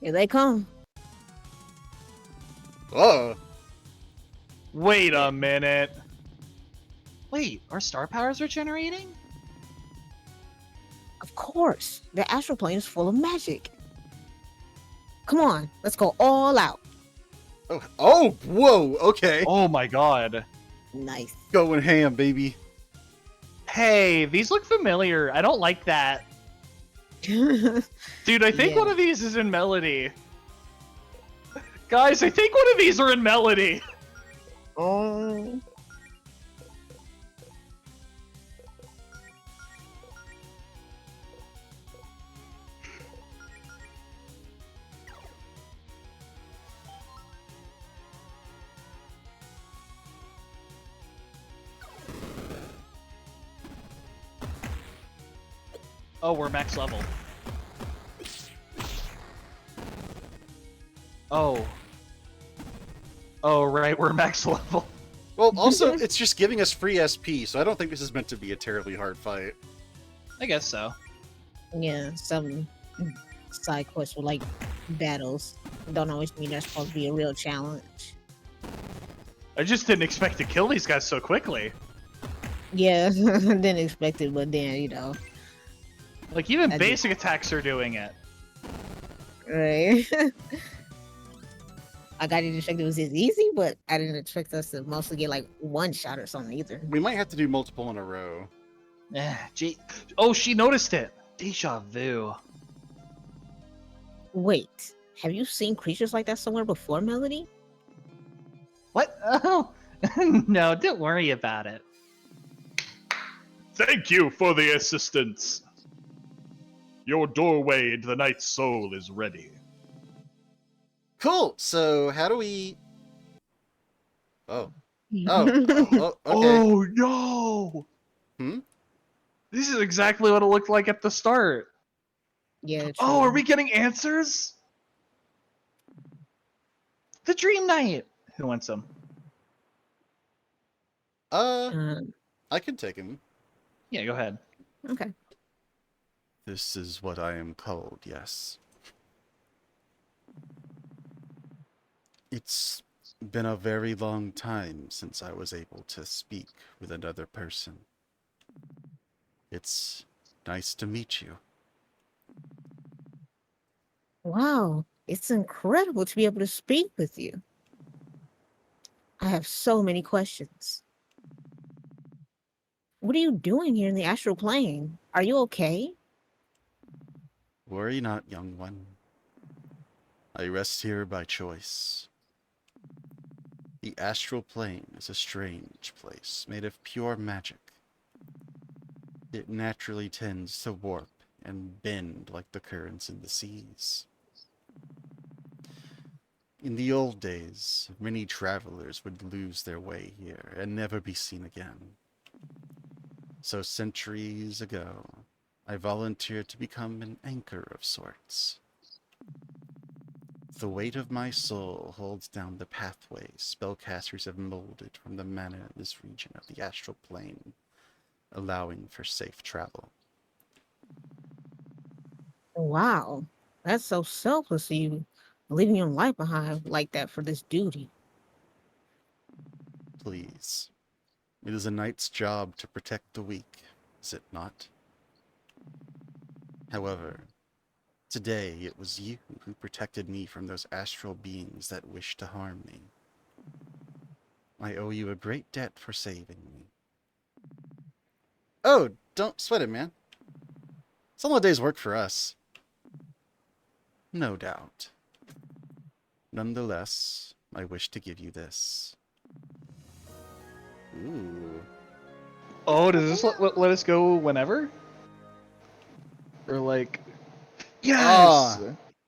Here they come. oh. Wait a minute. Wait, our star powers are generating? Of course, the astral plane is full of magic. Come on, let's go all out. Oh, whoa. Okay. Oh my god. Nice. Going ham, baby. Hey, these look familiar. I don't like that. Dude, I think Yeah. one of these is in Melody. Guys, I think one of these are in Melody. Oh. Oh, we're max level. Oh. Oh, right, we're max level. Well, also, it's just giving us free SP, so I don't think this is meant to be a terribly hard fight. I guess so. Yeah, some side quests with like battles don't always mean they're supposed to be a real challenge. I just didn't expect to kill these guys so quickly. Yeah, didn't expect it, but then Like, even I basic attacks are doing it. right. Like I didn't expect it was this easy, but I didn't expect us to mostly get like one shot or something either. We might have to do multiple in a row. Oh, she noticed it. Deja vu. Wait, have you seen creatures like that somewhere before, Melody? What? Oh, no, don't worry about it. Thank you for the assistance. Your doorway into the Night's Soul is ready. Cool. So how do we? Oh. Okay. Oh no! Hmm? This is exactly what it looked like at the start. Yeah. Oh, are true. we getting answers? The Dream Knight. Who wants them? I can take him. Yeah, go ahead. Okay. This is what I am called. Yes. It's been a very long time since I was able to speak with another person. It's nice to meet you. Wow, it's incredible to be able to speak with you. I have so many questions. What are you doing here in the astral plane? Are you okay? Worry not, young one. I rest here by choice. The astral plane is a strange place made of pure magic. It naturally tends to warp and bend like the currents in the seas. In the old days, many travelers would lose their way here and never be seen again. So centuries ago, I volunteered to become an anchor of sorts. The weight of my soul holds down the pathways spellcasters have molded from the mana in this region of the astral plane, allowing for safe travel. Wow, that's so selfless of you, leaving your life behind like that for this duty. Please. It is a knight's job to protect the weak, is it not? However, today it was you who protected me from those astral beings that wish to harm me. I owe you a great debt for saving me. Oh, don't sweat it, man. It's only a day's work for us. No doubt. Nonetheless, I wish to give you this. Ooh. Oh, does this let us go whenever? Or like, yes! Ah,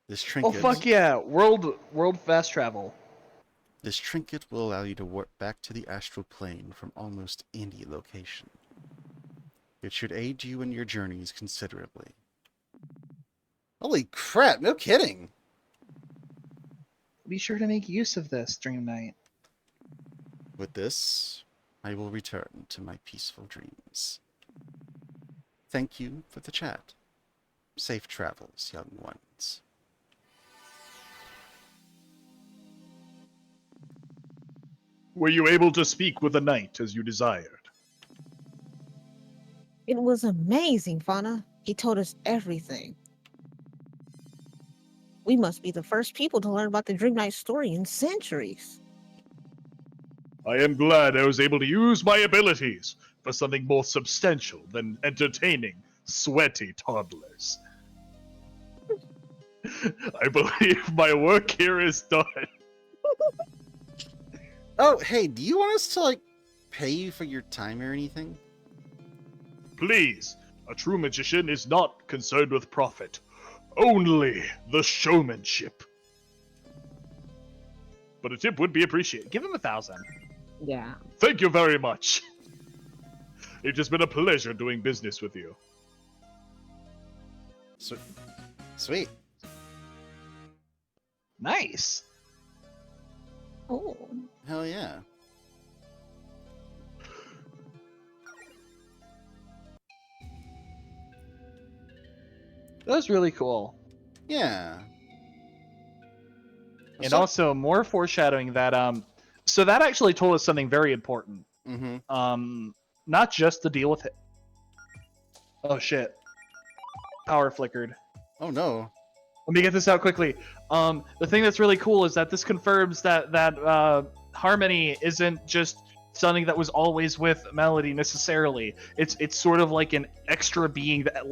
this Oh trinket. fuck yeah! World fast travel. This trinket will allow you to warp back to the astral plane from almost any location. It should aid you in your journeys considerably. Holy crap, no kidding! Be sure to make use of this, Dream Knight. With this, I will return to my peaceful dreams. Thank you for the chat. Safe travels, young ones. Were you able to speak with the knight as you desired? It was amazing, Fauna. He told us everything. We must be the first people to learn about the Dream Knight story in centuries. I am glad I was able to use my abilities for something more substantial than entertaining sweaty toddlers. I believe my work here is done. Oh, hey, do you want us to, like, pay you for your time or anything? Please, a true magician is not concerned with profit, only the showmanship. But a tip would be appreciated. Give him 1,000. Yeah. Thank you very much. It has been a pleasure doing business with you. Sweet. Nice. Oh. Hell yeah. That was really cool. Yeah. And also more foreshadowing that so that actually told us something very important. Mm-hmm. Not just to deal with it. Oh shit. Power flickered. Oh no. Let me get this out quickly. The thing that's really cool is that this confirms that Harmony isn't just something that was always with Melody necessarily. It's sort of like an extra being that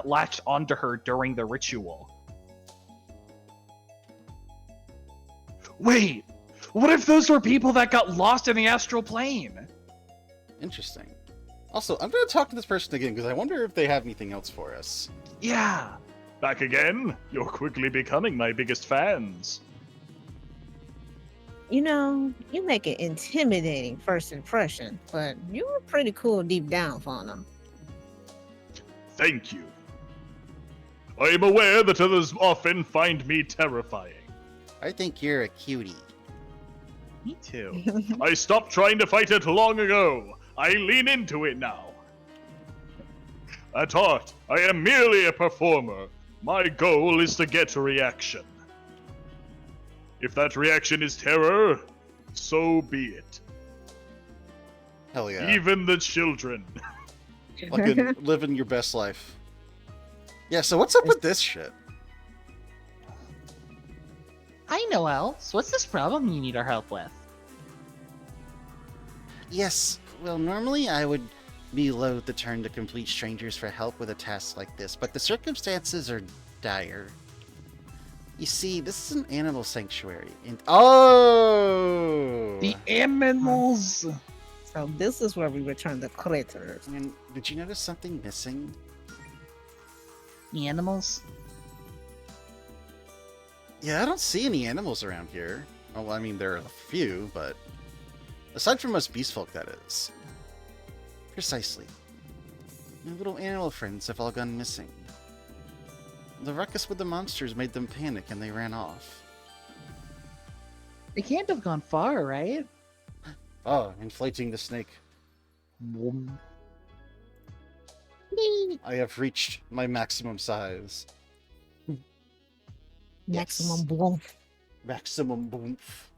latched onto her during the ritual. Wait, what if those were people that got lost in the astral plane? Interesting. Also, I'm going to talk to this person again because I wonder if they have anything else for us. Yeah. Back again? You're quickly becoming my biggest fans. You know, you make an intimidating first impression, but you were pretty cool deep down, Fauna. Thank you. I am aware that others often find me terrifying. I think you're a cutie. Me too. I stopped trying to fight it long ago. I lean into it now. At heart, I am merely a performer. My goal is to get a reaction. If that reaction is terror, so be it. Hell yeah. Even the children. Fucking living your best life. Yeah, so what's up with this shit? Hi, Noelle. What's this problem you need our help with? Yes, well, normally I would be loath to turn to complete strangers for help with a task like this, but the circumstances are dire. You see, this is an animal sanctuary, and oh! The animals! So this is where we return the critters. And did you notice something missing? Any animals? Yeah, I don't see any animals around here. Well, I mean, there are a few, but aside from us beast folk, that is. Precisely. My little animal friends have all gone missing. The ruckus with the monsters made them panic and they ran off. They can't have gone far, right? Oh, inflating the snake. I have reached my maximum size. Maximum Yes. bloom. Maximum boomph.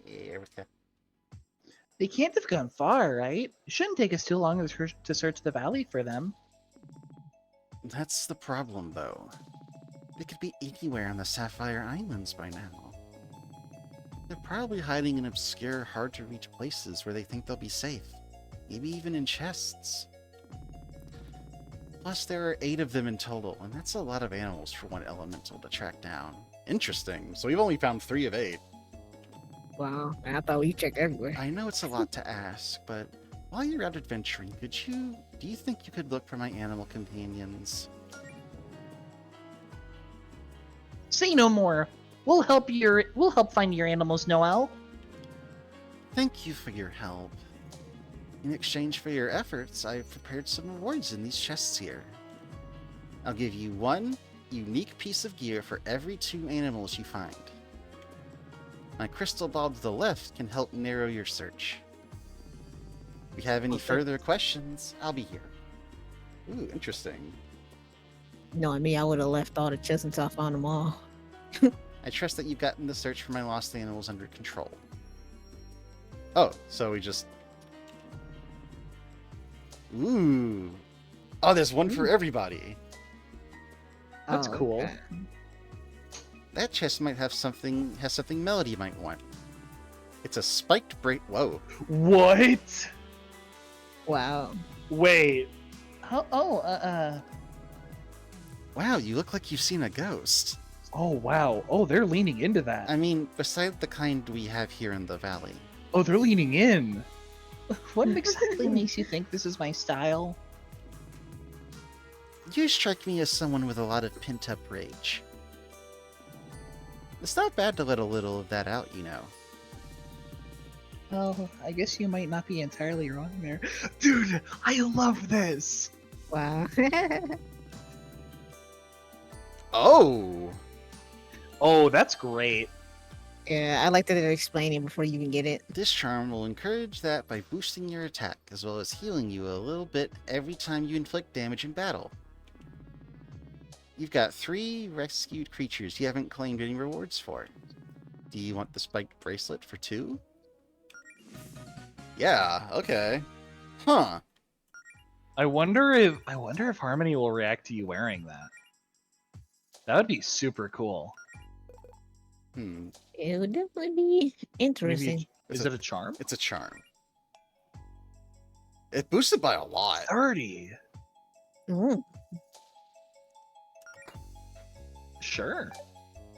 Erica. They can't have gone far, right? It shouldn't take us too long to search the valley for them. That's the problem, though. They could be anywhere on the Sapphire Islands by now. They're probably hiding in obscure, hard-to-reach places where they think they'll be safe. Maybe even in chests. Plus, there are 8 of them in total, and that's a lot of animals for one elemental to track down. Interesting. So we've only found 3 of 8. Wow, I thought we checked everywhere. I know it's a lot to ask, but while you're out adventuring, do you think you could look for my animal companions? Say no more. We'll help find your animals, Noel. Thank you for your help. In exchange for your efforts, I've prepared some rewards in these chests here. I'll give you 1 unique piece of gear for every 2 animals you find. My crystal ball to the left can help narrow your search. If you have any further questions, I'll be here. Ooh, interesting. Knowing me, I would have left all the chests until I found them all. I trust that you've gotten the search for my lost animals under control. Oh, so we just... Ooh. Oh, there's one for everybody. That's Oh, cool. okay. That chest might have something Melody might want. It's a spiked break. Whoa. What? Wow. Wait. Wow, you look like you've seen a ghost. Oh, wow. Oh, they're leaning into that. I mean, beside the kind we have here in the valley. Oh, they're leaning in. What exactly makes you think this is my style? You strike me as someone with a lot of pent-up rage. It's not bad to let a little of that out, you know. Well, I guess you might not be entirely wrong there. Dude, I love this. Wow. Oh! Oh, that's great. Yeah, I like that they're explaining before you even get it. This charm will encourage that by boosting your attack, as well as healing you a little bit every time you inflict damage in battle. You've got 3 rescued creatures you haven't claimed any rewards for. Do you want the spiked bracelet for 2? Yeah, okay. Huh. I wonder if Harmony will react to you wearing that. That would be super cool. It would definitely be interesting. Maybe is it a charm? It's a charm. It boosted by a lot. 30. Mm. Sure.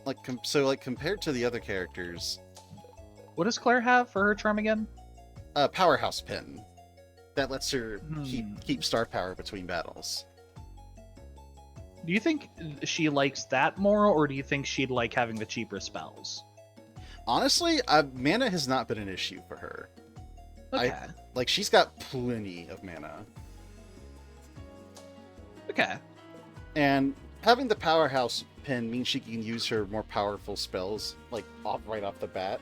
Like compared to the other characters, What does Claire have for her charm again? Powerhouse Pin. That lets her Hmm. keep star power between battles. Do you think she likes that more, or do you think she'd like having the cheaper spells? Honestly, mana has not been an issue for her. Okay. Like, she's got plenty of mana. Okay. And having the Powerhouse Pin means she can use her more powerful spells, like, right off the bat.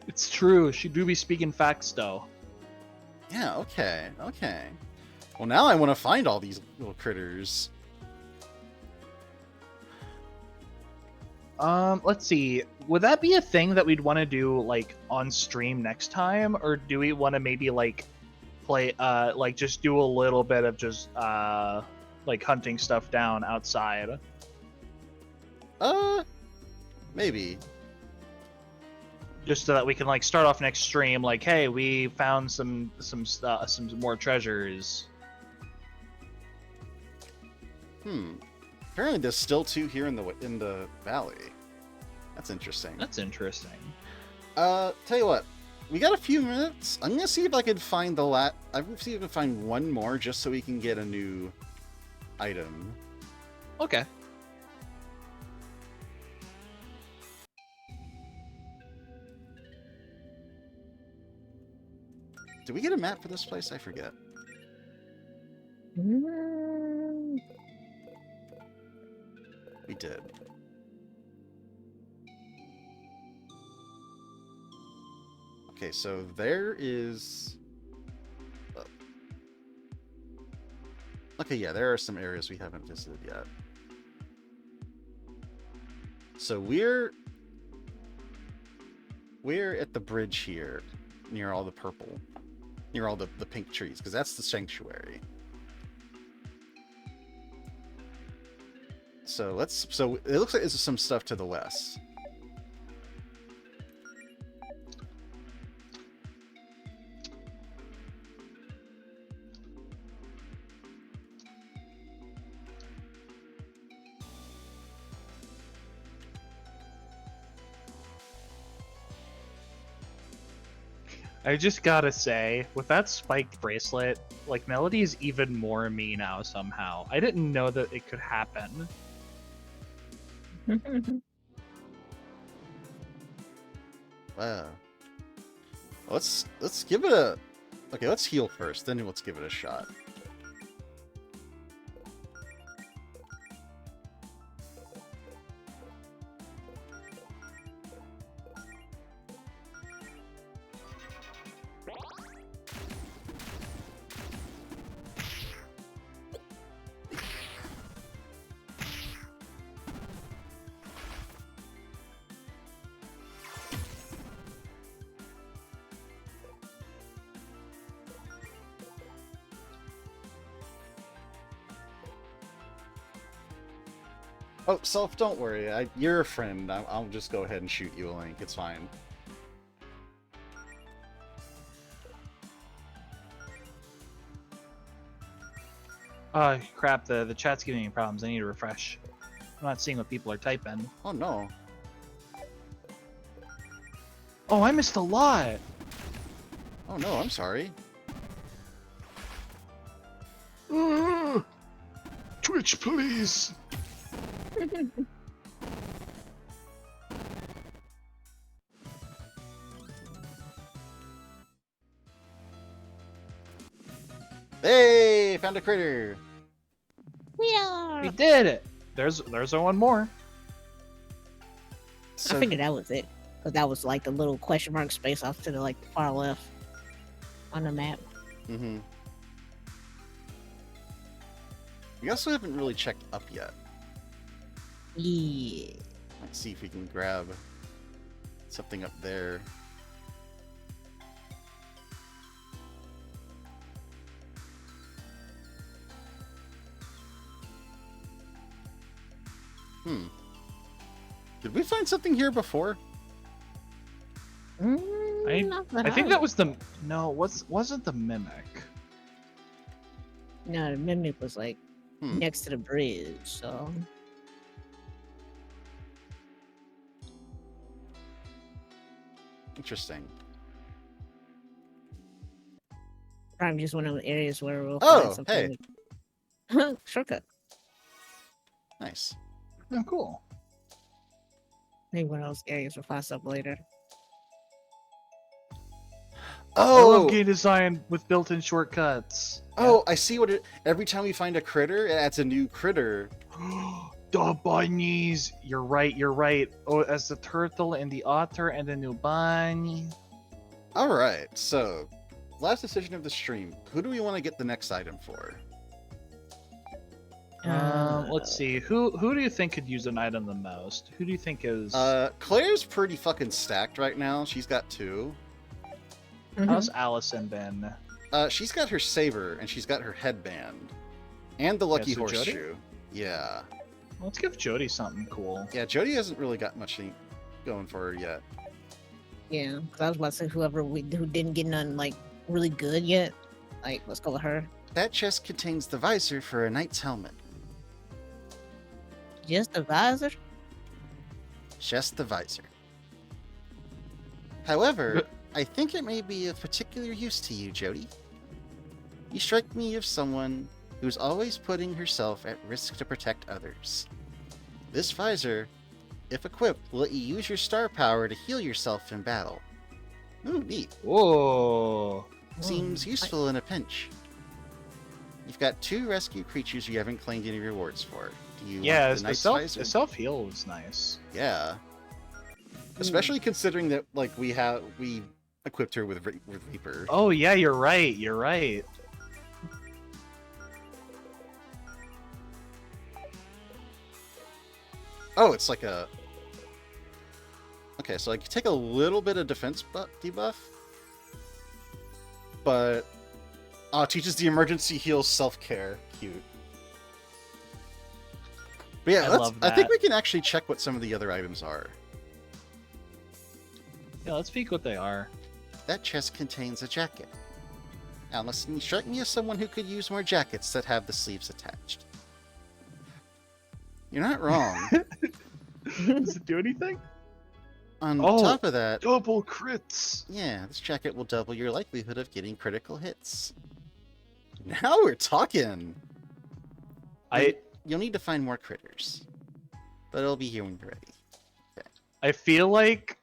It's true. She do be speaking facts, though. Yeah, okay. Well, now I want to find all these little critters. Let's see. Would that be a thing that we'd want to do, like, on stream next time? Or do we want to maybe, like, play, like, just do a little bit of just, like, hunting stuff down outside? Maybe. Just so that we can, like, start off next stream, like, hey, we found some more treasures. Apparently, there's still 2 here in the valley. That's interesting. That's interesting. Tell you what, we got a few minutes. I'm gonna see if I can find I'm gonna see if I can find one more just so we can get a new item. Okay. Did we get a map for this place? I forget. Mm, We did. Okay, so there is... Okay, yeah, there are some areas we haven't visited yet. So we're at the bridge here, near all the purple, near all the pink trees, because that's the sanctuary. So it looks like there's some stuff to the west. I just gotta say, with that spiked bracelet, like, Melody is even more me now somehow. I didn't know that it could happen. Wow. Let's give it a... Okay, let's heal first, then let's give it a shot. Oh, Self, don't worry. You're a friend. I'll just go ahead and shoot you a link. It's fine. Crap, the chat's giving me problems. I need to refresh. I'm not seeing what people are typing. Oh, no. Oh, I missed a lot! Oh, no, I'm sorry. Twitch, please. Hey, found a critter. We are. We did it! There's one more. So, I figured that was it. Because that was like the little question mark space off to the like far left on the map. mm-hmm. We also haven't really checked up yet. Yeah. Let's see if we can grab something up there. Did we find something here before? Not that I think that was the... No, wasn't the Mimic. No, the mimic was like Hmm. next to the bridge, so Interesting. probably just one of the areas where we'll Oh, find something. hey. Shortcut. Nice. Oh, cool. Maybe one of those areas we'll find stuff later. I love Oh! game design with built-in shortcuts. Oh, I see what it... Every time we find a critter, it adds a new critter. The bunnies! You're right. Oh, as the turtle and the otter and the new bunny. Alright, so... Last decision of the stream. Who do we want to get the next item for? Let's see. Who do you think could use an item the most? Who do you think is... Claire's pretty fucking stacked right now. She's got 2. How's Allison been? She's got her saber, and she's got her headband. And the lucky so Jody? horseshoe. Yeah. Let's give Jody something cool. Yeah, Jody hasn't really got much going for her yet. Yeah, because I was about to say who didn't get none like really good yet. Like, let's go with her. That chest contains the visor for a knight's helmet. Just a visor? Just the visor. However, I think it may be of particular use to you, Jody. You strike me as someone who's always putting herself at risk to protect others. This visor, if equipped, will let you use your star power to heal yourself in battle. Ooh, neat. Whoa. Seems useful in a pinch. You've got 2 rescue creatures you haven't claimed any rewards for. Do you Yeah, want the nice visor? the self heal was nice. Yeah. Especially considering that, like, we equipped her with Reaper. Oh yeah, you're right. You're right. Oh, it's like a... Okay, so I can take a little bit of defense debuff. But... teaches the emergency heal self-care. Cute. But yeah, I love I think that. we can actually check what some of the other items are. Yeah, let's peek what they are. That chest contains a jacket. Alice, you strike me as someone who could use more jackets that have the sleeves attached. You're not wrong. Does it do anything? On Oh. top of that, Double crits. yeah, this jacket will double your likelihood of getting critical hits. Now we're talking! You'll need to find more critters. But it'll be here when you're ready. I feel like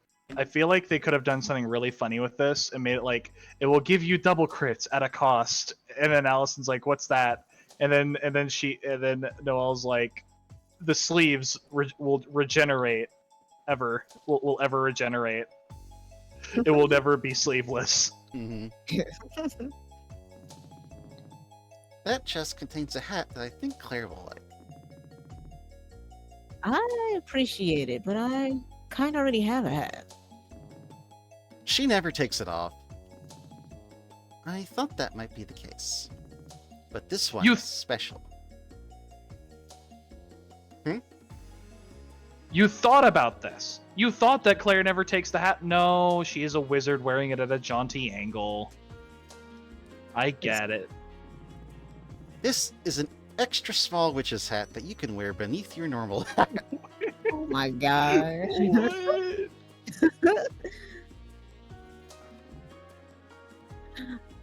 they could have done something really funny with this and made it like it will give you double crits at a cost, and then Allison's like, "What's that?" And then Noelle's like, "The sleeves will regenerate ever. Will ever regenerate. It will never be sleeveless." Mm-hmm. That chest contains a hat that I think Claire will like. I appreciate it, but I kind of already have a hat. She never takes it off. I thought that might be the case. But this one You- is special. You thought about this. You thought that Claire never takes the hat. No, she is a wizard wearing it at a jaunty angle. I get it. This is an extra small witch's hat that you can wear beneath your normal hat. Oh my god.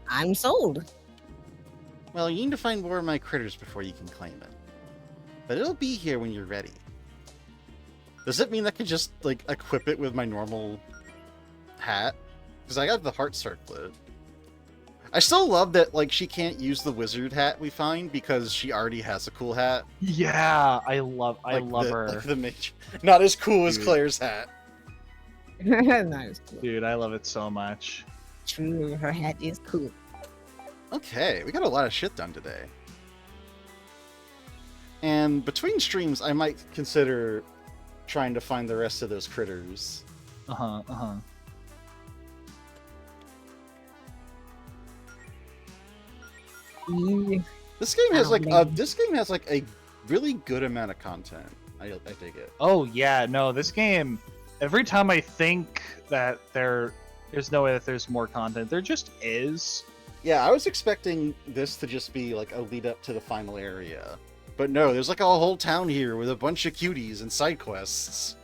I'm sold. Well, you need to find more of my critters before you can claim it. But it'll be here when you're ready. Does it mean I can just, like, equip it with my normal hat? Because I got the heart circlet. I still love that, like, she can't use the wizard hat we find because she already has a cool hat. Yeah, I love her. Like the mage. Not as cool as Dude. Claire's hat. Nice. Dude, I love it so much. True, her hat is cool. Okay, we got a lot of shit done today. And between streams, I might consider trying to find the rest of those critters. Uh-huh. Yeah. This game has Oh, man. this game has like a really good amount of content. I dig it. Oh yeah, no, this game, every time I think that there's no way that there's more content, there just is. Yeah, I was expecting this to just be like a lead up to the final area. But no, there's like a whole town here with a bunch of cuties and side quests.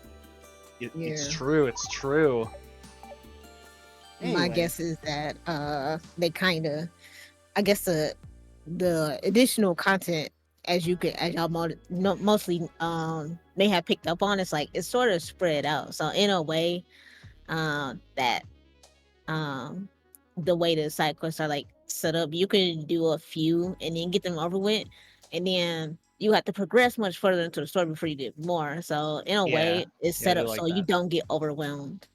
It's Yeah. true, it's true. My Anyway. guess is that they kind of, I guess the additional content as y'all mostly may have picked up on, it's like it's sort of spread out. So in a way, that the way the side quests are like set up, you can do a few and then get them over with, and then you have to progress much further into the story before you get more. So in a way, Yeah. it's Yeah, set I up like so you that. don't get overwhelmed.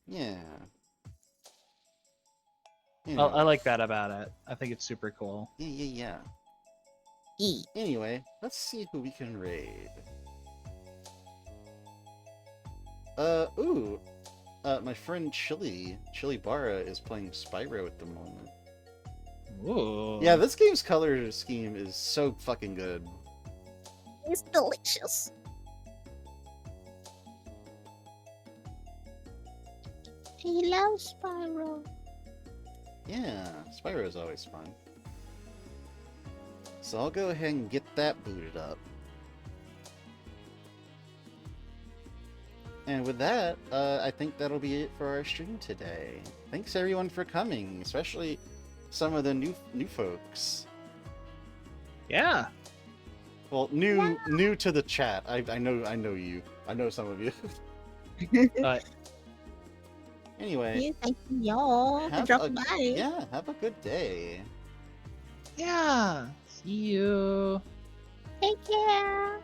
Yeah. I like that about it. I think it's super cool. Yeah. E. Anyway, let's see who we can raid. My friend Chili Barra is playing Spyro at the moment. Ooh. Yeah, this game's color scheme is so fucking good. It's delicious. He loves Spyro. Yeah, Spyro is always fun. So I'll go ahead and get that booted up. And with that, I think that'll be it for our stream today. Thanks everyone for coming, especially some of the new folks. Yeah. Well, new to the chat. I know you. I know some of you. Anyway, Yeah, thank you, y'all, for dropping by. yeah, have a good day. Yeah. See you. Take care.